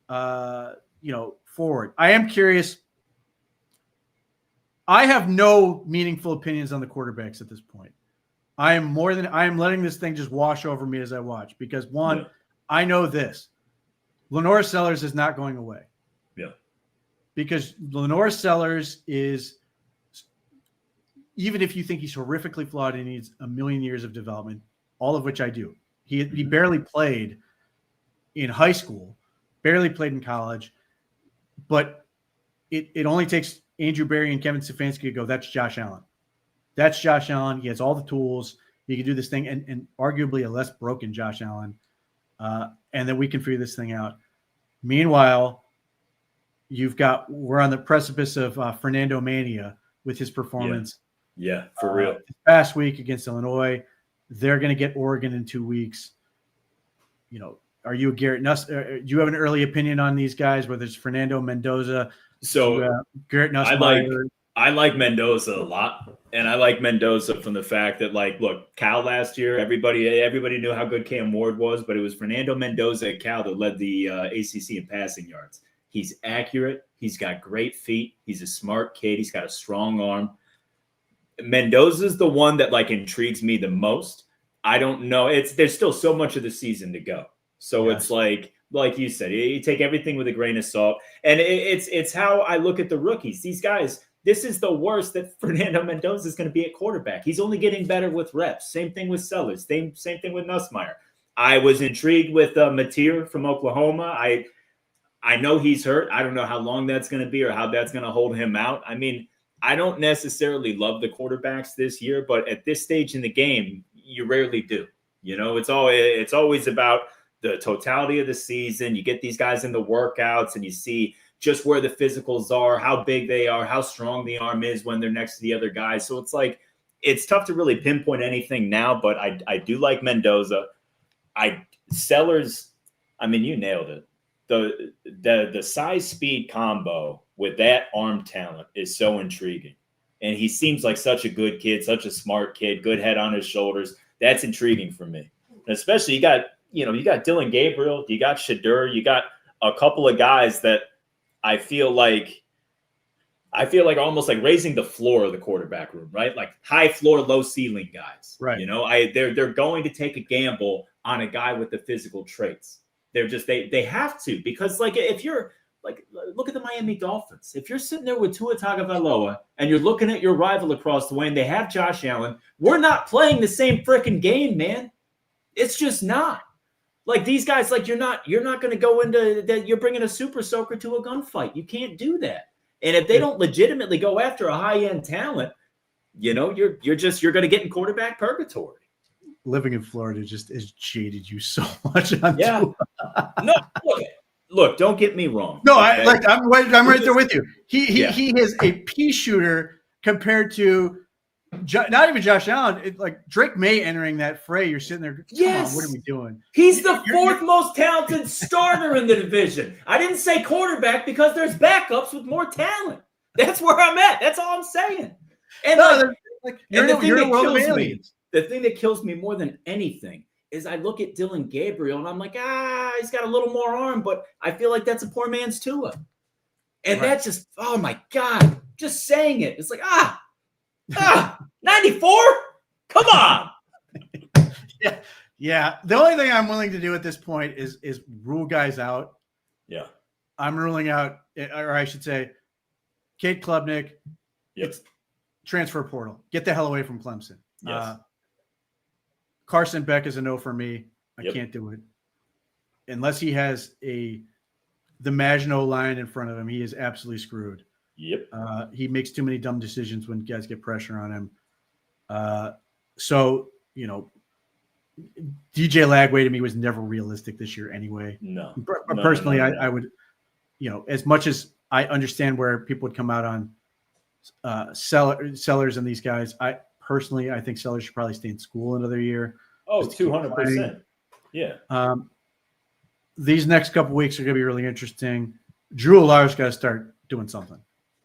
forward. I am curious. I have no meaningful opinions on the quarterbacks at this point. I am letting this thing just wash over me as I watch, because one, I know this. Lenore Sellers is not going away. Yeah. Because Lenore Sellers is, even if you think he's horrifically flawed and needs a million years of development, all of which I do. He barely played in high school, barely played in college, but it only takes Andrew Berry and Kevin Stefanski to go, that's Josh Allen. That's Josh Allen. He has all the tools. He can do this thing, and arguably a less broken Josh Allen. And then we can figure this thing out. Meanwhile, we're on the precipice of Fernando Mania with his performance. Yeah, for real. This past week against Illinois, they're going to get Oregon in 2 weeks. Are you a Garrett Nuss? Do you have an early opinion on these guys, whether it's Fernando Mendoza? So Garrett Nussmeier? I like Mendoza a lot, and I like Mendoza from the fact that, like, look, Cal last year, everybody knew how good Cam Ward was, but it was Fernando Mendoza at Cal that led the ACC in passing yards. He's accurate. He's got great feet. He's a smart kid. He's got a strong arm. Mendoza's the one that, like, intrigues me the most. I don't know. There's still so much of the season to go. So it's like you said, you take everything with a grain of salt. And it's how I look at the rookies. These guys, this is the worst that Fernando Mendoza is going to be at quarterback. He's only getting better with reps. Same thing with Sellers. Same thing with Nussmeier. I was intrigued with Mateer from Oklahoma. I know he's hurt. I don't know how long that's going to be or how that's going to hold him out. I mean, I don't necessarily love the quarterbacks this year, but at this stage in the game, you rarely do. It's always about the totality of the season. You get these guys in the workouts and you see just where the physicals are, how big they are, how strong the arm is when they're next to the other guys. So it's like, it's tough to really pinpoint anything now, but I do like Mendoza. Sellers, I mean, you nailed it. The size speed combo with that arm talent is so intriguing. And he seems like such a good kid, such a smart kid, good head on his shoulders. That's intriguing for me. And especially you got Dylan Gabriel, you got Shadur, you got a couple of guys that I feel like I feel like almost like raising the floor of the quarterback room, right? Like high floor, low ceiling guys. Right. You know, they're going to take a gamble on a guy with the physical traits. They're just they have to, because like if you're like, look at the Miami Dolphins. If you're sitting there with Tua Tagovailoa and you're looking at your rival across the way and they have Josh Allen, we're not playing the same freaking game, man. It's just not. Like these guys, like you're not going to go into that. You're bringing a super soaker to a gunfight. You can't do that. And if they don't legitimately go after a high end talent, you know, you're going to get in quarterback purgatory. Living in Florida just has jaded you so much. Yeah. No, look, don't get me wrong. No, okay? I'm right there with you. He is a pea shooter compared to not even Josh Allen. Like Drake May entering that fray. You're sitting there. Come on, what are we doing? He's the fourth most talented starter in the division. I didn't say quarterback because there's backups with more talent. That's where I'm at. That's all I'm saying. And the thing that kills me more than anything is I look at Dylan Gabriel and I'm like, he's got a little more arm, but I feel like that's a poor man's Tua. And that's just, oh my God, just saying it. It's like, 94? Come on. Yeah. The only thing I'm willing to do at this point is rule guys out. Yeah. I'm ruling out, or I should say, Cade Klubnik. Yep. It's transfer portal. Get the hell away from Clemson. Yes. Carson Beck is a no for me. I can't do it. Unless he has the Maginot line in front of him, he is absolutely screwed. Yep. He makes too many dumb decisions when guys get pressure on him. So, you know, DJ Lagway to me was never realistic this year anyway. No. Personally, I would, you know, as much as I understand where people would come out on Sellers and these guys, I think Sellers should probably stay in school another year. Oh, 200%. Yeah. These next couple weeks are going to be really interesting. Drew Allar's got to start doing something.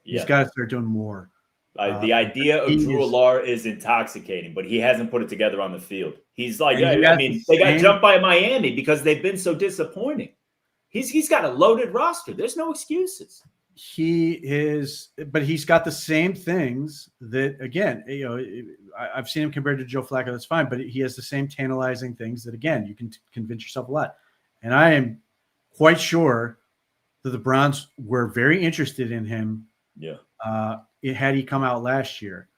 He's got to start doing more. The idea of Drew Allar is intoxicating, but he hasn't put it together on the field. He's like, they got jumped by Miami because they've been so disappointing. He's got a loaded roster. There's no excuses. But he's got the same things that, again, you know, I've seen him compared to Joe Flacco. That's fine, but he has the same tantalizing things that, again, you can convince yourself a lot. And I am quite sure that the Browns were very interested in him. Yeah. Had he come out last year.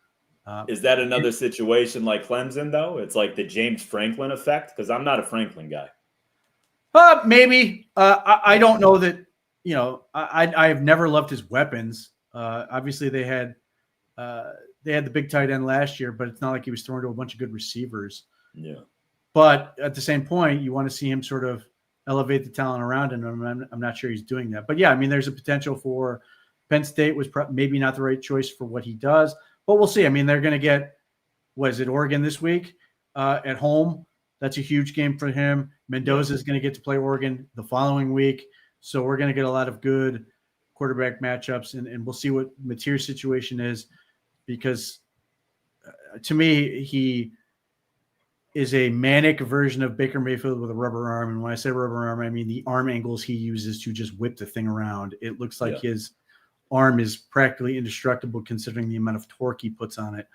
Is that another situation like Clemson, though? It's like the James Franklin effect? Because I'm not a Franklin guy. Maybe. I don't know that. You know, I have never loved his weapons. Obviously, they had the big tight end last year, but it's not like he was throwing to a bunch of good receivers. Yeah. But at the same point, you want to see him sort of elevate the talent around him. I'm not sure he's doing that. But yeah, I mean, there's a potential for Penn State was maybe not the right choice for what he does, but we'll see. I mean, they're going to get, Oregon this week at home. That's a huge game for him. Mendoza is going to get to play Oregon the following week. So we're going to get a lot of good quarterback matchups, and we'll see what Mateer's situation is, because to me, he is a manic version of Baker Mayfield with a rubber arm. And when I say rubber arm, I mean the arm angles he uses to just whip the thing around. It looks like his arm is practically indestructible considering the amount of torque he puts on it.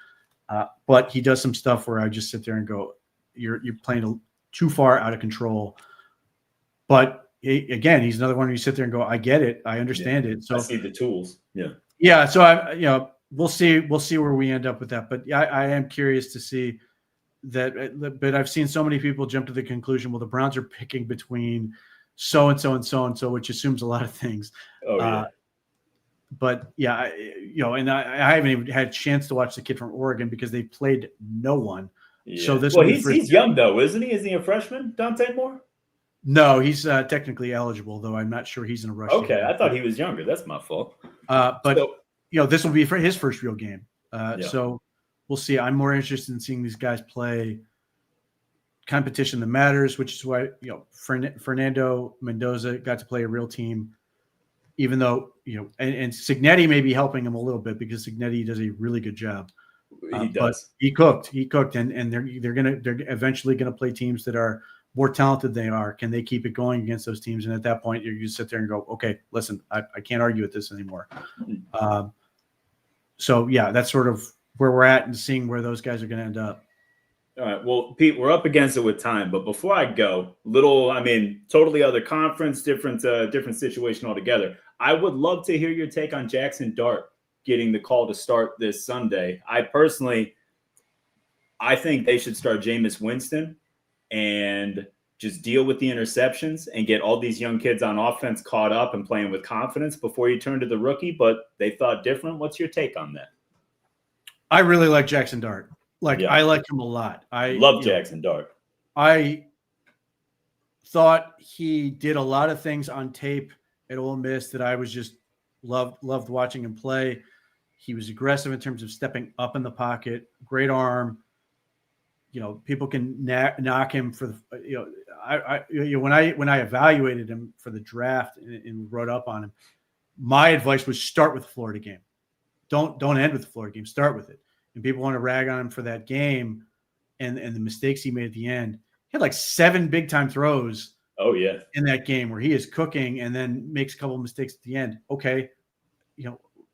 But he does some stuff where I just sit there and go, you're playing too far out of control. But again, he's another one where you sit there and go, I get it. I understand it. So I see the tools. Yeah. Yeah. So we'll see where we end up with that. But I am curious to see that. But I've seen so many people jump to the conclusion, well, the Browns are picking between so-and-so and so-and-so, which assumes a lot of things. Oh, yeah. But yeah, and I haven't even had a chance to watch the kid from Oregon because they played no one. Yeah. So he's young though, isn't he? Isn't he a freshman, Dante Moore? No, he's technically eligible, though I'm not sure he's in a rush. Okay, I thought he was younger. That's my fault. But this will be for his first real game. So we'll see. I'm more interested in seeing these guys play competition that matters, which is why Fernando Mendoza got to play a real team, even though and Cignetti may be helping him a little bit because Cignetti does a really good job. He But does. he cooked, and they're eventually gonna play teams that are more talented than they are. Can they keep it going against those teams? And at that point, you sit there and go, okay, listen, I can't argue with this anymore. So yeah, that's sort of where we're at and seeing where those guys are going to end up. All right. Well, Pete, we're up against it with time, but before I go, totally other conference, different situation altogether. I would love to hear your take on Jackson Dart getting the call to start this Sunday. I think they should start Jameis Winston and just deal with the interceptions and get all these young kids on offense caught up and playing with confidence before you turn to the rookie. But they thought different. What's your take on that? I really like Jackson Dart. I like him a lot. I love Jackson Dart. I thought he did a lot of things on tape at Ole Miss that I was just loved watching him play. He was aggressive in terms of stepping up in the pocket, great arm. People can knock him for the. When I evaluated him for the draft and wrote up on him, my advice was start with the Florida game. Don't end with the Florida game. Start with it. And people want to rag on him for that game and the mistakes he made at the end. He had like 7 big time throws. Oh yeah, in that game where he is cooking and then makes a couple of mistakes at the end. Okay,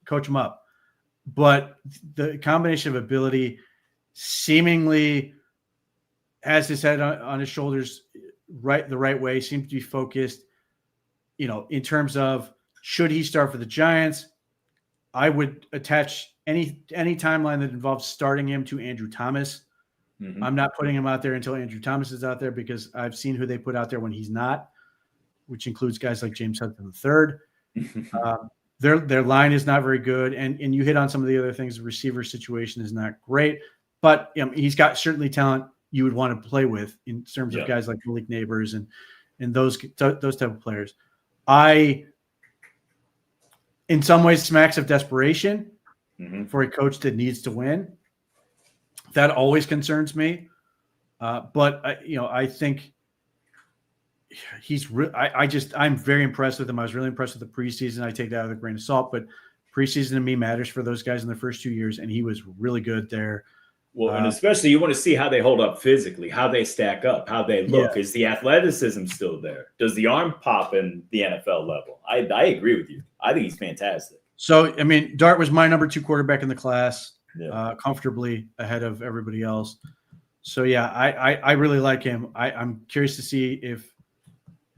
coach him up. But the combination of ability seemingly has his head on his shoulders the right way, seems to be focused. In terms of should he start for the Giants, I would attach any timeline that involves starting him to Andrew Thomas. Mm-hmm. I'm not putting him out there until Andrew Thomas is out there because I've seen who they put out there when he's not, which includes guys like James Hudson III. Their line is not very good, and you hit on some of the other things. The receiver situation is not great, but he's got certainly talent you would want to play with in terms of guys like Malik Neighbors and those type of players. In some ways, smacks of desperation for a coach that needs to win. That always concerns me. But I think he's I'm very impressed with him. I was really impressed with the preseason. I take that with a grain of salt, but preseason to me matters for those guys in their first 2 years, and he was really good there. Well, and especially you want to see how they hold up physically, how they stack up, how they look. Yeah. Is the athleticism still there? Does the arm pop in the NFL level? I agree with you. I think he's fantastic. So, Dart was my number 2 quarterback in the class, comfortably ahead of everybody else. So, yeah, I really like him. I'm curious to see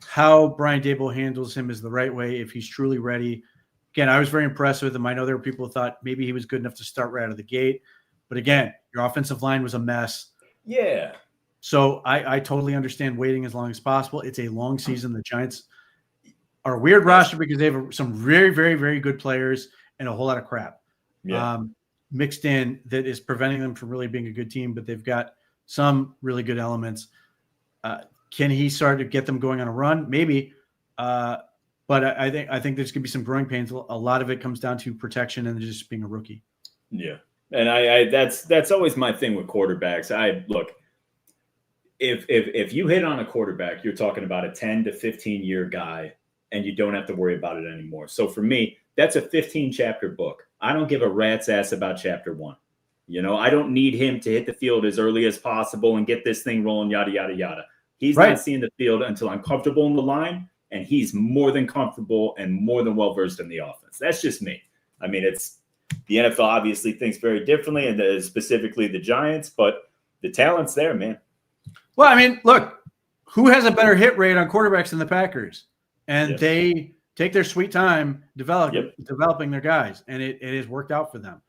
how Brian Daboll handles him is the right way, if he's truly ready. Again, I was very impressed with him. I know there were people who thought maybe he was good enough to start right out of the gate. But again, your offensive line was a mess. Yeah. So I totally understand waiting as long as possible. It's a long season. The Giants are a weird roster because they have some very, very, very good players and a whole lot of crap mixed in that is preventing them from really being a good team. But they've got some really good elements. Can he start to get them going on a run? Maybe. But I think there's going to be some growing pains. A lot of it comes down to protection and just being a rookie. Yeah. And I that's always my thing with quarterbacks. If you hit on a quarterback, you're talking about a 10 to 15 year guy and you don't have to worry about it anymore. So for me, that's a 15 chapter book. I don't give a rat's ass about chapter 1. I don't need him to hit the field as early as possible and get this thing rolling, yada, yada, yada. He's not seeing the field until I'm comfortable in the line, and he's more than comfortable and more than well-versed in the offense. That's just me. It's the NFL obviously thinks very differently, and specifically the Giants, but the talent's there, man. Well, look, who has a better hit rate on quarterbacks than the Packers? And they take their sweet time developing their guys, and it has worked out for them.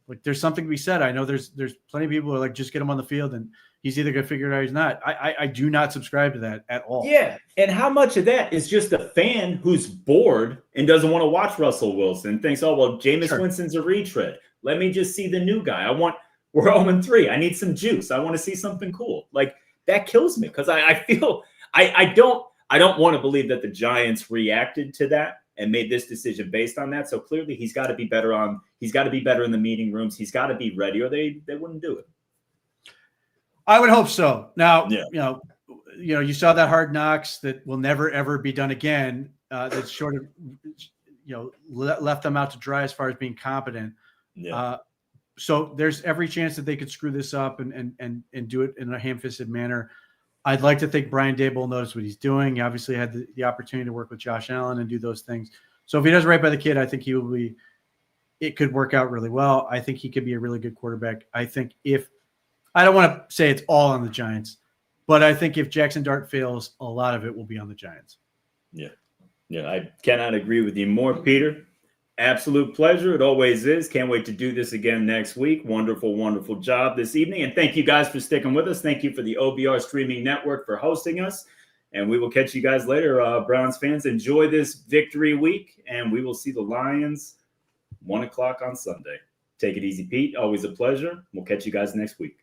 Like, there's something to be said. I know there's plenty of people who are like, just get him on the field and he's either going to figure it out or he's not. I do not subscribe to that at all. Yeah. And how much of that is just a fan who's bored and doesn't want to watch Russell Wilson and thinks, oh, well, Jameis Winston's a retread. Let me just see the new guy. We're 0-3. I need some juice. I want to see something cool. Like, that kills me because I feel I don't want to believe that the Giants reacted to that and made this decision based on that. So clearly he's got to be better in the meeting rooms. He's got to be ready or they wouldn't do it. I would hope so. Now, you saw that Hard Knocks that will never, ever be done again. That sort of, left them out to dry as far as being competent. Yeah. So there's every chance that they could screw this up and do it in a ham-fisted manner. I'd like to think Brian Daboll knows what he's doing. He obviously had the opportunity to work with Josh Allen and do those things. So if he does right by the kid, I think he will be it could work out really well. I think he could be a really good quarterback. I think I don't want to say it's all on the Giants, but I think if Jackson Dart fails, a lot of it will be on the Giants. Yeah. Yeah, I cannot agree with you more, Peter. Absolute pleasure. It always is. Can't wait to do this again next week. Wonderful, wonderful job this evening. And thank you guys for sticking with us. Thank you for the OBR Streaming Network for hosting us. And we will catch you guys later. Browns fans, enjoy this victory week. And we will see the Lions 1 o'clock on Sunday. Take it easy, Pete. Always a pleasure. We'll catch you guys next week.